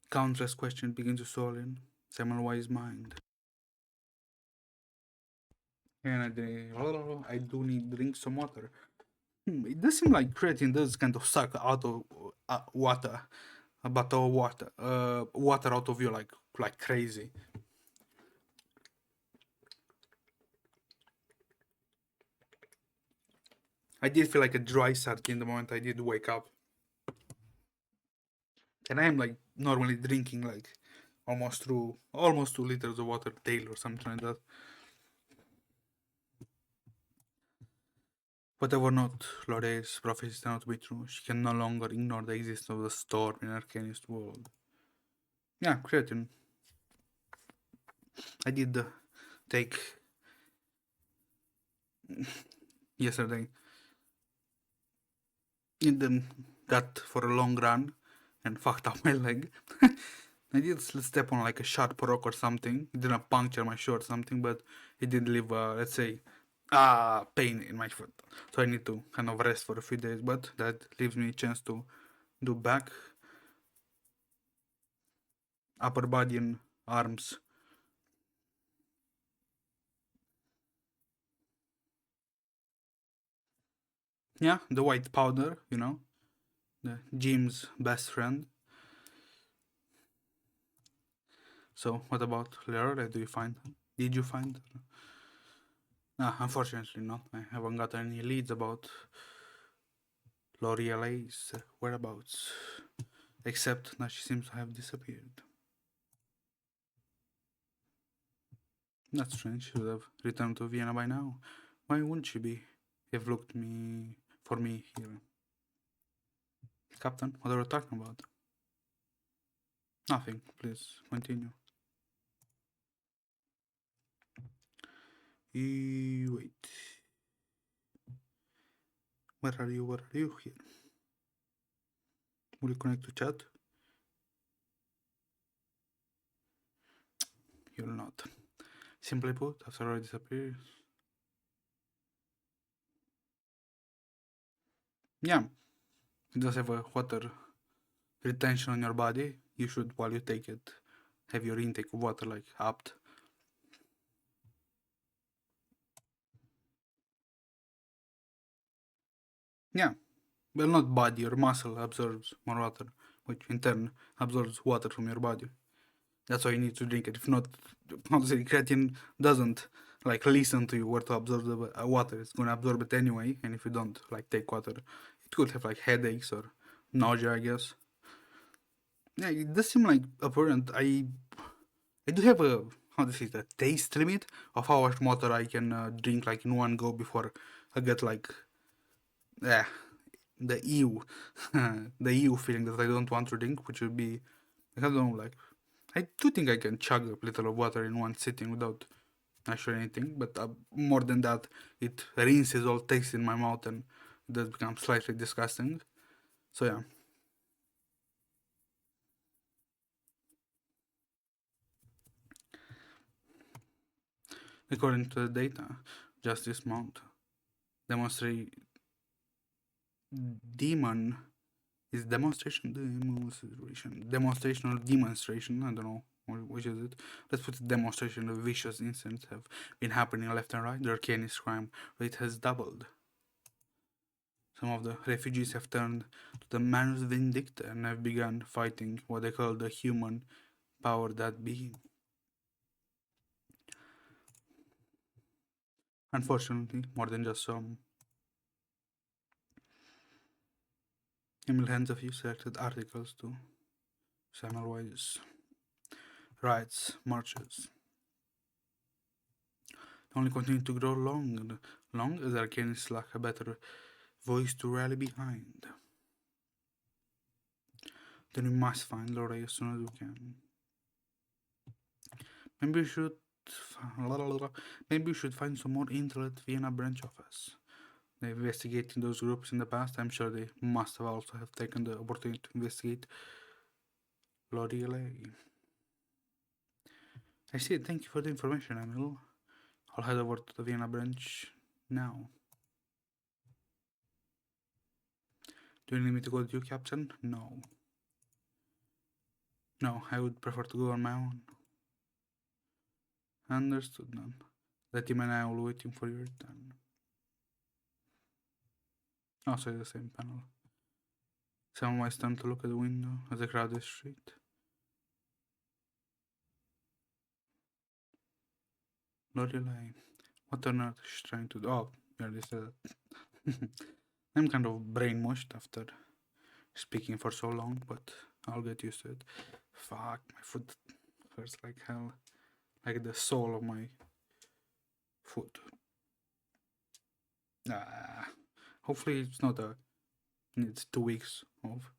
Countless questions begin to swirl in Semmelweis' mind. And I do need to drink some water. It does seem like creatine does kind of suck out of water, a bottle of water out of you like crazy. I did feel like a dry sardine the moment I did wake up, and I am like normally drinking like almost 2 liters of water daily or something like that. Whatever not Lore's prophecy turned out to be true, she can no longer ignore the existence of the storm in Arcanist world. Yeah, creatine. I did take yesterday in the got for a long run and fucked up my leg. I did step on like a sharp rock or something. It didn't puncture my shoe or something, but it did leave, let's say, pain in my foot. So I need to kind of rest for a few days, but that leaves me a chance to do back, upper body, and arms. Yeah, the white powder, the Jim's best friend. So what about Leora? Did you find? No, unfortunately not. I haven't got any leads about L'Oreal's whereabouts, except that she seems to have disappeared. That's strange. She should have returned to Vienna by now. Why wouldn't she be? Have looked me for me here. Captain, what are we talking about? Nothing. Please continue. Wait. Where are you? Where are you? Here. Will you connect to chat? You'll not. Simply put, after I disappear. Yeah, it does have a water retention on your body. You should, while you take it, have your intake of water like upped. Yeah, well, not body, your muscle absorbs more water, which in turn absorbs water from your body. That's why you need to drink it. If not, honestly, creatine doesn't like listen to you where to absorb the water. It's gonna absorb it anyway. And if you don't like take water, it could have like headaches or nausea, I guess. Yeah, it does seem like apparent. I do have a how to say a taste limit of how much water I can drink like in one go before I get like yeah the ew the ew feeling that I don't want to drink, which would be I don't know like I do think I can chug a little of water in one sitting without actually anything, but more than that, it rinses all taste in my mouth and it does become slightly disgusting. So yeah, according to the data, just this month, demonstrate demon is demonstration. I don't know which is it. Let's put it demonstration of vicious incidents have been happening left and right. The Arcanist crime rate has doubled. Some of the refugees have turned to the Manus Vindicta and have begun fighting what they call the human power that be. Unfortunately, more than just some. Email hands a few selected articles to Samuel Wise. Writes, marches. Only continue to grow long as Arcanis lack a better voice to rally behind. Then we must find Lorray as soon as we can. Maybe we should find some more intel at Vienna branch office. They investigating those groups in the past. I'm sure they must have also have taken the opportunity to investigate Lorelei. I see. Thank you for the information, Emil. I'll head over to the Vienna branch now. Do you need me to go with you, Captain? No. No, I would prefer to go on my own. Understood, then. The team and I will waiting for your return. Also, the same panel. Someone was time to look at the window at the crowded street. Lorelei. What on earth is she trying to do? Oh, you already said that. I'm kind of brainwashed after speaking for so long, but I'll get used to it. Fuck, my foot hurts like hell. Like the sole of my foot. Hopefully it's not needs 2 weeks of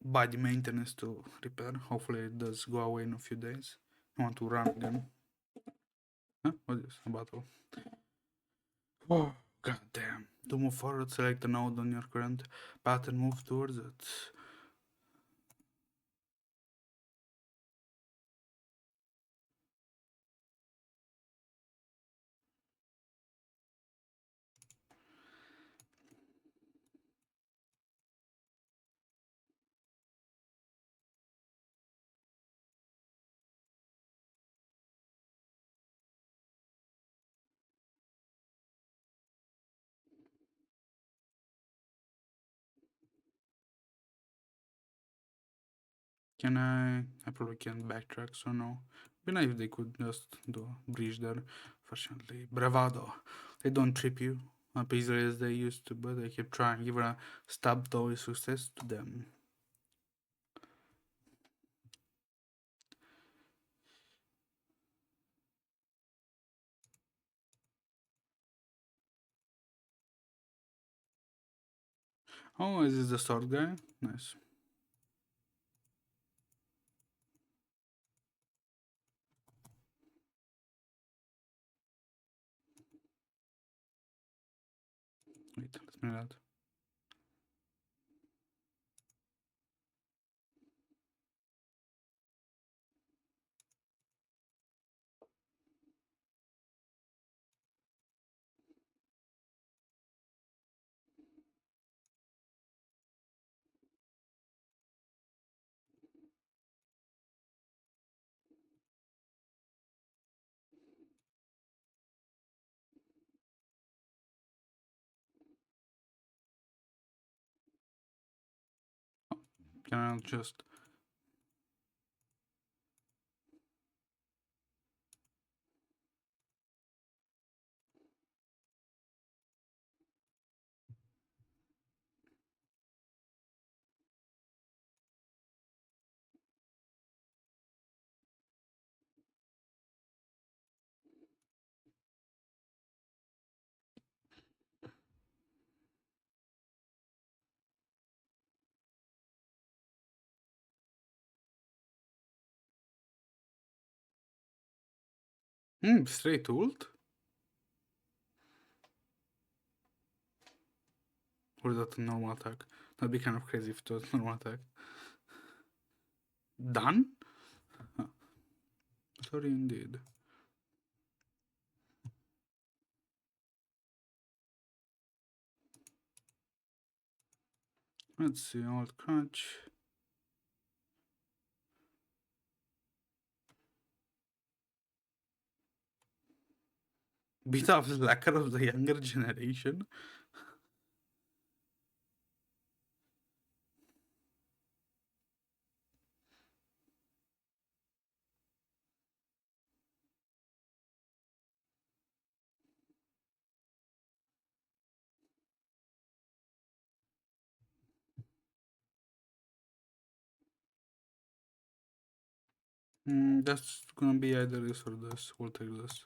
body maintenance to repair. Hopefully it does go away in a few days. I want to run again. Huh? What is this? A battle? Oh, god damn. To move forward, select the node on your current path and move towards it. Can I probably can't backtrack, so no. Be nice if they could just do a bridge there. Fortunately, bravado. They don't trip you up easily as they used to, but they keep trying. Even a stab though is success to them. Oh, is this the sword guy? Nice. Wait, let me add. Can I just... straight ult? Or is that a normal attack? That'd be kind of crazy if it was a normal attack. Done? Huh. Sorry indeed. Let's see, alt crunch. Beta of slacker of the younger generation. That's gonna be either this or this. We'll take this.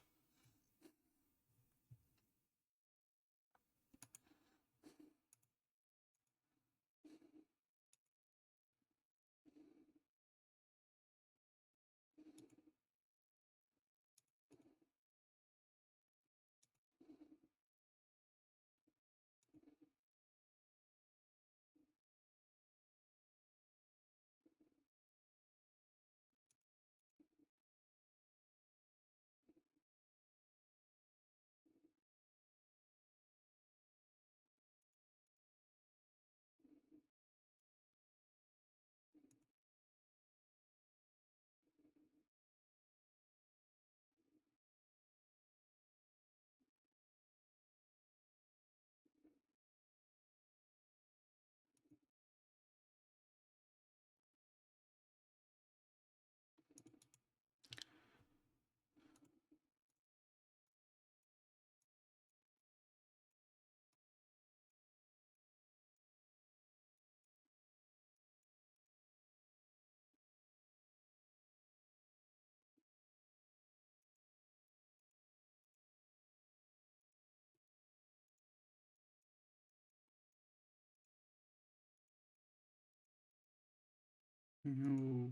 You...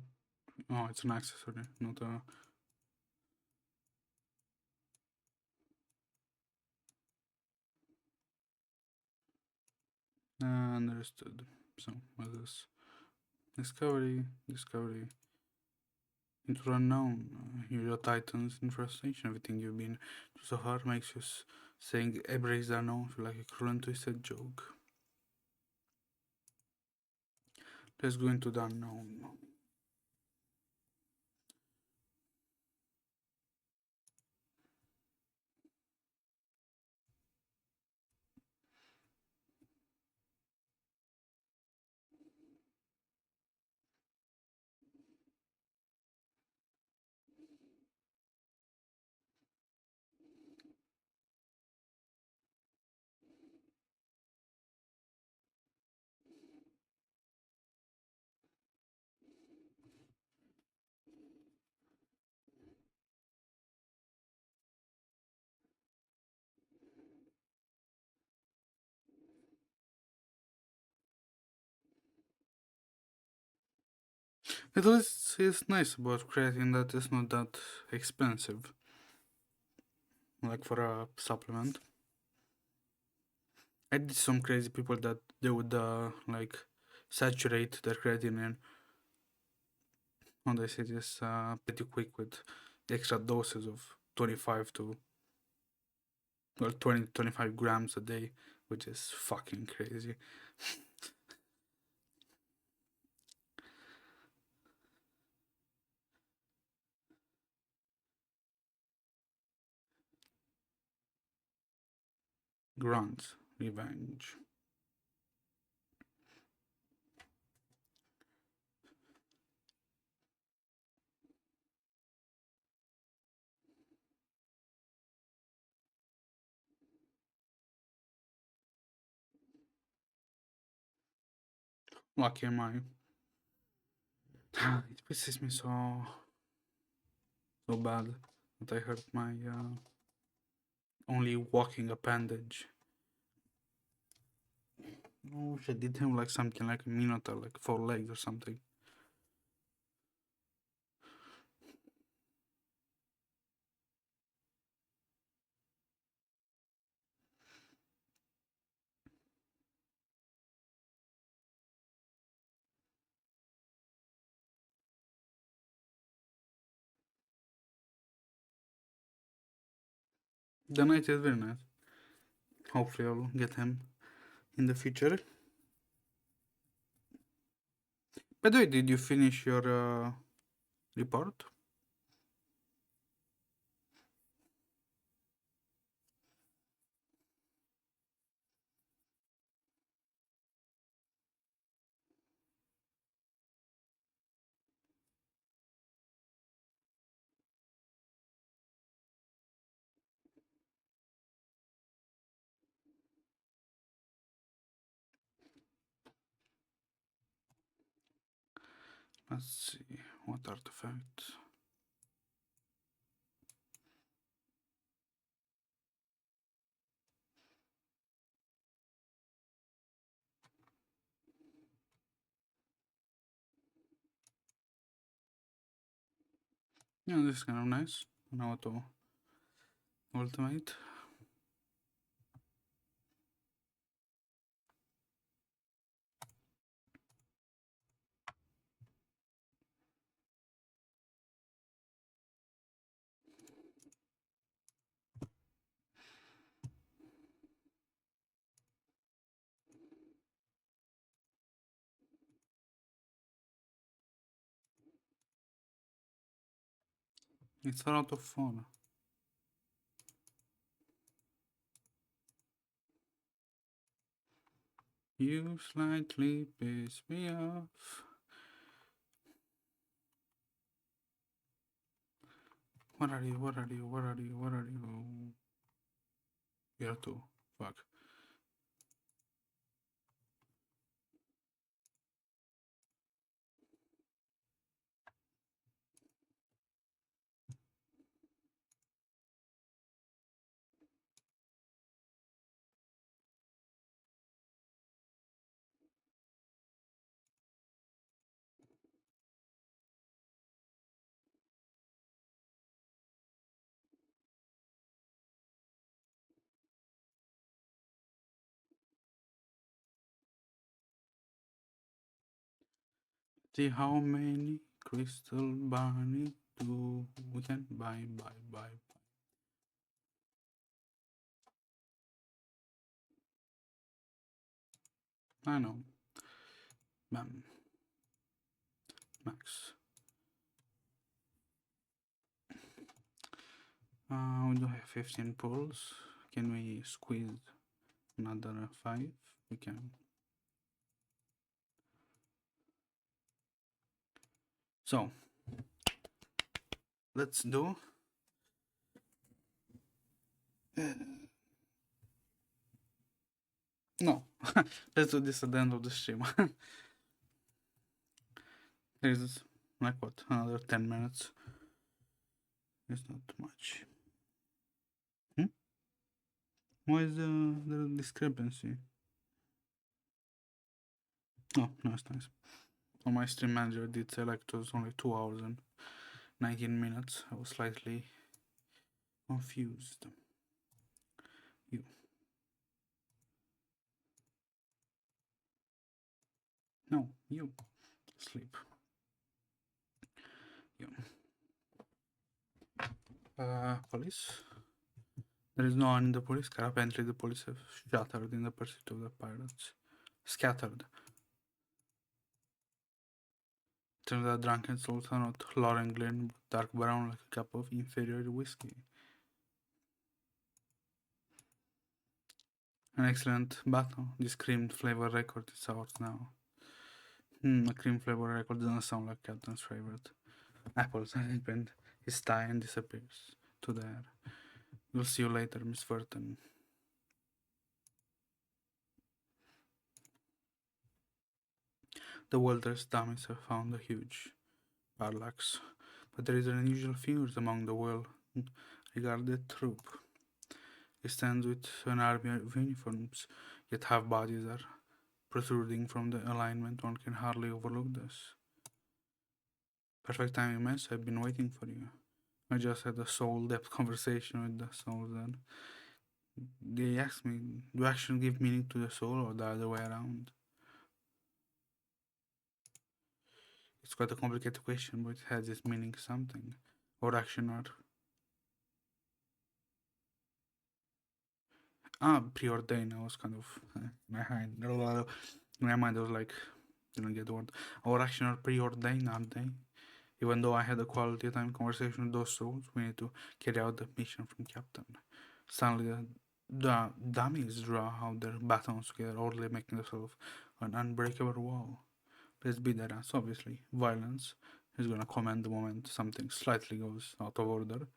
Oh, it's an accessory, not a... Understood. So, what is this? Discovery, discovery. Into the unknown. Your titans, infestation, everything you've been through so hard makes you saying embrace the unknown feel like a cruel and twisted joke. Let's go into the unknown. At least it's nice about creating that it's not that expensive. Like for a supplement. I did some crazy people that they would like saturate their creatine and they say this pretty quick with extra doses of 25 to 20 25 grams a day, which is fucking crazy. Grunt revenge. Lucky am I. It pisses me so bad that I hurt my only walking appendage. Oh, I did him like something like a minotaur, like 4 legs or something. The knight is very nice. Hopefully I'll get him in the future. By the way, did you finish your report? Let's see, what artifact? Yeah, this is kind of nice. An auto ultimate. It's a lot of fun. You slightly piss me off. What are you? What are you? What are you? What are you? You're two. Fuck. See how many crystal bunny do we can buy. I know. Bam. Max. We do have 15 pulls. Can we squeeze another 5? We can. So, let's do. No, let's do this at the end of the stream. There's like what, another 10 minutes. It's not much. Why is the discrepancy? Oh, no, it's nice. On my stream manager did say like it was only 2 hours and 19 minutes. I was slightly confused. You. No, you. Sleep. You. Police. There is no one in the police car. Apparently the police have shattered in the pursuit of the pirates. Scattered. Turns out drunken souls are not Lauren Glen, dark brown like a cup of inferior whiskey. An excellent battle. This cream flavor record is out now. A cream flavor record doesn't sound like Captain's favorite. Apples and his tie and disappears to the air. We'll see you later, Miss Furton. The Walters dummies have found a huge parallax, but there is an unusual figure among the well-regarded troop. He stands with an army of uniforms, yet half bodies are protruding from the alignment. One can hardly overlook this. Perfect timing, Miss. I've been waiting for you. I just had a soul depth conversation with the souls then. They asked me, do action give meaning to the soul or the other way around? It's quite a complicated question, but it has its meaning something. Or action or... preordained. I was kind of... in my mind I was like, didn't get the word. Or action or preordained, aren't they? Even though I had a quality time conversation with those souls, we need to carry out the mission from Captain. Suddenly the dummies draw out their batons together, orderly making themselves an unbreakable wall. Let's be their ass, obviously. Violence is gonna command the moment something slightly goes out of order.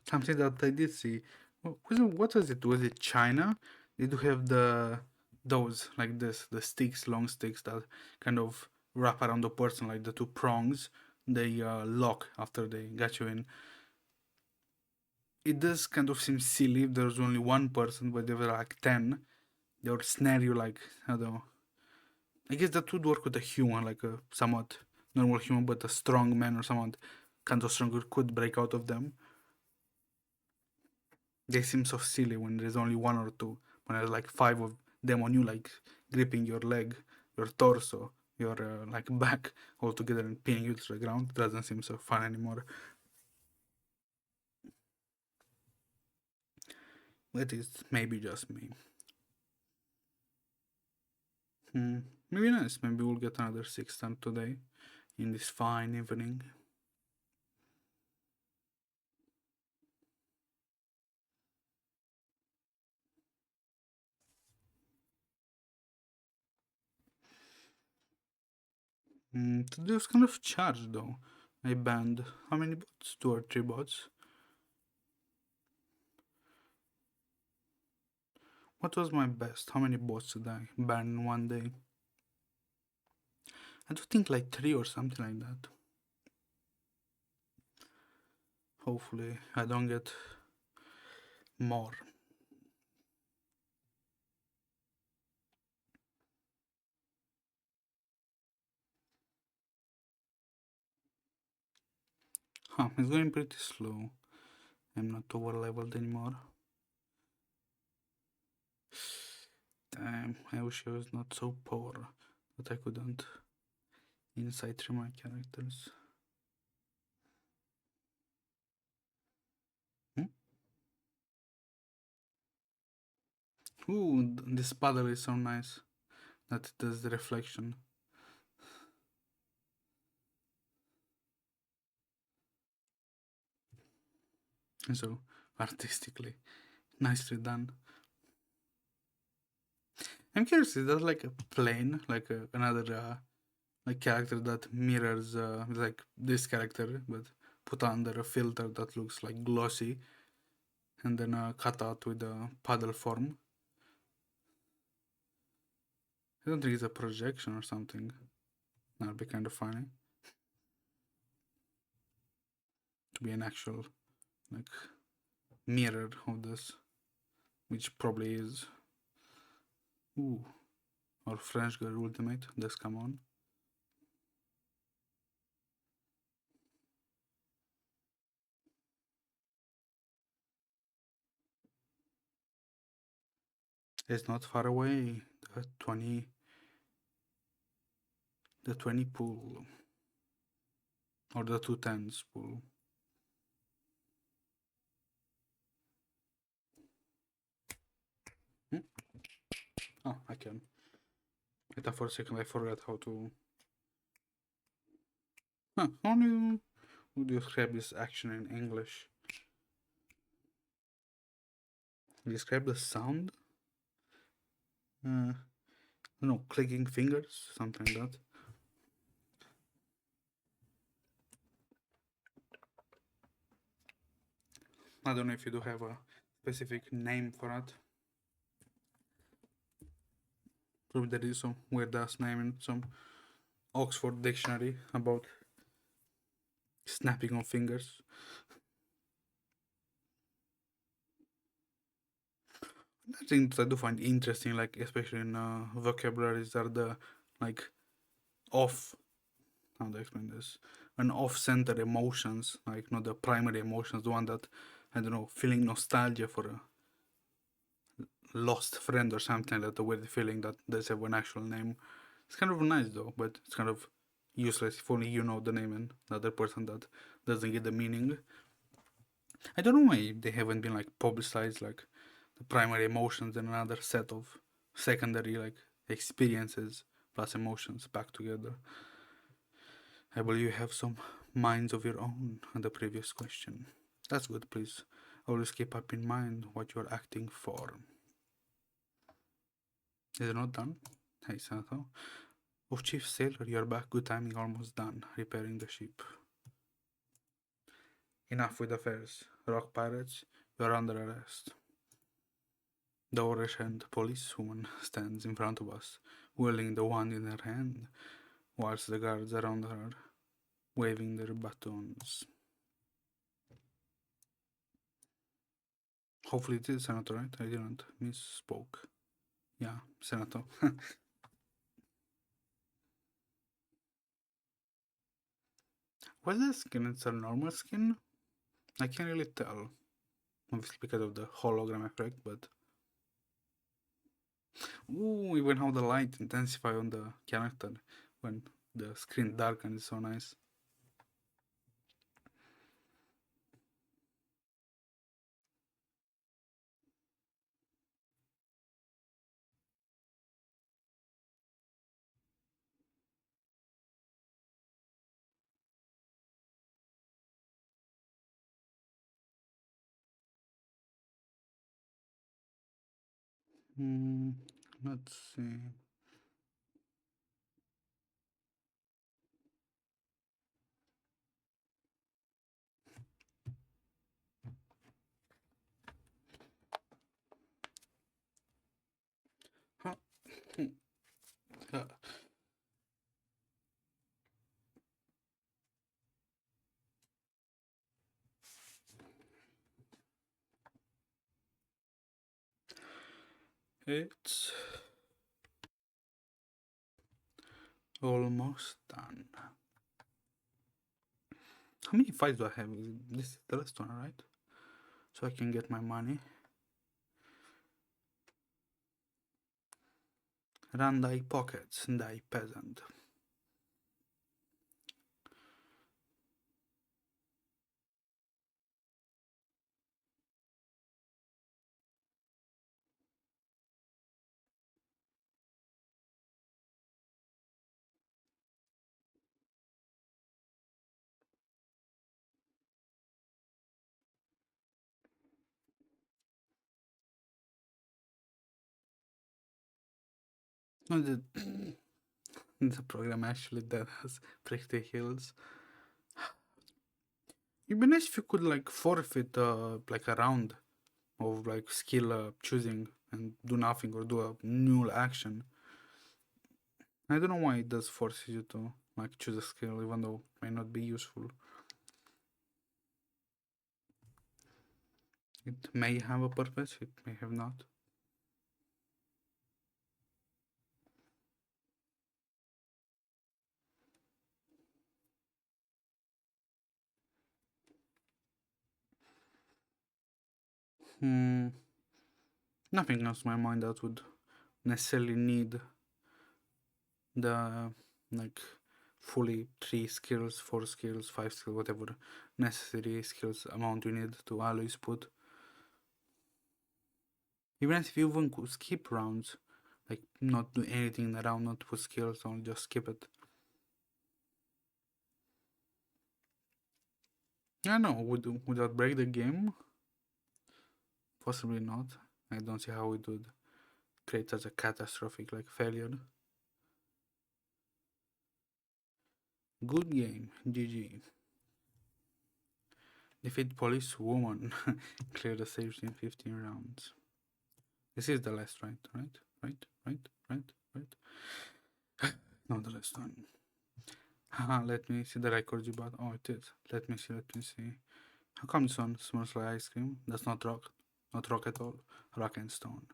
Something that I did see. What was it? Was it China? They do have those like this, the sticks, long sticks that kind of wrap around the person like the two prongs. They lock after they got you in. It does kind of seem silly if there's only one person, but there were like 10. or snare you like, I don't know. I guess that would work with a human, like a somewhat normal human, but a strong man or someone kind of stronger could break out of them. They seem so silly when there's only one or two. When there's like five of them on you, like gripping your leg, your torso, your like back all together and pinning you to the ground, it doesn't seem so fun anymore. That is maybe just me. Maybe nice. Maybe we'll get another 6 stamp today in this fine evening. Today was kind of charged though. I banned how many bots? 2 or 3 bots. What was my best? How many bots did I ban in one day? I do think like 3 or something like that. Hopefully I don't get more. Huh, it's going pretty slow. I'm not over leveled anymore. Damn, I wish I was not so poor that I couldn't insight through my characters. Ooh, this paddle is so nice that it does the reflection. And so, artistically, nicely done. I'm curious, is that like a plane, like another like character that mirrors like this character, but put under a filter that looks like glossy, and then cut out with a paddle form? I don't think it's a projection or something. That'd be kind of funny to be an actual like mirror of this, which probably is. Ooh, or French Girl Ultimate. Does come on. It's not far away. The 20, the 20 pool, or the 210s pool. Hmm? Oh, I can. I thought for a second I forgot how to. Huh, how do you describe this action in English? Describe the sound? No, clicking fingers, something like that. I don't know if you do have a specific name for it. Probably there is some weird ass name in some Oxford dictionary about snapping of fingers. I think I do find interesting, like especially in vocabularies, are the like off. How do I explain this? An off-center emotions, like not the primary emotions, the one that I don't know, feeling nostalgia for a lost friend or something like that, the weird feeling that does have an actual name. It's kind of nice though, but it's kind of useless if only you know the name and the other person that doesn't get the meaning. I don't know why they haven't been like publicized like the primary emotions and another set of secondary like experiences plus emotions back together. I believe you have some minds of your own on the previous question. That's good, please. Always keep up in mind what you're acting for. Is it not done? Hey, Sato. Oh, Chief Sailor, you're back. Good timing, almost done. Repairing the ship. Enough with affairs. Rock pirates, you're under arrest. The orange-haired policewoman stands in front of us, wielding the wand in her hand, whilst the guards around her waving their batons. Hopefully it is not right. I didn't misspoke. Yeah, Senator. What's the skin? It's a normal skin? I can't really tell. Obviously because of the hologram effect, but... Ooh, even how the light intensify on the character when the screen darkens is so nice. Hmm, let's see. Huh. It's almost done. How many fights do I have? This is the last one, right? So I can get my money. Run thy pockets, thy peasant. No, the program actually that has pretty hills. It'd be nice if you could like forfeit like a round of like skill choosing and do nothing or do a new action. I don't know why it does force you to like choose a skill even though it may not be useful. It may have a purpose, it may have not. Hmm. Nothing comes to my mind that would necessarily need the like fully 3 skills, 4 skills, 5 skills, whatever necessary skills amount you need to always put. Even if you even could skip rounds, like not do anything in the round, not put skills on, just skip it. Yeah, no, would that break the game? Possibly not. I don't see how it would create such a catastrophic like failure. Good game, GG. Defeat police woman. Clear the stage in 15 rounds. This is the last, right? Right. Not the last one. Haha, let me see the record you bought. Oh, it is. Let me see. How come this one smells like ice cream? That's not rock. Not rock at all. Rock and stone.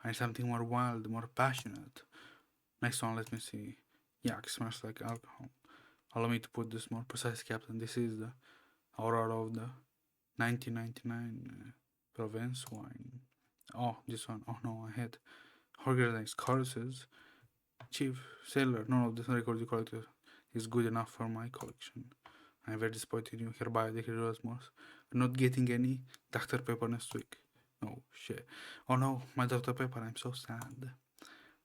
I need something more wild, more passionate. Next one, let me see. Yuck, smells like alcohol. Allow me to put this more precise, Captain. This is the Aurora of the 1999 Provence wine. Oh, this one. Oh no, I had organized courses. Chief Sailor, none of this record you collected is good enough for my collection. I'm very disappointed in you. Hereby, the heroes most. Not getting any Dr. Pepper next week. Oh shit. Oh no, my Dr. Pepper, I'm so sad.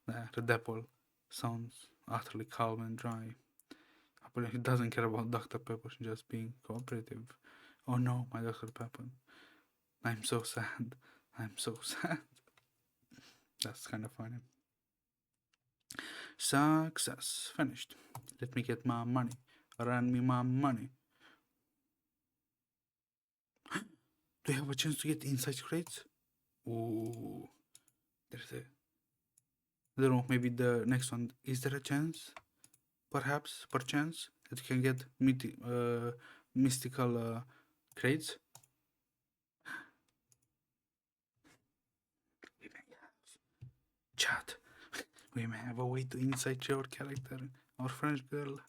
The apple sounds utterly calm and dry. Apparently, he doesn't care about Dr. Pepper, just being cooperative. Oh no, my Dr. Pepper. I'm so sad. I'm so sad. That's kind of funny. Success. Finished. Let me get my money. Run me my money. Do you have a chance to get inside crates? Ooh. There's a... I don't know, maybe the next one. Is there a chance? Perhaps, perchance, that you can get mystical crates? Chat. We may have a way to insight your character, our French girl.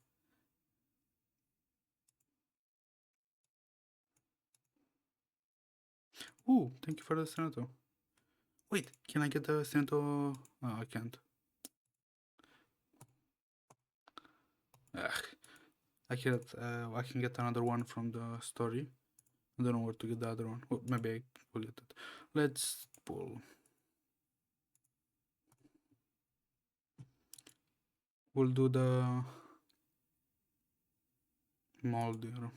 Ooh, thank you for the Senator. Wait, can I get the Senator? Oh, I can't. Ugh. I can get another one from the story. I don't know where to get the other one. Well, maybe I will get it. Let's pull. We'll do the Moldir.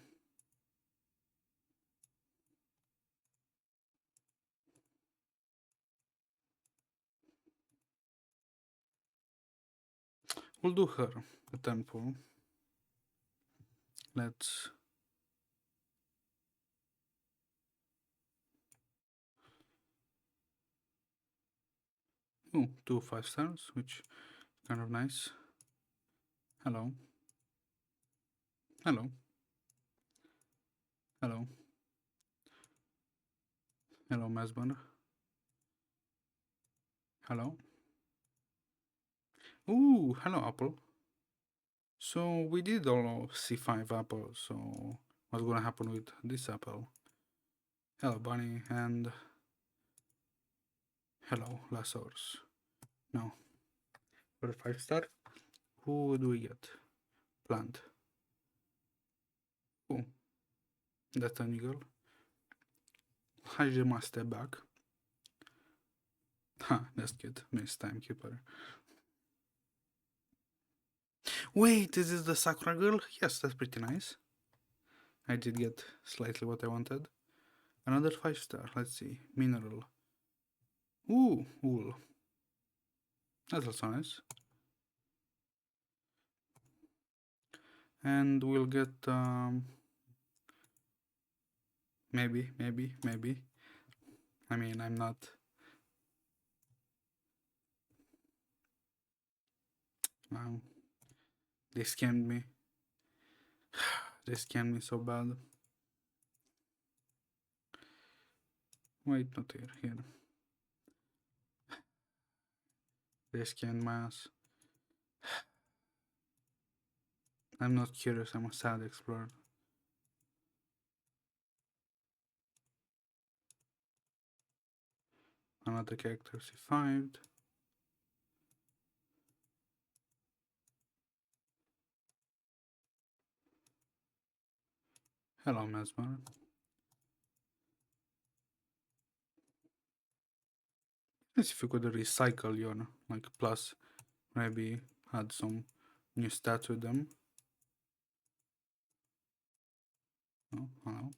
We'll do her, a temple. Let's. Oh, 2 5 stars, which is kind of nice. Hello. Hello. Hello. Hello, Mesmer. Hello. Ooh, hello, Apple. So we did all C5 apple, so what's gonna happen with this apple? Hello, Bunny, and hello, Lasors. No. For a 5 star, who do we get? Plant. Oh, that's an eagle. I just must step back. Ha, that's good. Miss Timekeeper. Wait, this is the Sakura girl? Yes, that's pretty nice. I did get slightly what I wanted. Another 5 star, let's see. Mineral. Ooh, wool. That's also nice. And we'll get, maybe. I mean, I'm not. They scammed me. They scammed me so bad. Wait, not here. Here. They scammed my ass. I'm not curious. I'm a sad explorer. Another character C5. Hello, Mesmer. Let's see if you could recycle your like plus, maybe add some new stats with them. Oh, hello.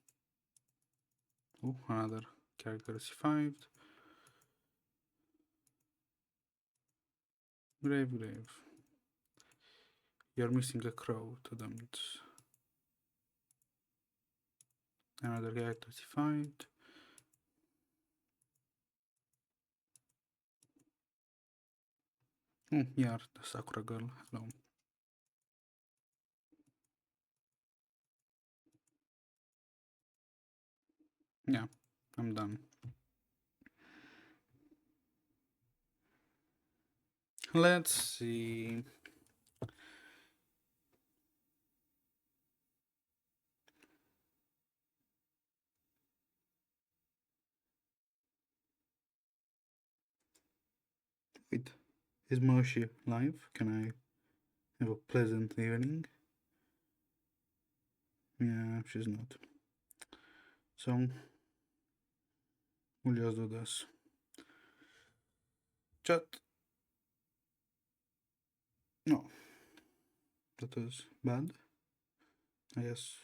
Oh, another character C5. Grave. You're missing a crow to them. Another character C5. Oh, yeah, the Sakura girl. Hello. Yeah, I'm done. Let's see. Wait, is Moshi live? Can I have a pleasant evening? Yeah, she's not. So, we'll just do this. Chat. No. That is bad. I guess.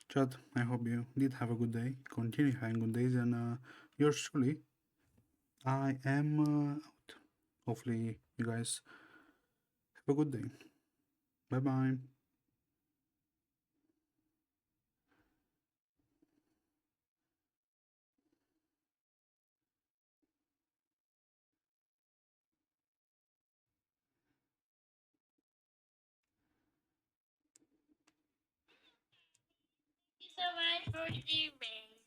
Chat, I hope you did have a good day. Continue having good days, and yours truly, I am out. Hopefully, you guys have a good day. Bye bye. So much for streaming.